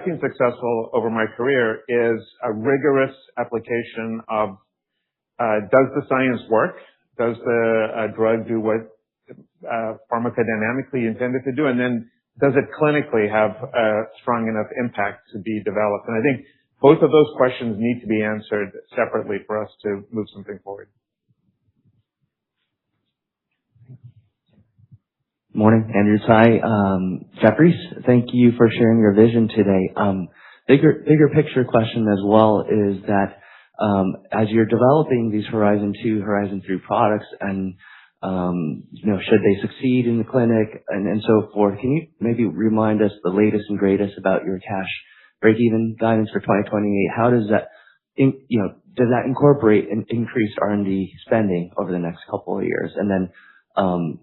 seen successful over my career is a rigorous application of does the science work? Does the drug do what pharmacodynamically intended to do? And then does it clinically have a strong enough impact to be developed? And I think both of those questions need to be answered separately for us to move something forward. Morning, Andrew Tsai, Jefferies. Thank you for sharing your vision today. Bigger picture question as well is that as you're developing these Horizon 2, Horizon 3 products and should they succeed in the clinic and so forth, can you maybe remind us the latest and greatest about your cash break-even guidance for 2028? How does that does that incorporate an increased R&D spending over the next couple of years? And then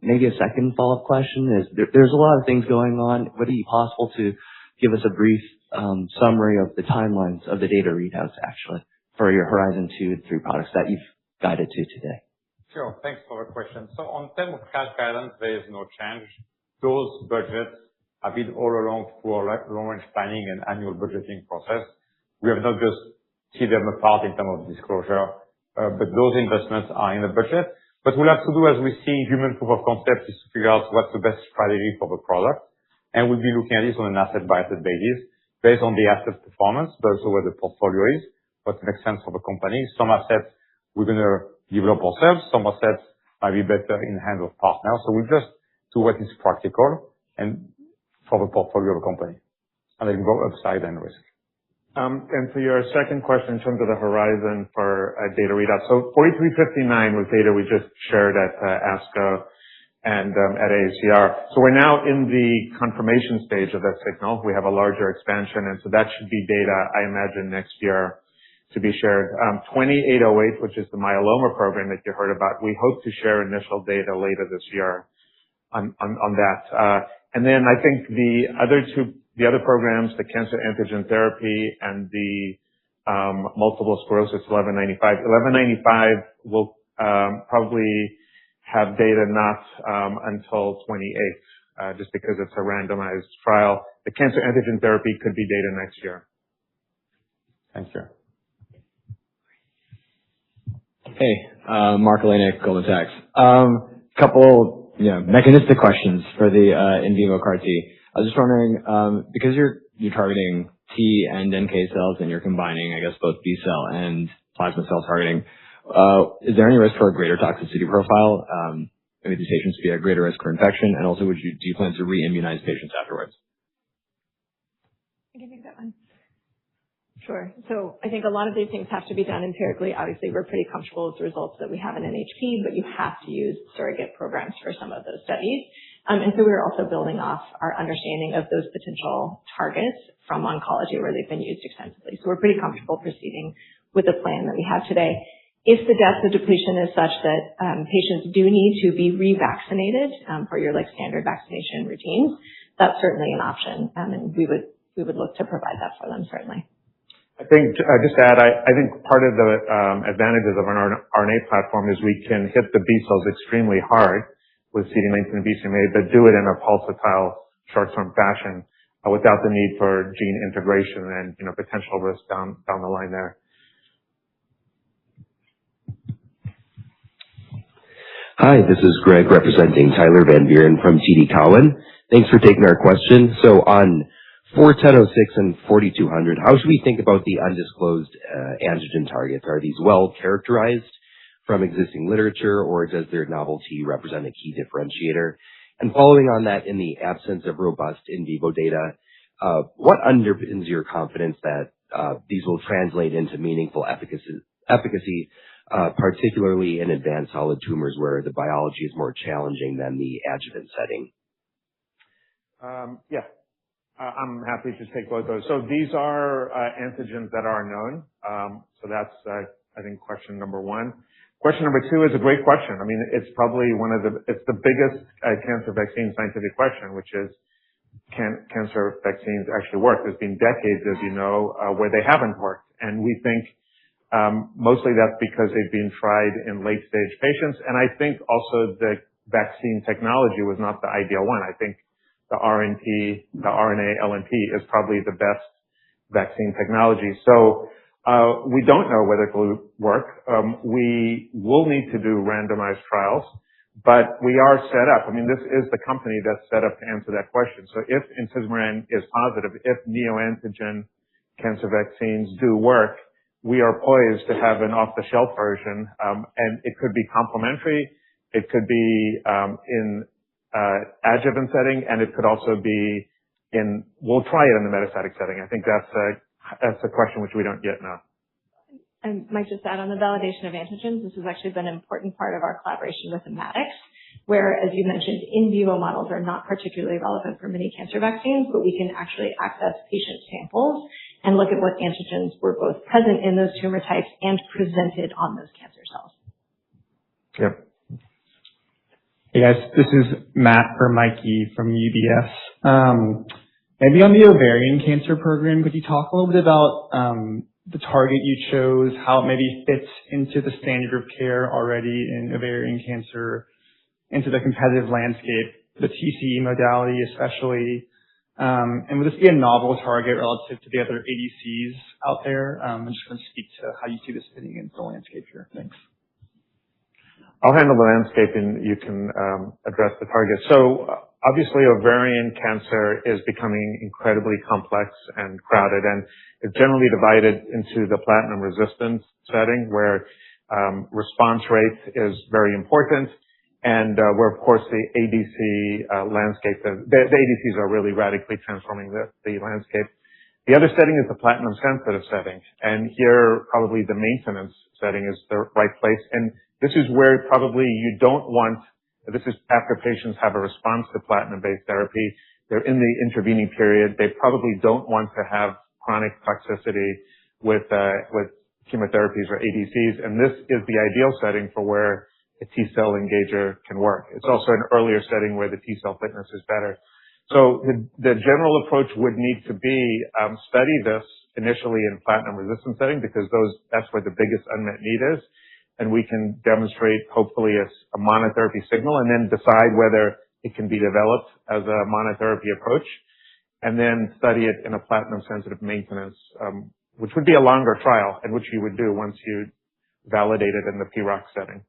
maybe a second follow-up question is, there's a lot of things going on. Would it be possible to give us a brief summary of the timelines of the data readouts, actually, for your Horizon 2 and 3 products that you've guided to today? Sure. Thanks for the question. So on terms of cash guidance, there is no change. Those budgets have been all along through our long-range planning and annual budgeting process. We have not just teed them apart in terms of disclosure, but those investments are in the budget. What we'll have to do as we see human proof of concept is to figure out what's the best strategy for the product. And we'll be looking at this on an asset-by-asset basis based on the asset performance, but also where the portfolio is, what makes sense for the company. Some assets we're going to develop ourselves. Some assets might be better in the hands of partners. So we just do what is practical and for the portfolio of the company. And then go upside and risk. And for your second question in terms of the horizon for data readout. So 4359 was data we just shared at ASCO and at AACR. So we're now in the confirmation stage of that signal. We have a larger expansion, and so that should be data, I imagine, next year to be shared. 2808, which is the myeloma program that you heard about, we hope to share initial data later this year on that. And then I think the other programs, the cancer antigen therapy and the multiple sclerosis 1195. 1195 will probably have data not until 28, just because it's a randomized trial. The cancer antigen therapy could be data next year. Thank you. Hey, Mark Olenek, Goldman Sachs. Couple, mechanistic questions for the in vivo CAR T. I was just wondering, because you're targeting T and NK cells and you're combining, I guess, both B cell and plasma cell targeting, is there any risk for a greater toxicity profile? Maybe these patients be at greater risk for infection, and also do you plan to re-immunize patients afterwards? I can take that one. Sure. So I think a lot of these things have to be done empirically. Obviously, we're pretty comfortable with the results that we have in NHP, but you have to use surrogate programs for some of those studies. And so we're also building off our understanding of those potential targets from oncology where they've been used extensively. So we're pretty comfortable proceeding with the plan that we have today. If the depth of depletion is such that patients do need to be revaccinated for your standard vaccination routines, that's certainly an option, and we would look to provide that for them, certainly. I think, just to add, I think part of the advantages of an RNA platform is we can hit the B cells extremely hard with CD19 and BCMA, but do it in a pulsatile, short-term fashion without the need for gene integration and potential risk down the line there. Hi, this is Greg representing Tyler Van Buren from TD Cowen. Thanks for taking our question. So on 4106 and 4200, how should we think about the undisclosed antigen targets? Are these well characterized from existing literature, or does their novelty represent a key differentiator? And following on that, in the absence of robust in vivo data, what underpins your confidence that these will translate into meaningful efficacy, particularly in advanced solid tumors where the biology is more challenging than the adjuvant setting? I'm happy to take both those. So these are antigens that are known. So that's, I think, question number one. Question number two is a great question. I mean, it's probably it's the biggest cancer vaccine scientific question, which is, can cancer vaccines actually work? There's been decades, as you know, where they haven't worked. And we think mostly that's because they've been tried in late-stage patients. And I think also the vaccine technology was not the ideal one. I think the RNA LNP is probably the best vaccine technology. So we don't know whether it will work. We will need to do randomized trials, but we are set up. I mean, this is the company that's set up to answer that question. So if intismeran is positive, if neoantigen cancer vaccines do work, we are poised to have an off-the-shelf version, and it could be complementary. It could be in adjuvant setting, and it could also be we'll try it in the metastatic setting. I think that's a question which we don't yet know. And might just add on the validation of antigens, this has actually been an important part of our collaboration with Immatics, where, as you mentioned, in vivo models are not particularly relevant for many cancer vaccines, but we can actually access patient samples and look at what antigens were both present in those tumor types and presented on those cancer cells. Yep. Hey guys, this is Matt or Mikey from UBS. Maybe on the ovarian cancer program, could you talk a little bit about the target you chose, how it maybe fits into the standard of care already in ovarian cancer, into the competitive landscape, the TCE modality especially, and would this be a novel target relative to the other ADCs out there? I'm just going to speak to how you see this fitting into the landscape here. Thanks. I'll handle the landscape and you can address the target. So obviously ovarian cancer is becoming incredibly complex and crowded, and it's generally divided into the platinum resistance setting where response rate is very important, and where of course the ADC landscape, the ADCs are really radically transforming the landscape. The other setting is the platinum sensitive setting, and here probably the maintenance setting is the right place. And this is where probably you don't want, this is after patients have a response to platinum-based therapy. They're in the intervening period. They probably don't want to have chronic toxicity with chemotherapies or ADCs. And this is the ideal setting for where a T-cell engager can work. It's also an earlier setting where the T-cell fitness is better. So the general approach would need to be study this initially in platinum-resistant setting because that's where the biggest unmet need is. And we can demonstrate hopefully a monotherapy signal and then decide whether it can be developed as a monotherapy approach and then study it in a platinum-sensitive maintenance, which would be a longer trial and which you would do once you validate it in the PROC setting.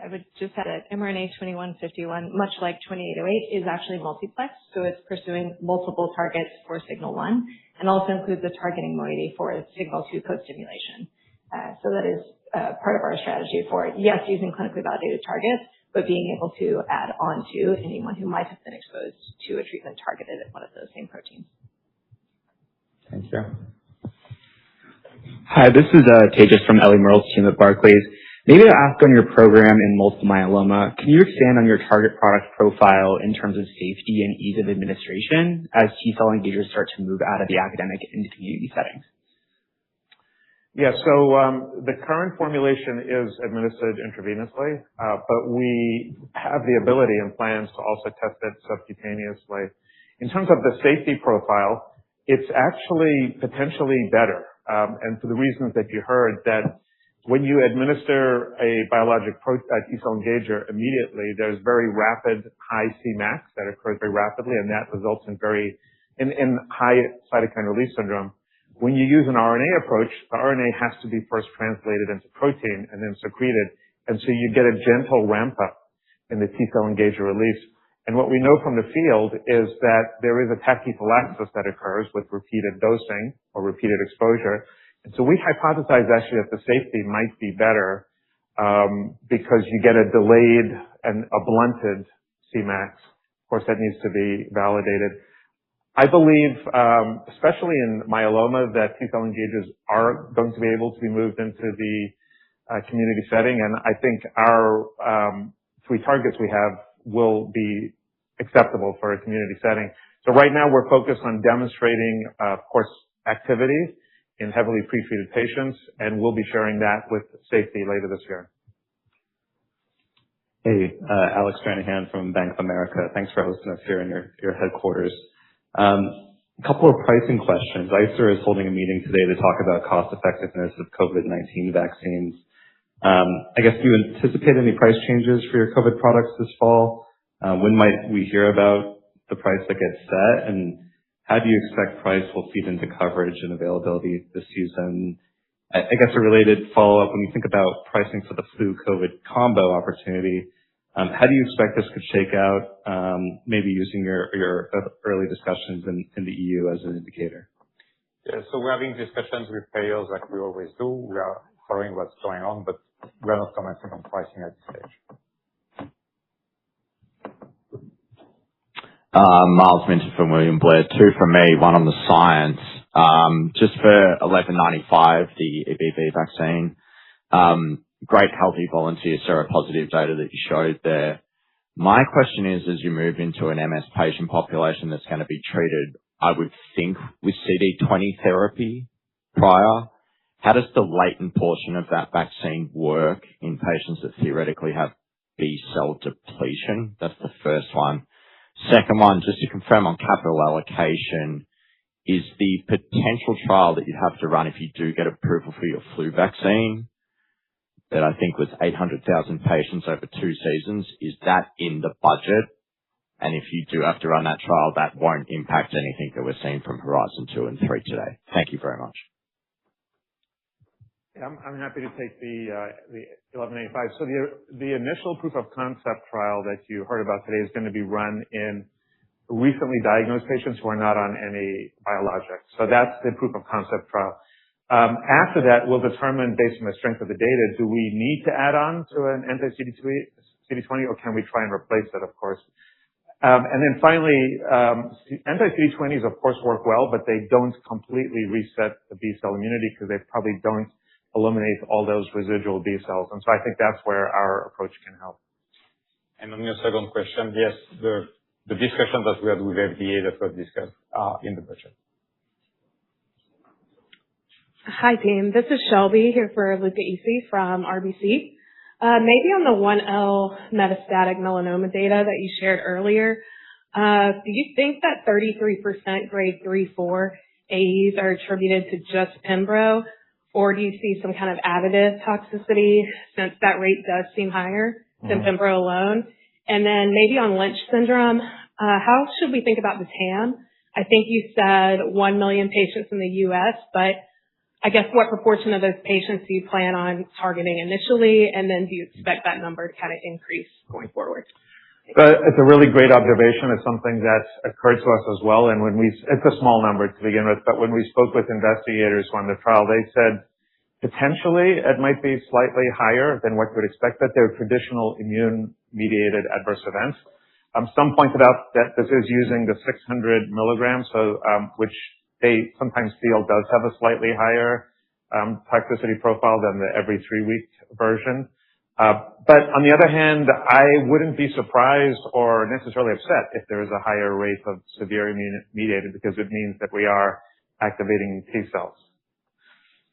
I would just add that mRNA-2151, much like 2808, is actually multiplex, so it's pursuing multiple targets for signal 1 and also includes a targeting moiety for signal 2 co-stimulation. So that is part of our strategy for, yes, using clinically validated targets, but being able to add on to anyone who might have been exposed to a treatment targeted at one of those same proteins. Thank you. Hi, this is Tejas from Ellie Merle's team at Barclays. Maybe to ask on your program in multiple myeloma, can you expand on your target product profile in terms of safety and ease of administration as T-cell engagers start to move out of the academic into community settings? Yeah, so the current formulation is administered intravenously, but we have the ability and plans to also test it subcutaneously. In terms of the safety profile, it's actually potentially better, and for the reasons that you heard, that when you administer a biologic T-cell engager immediately, there's very rapid high Cmax that occurs very rapidly, and that results in high cytokine release syndrome. When you use an RNA approach, the RNA has to be first translated into protein and then secreted. And so you get a gentle ramp up in the T-cell engager release. And what we know from the field is that there is a tachyphylaxis that occurs with repeated dosing or repeated exposure. And so we hypothesize actually that the safety might be better because you get a delayed and a blunted Cmax. Of course, that needs to be validated. I believe, especially in myeloma, that T-cell engagers are going to be able to be moved into the community setting, and I think our 3 targets we have will be acceptable for a community setting. So right now we're focused on demonstrating, of course, activity in heavily pretreated patients, and we'll be sharing that with safety later this year. Hey, Alex Stranahan from Bank of America. Thanks for hosting us here in your headquarters. A couple of pricing questions. ICER is holding a meeting today to talk about cost effectiveness of COVID-19 vaccines. I guess, do you anticipate any price changes for your COVID products this fall? When might we hear about the price that gets set? And how do you expect price will feed into coverage and availability this season? I guess a related follow-up, when you think about pricing for the flu COVID combo opportunity, how do you expect this could shake out, maybe using your early discussions in the EU as an indicator? Yeah, so we're having discussions with payers like we always do. We are following what's going on, but we're not commenting on pricing at this stage. Miles Minter from William Blair. 2 from me, one on the science. Just for 1195, the EBV vaccine. Great healthy volunteer seropositive data that you showed there. My question is, as you move into an MS patient population that's going to be treated I would think, with CD20 therapy prior. How does the latent portion of that vaccine work in patients that theoretically have B-cell depletion? That's the first one. Second one, just to confirm on capital allocation, is the potential trial that you'd have to run if you do get approval for your flu vaccine, that I think was 800,000 patients over 2 seasons, is that in the budget? And if you do have to run that trial, that won't impact anything that we're seeing from Horizon 2 and 3 today. Thank you very much. Yeah, I'm happy to take the 1185. So the initial proof of concept trial that you heard about today is going to be run in recently diagnosed patients who are not on any biologics. So that's the proof of concept trial. After that, we'll determine based on the strength of the data, do we need to add on to an anti-CD20 or can we try and replace it, of course. And then finally, anti-CD20s of course work well, but they don't completely reset the B-cell immunity because they probably don't eliminate all those residual B cells. And so I think that's where our approach can help. And on your second question, yes, the discussions that we had with FDA that were discussed are in the budget. Hi, team. This is Shelby here for Luca Isi from RBC. Maybe on the 1L metastatic melanoma data that you shared earlier, do you think that 33% grade 3-4 AEs are attributed to just Pembro? Or do you see some kind of additive toxicity since that rate does seem higher than Pembro alone? And then maybe on Lynch syndrome, how should we think about the TAM? I think you said 1 million patients in the U.S., but I guess what proportion of those patients do you plan on targeting initially? And then do you expect that number to kind of increase going forward? It's a really great observation. It's something that's occurred to us as well. And it's a small number to begin with, but when we spoke with investigators on the trial, they said potentially it might be slightly higher than what you would expect, that they're traditional immune-mediated adverse events. Some pointed out that this is using the 600 milligrams, which they sometimes feel does have a slightly higher toxicity profile than the every 3-week version. But on the other hand, I wouldn't be surprised or necessarily upset if there is a higher rate of severe immune-mediated because it means that we are activating T cells.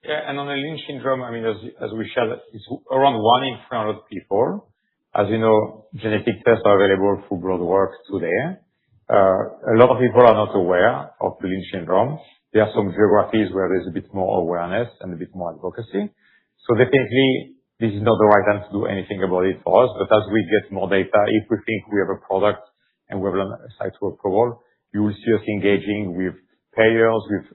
Yeah, and on the Lynch syndrome, I mean, as we shared, it's around 1 in 300 people. As you know, genetic tests are available through blood work today. A lot of people are not aware of the Lynch syndrome. There are some geographies where there's a bit more awareness and a bit more advocacy. So definitely, this is not the right time to do anything about it for us. But as we get more data, if we think we have a product and we have a site to approval, you will see us engaging with payers, with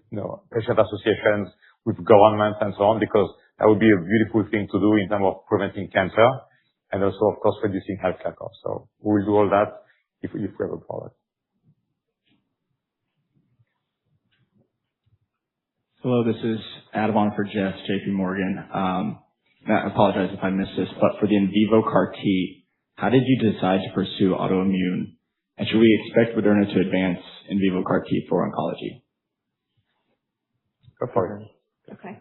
patient associations, with governments and so on, because that would be a beautiful thing to do in terms of preventing cancer and also, of course, reducing healthcare costs. So we will do all that if we have a product. Hello, this is Adam on for Jeff, JP Morgan. I apologize if I missed this, but for the in vivo CAR T, how did you decide to pursue autoimmune? And should we expect Moderna to advance in vivo CAR T for oncology? Go for it. Okay.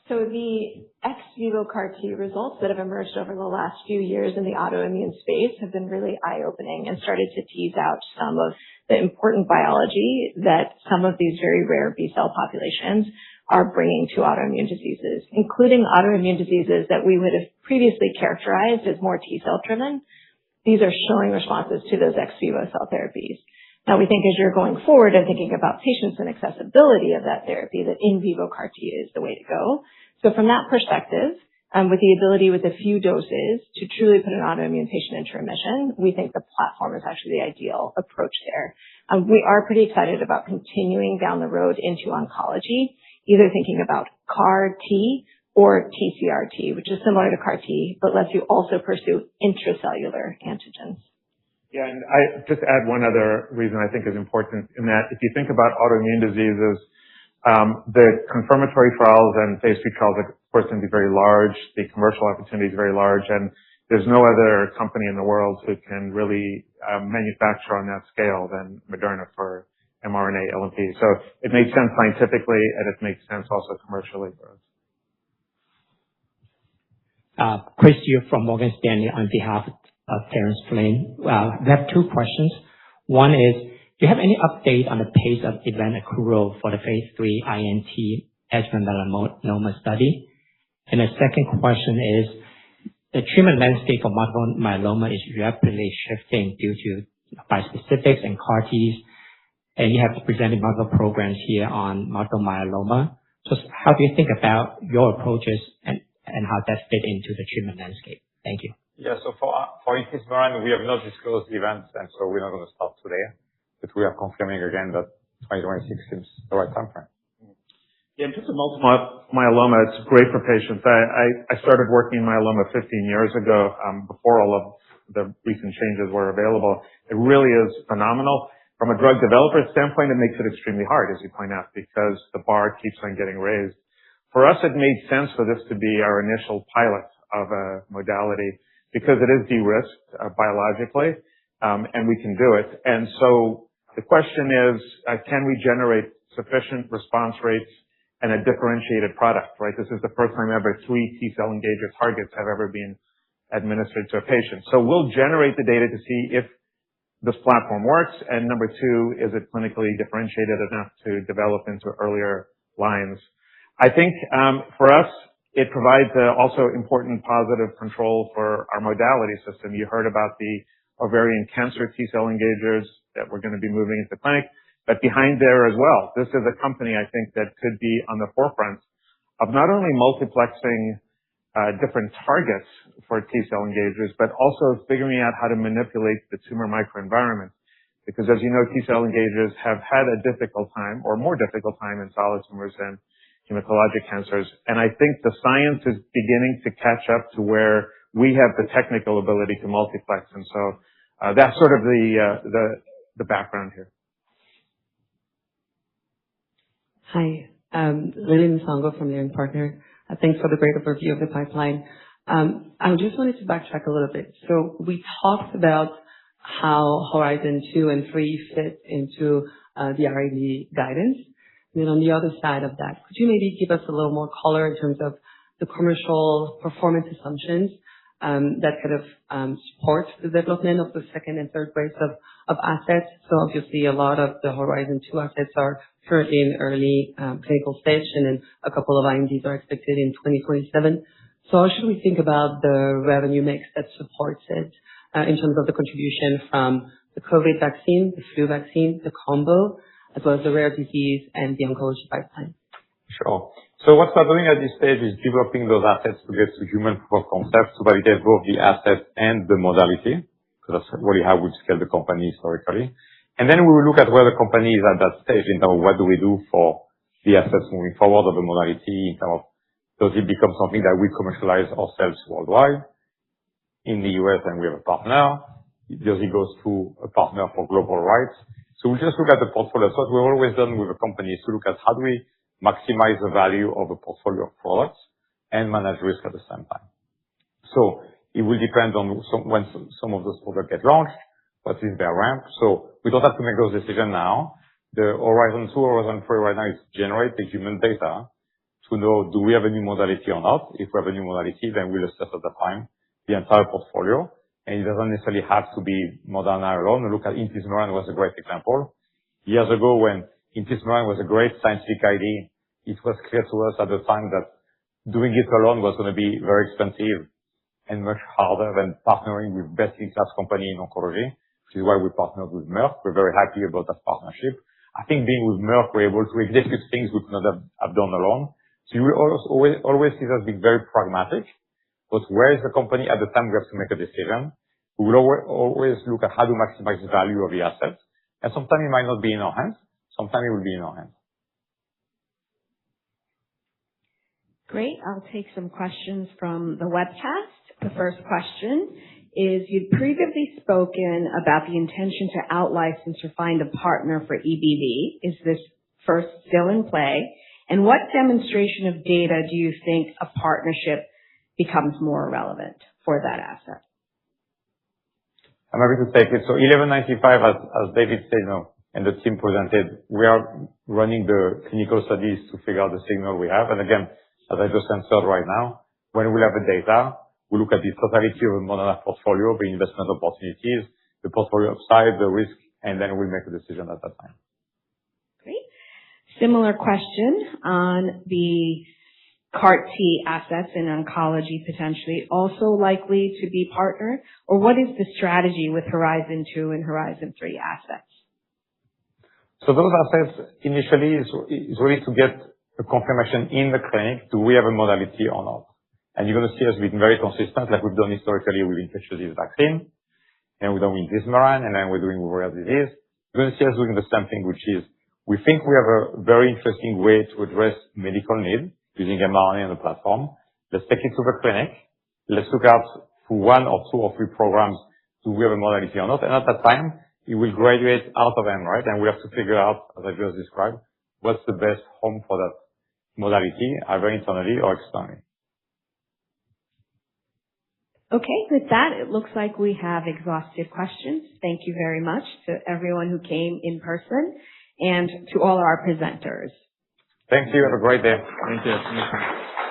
So the ex vivo CAR T results that have emerged over the last few years in the autoimmune space have been really eye-opening and started to tease out some of the important biology that some of these very rare B-cell populations are bringing to autoimmune diseases, including autoimmune diseases that we would have previously characterized as more T-cell driven. These are showing responses to those ex vivo cell therapies. Now, we think as you're going forward and thinking about patients and accessibility of that therapy, that in vivo CAR T is the way to go. So from that perspective, with the ability with a few doses to truly put an autoimmune patient into remission, we think the platform is actually the ideal approach there. We are pretty excited about continuing down the road into oncology, either thinking about CAR T or TCR-T, which is similar to CAR T, but lets you also pursue intracellular antigens. Yeah, and I just add one other reason I think is important in that if you think about autoimmune diseases, the confirmatory trials and phase 3 trials are, of course, going to be very large. The commercial opportunity is very large, and there's no other company in the world who can really manufacture on that scale than Moderna for mRNA LNP. So it makes sense scientifically, and it makes sense also commercially for us. Chris Yu from Morgan Stanley on behalf of Terence Flynn. We have 2 questions. One is, Do you have any update on the pace of event accrual for the phase 3 INT adjuvant melanoma study? And the second question is, the treatment landscape for multiple myeloma is rapidly shifting due to bispecifics and CAR-Ts, and you have presented multiple programs here on multiple myeloma. So how do you think about your approaches and how that fit into the treatment landscape? Thank you. Yeah, so for intismeran, we have not disclosed events, and so we're not going to start today, but we are confirming again that 2026 seems the right time frame. Yeah, in terms of multiple myeloma, it's great for patients. I started working in myeloma 15 years ago, before all of the recent changes were available. It really is phenomenal. From a drug developer standpoint, it makes it extremely hard, as you point out, because the bar keeps on getting raised. For us, it made sense for this to be our initial pilot of a modality because it is de-risked biologically, and we can do it. And so the question is, can we generate sufficient response rates and a differentiated product, right? This is the first time ever 3 T-cell engager targets have ever been administered to a patient. So we'll generate the data to see if this platform works, and number 2, is it clinically differentiated enough to develop into earlier lines? I think for us, it provides also important positive control for our modality system. You heard about the ovarian cancer T-cell engagers that we're going to be moving into clinic. But behind there as well, this is a company, I think, that could be on the forefront of not only multiplexing different targets for T-cell engagers, but also figuring out how to manipulate the tumor microenvironment. Because as you know, T-cell engagers have had a difficult time, or more difficult time in solid tumors than hematologic cancers. And I think the science is beginning to catch up to where we have the technical ability to multiplex. And so that's sort of the background here. Hi, Lillian Songo from Leerink Partner. Thanks for the great overview of the pipeline. I just wanted to backtrack a little bit. So we talked about how Horizon 2 and 3 fit into the R&D guidance. And then on the other side of that, could you maybe give us a little more color in terms of the commercial performance assumptions that kind of support the development of the second and third waves of assets? So obviously a lot of the Horizon 2 assets are currently in early clinical stage, and then a couple of INDs are expected in 2027. So how should we think about the revenue mix that supports it in terms of the contribution from the COVID vaccine, the flu vaccine, the combo, as well as the rare disease and the oncology pipeline? Sure. So what we're doing at this stage is developing those assets to get to human proof of concept to validate both the asset and the modality, because that's really how we've scaled the company historically. And then we will look at where the company is at that stage in terms of what do we do for the assets moving forward of the modality, in terms of does it become something that we commercialize ourselves worldwide in the US and we have a partner? Does it go through a partner for global rights? So we just look at the portfolio. So what we've always done with a company is to look at how do we maximize the value of a portfolio of products and manage risk at the same time. So it will depend on when some of those products get launched, what is their ramp. So we don't have to make those decisions now. The Horizon 2, Horizon 3 right now is generate the human data to know, do we have a new modality or not? If we have a new modality, then we'll assess at the time the entire portfolio. And it doesn't necessarily have to be Moderna alone. We look at intismeran was a great example. Years ago, when intismeran was a great scientific idea, it was clear to us at the time that doing it alone was going to be very expensive and much harder than partnering with best-in-class company in oncology, which is why we partnered with Merck. We're very happy about that partnership. I think being with Merck, we're able to execute things we could not have done alone. So you will always see us being very pragmatic. But where is the company at the time we have to make a decision? We will always look at how to maximize the value of the assets. And sometimes it might not be in our hands. Sometimes it will be in our hands. Great. I'll take some questions from the webcast. The first question is, you'd previously spoken about the intention to out-license or find a partner for EBV. Is this first still in play? And what demonstration of data do you think a partnership becomes more relevant for that asset? I'm happy to take it. So 1195, as David said, and the team presented, we are running the clinical studies to figure out the signal we have. And again, as I just answered right now, when we have the data, we look at the totality of the Moderna portfolio, the investment opportunities, the portfolio upside, the risk and then we'll make a decision at that time. Great. Similar question on the CAR-T assets in oncology potentially also likely to be partnered, or what is the strategy with Horizon 2 and Horizon 3 assets? So those assets initially is really to get a confirmation in the clinic, do we have a modality or not? And you're going to see us being very consistent like we've done historically with infectious disease vaccine, and we've done with Dismaran, and then we're doing with rare disease. You're going to see us doing the same thing, which is we think we have a very interesting way to address medical need using mRNA on the platform. Let's take it to the clinic. Let's look out for 1 or 2 or 3 programs. Do we have a modality or not? And at that time, it will graduate out of them, right? And we have to figure out, as I just described, what's the best home for that modality, either internally or externally. Okay, with that, it looks like we have exhaustive questions. Thank you very much to everyone who came in person and to all our presenters. Thank you. Have a great day. Thank you.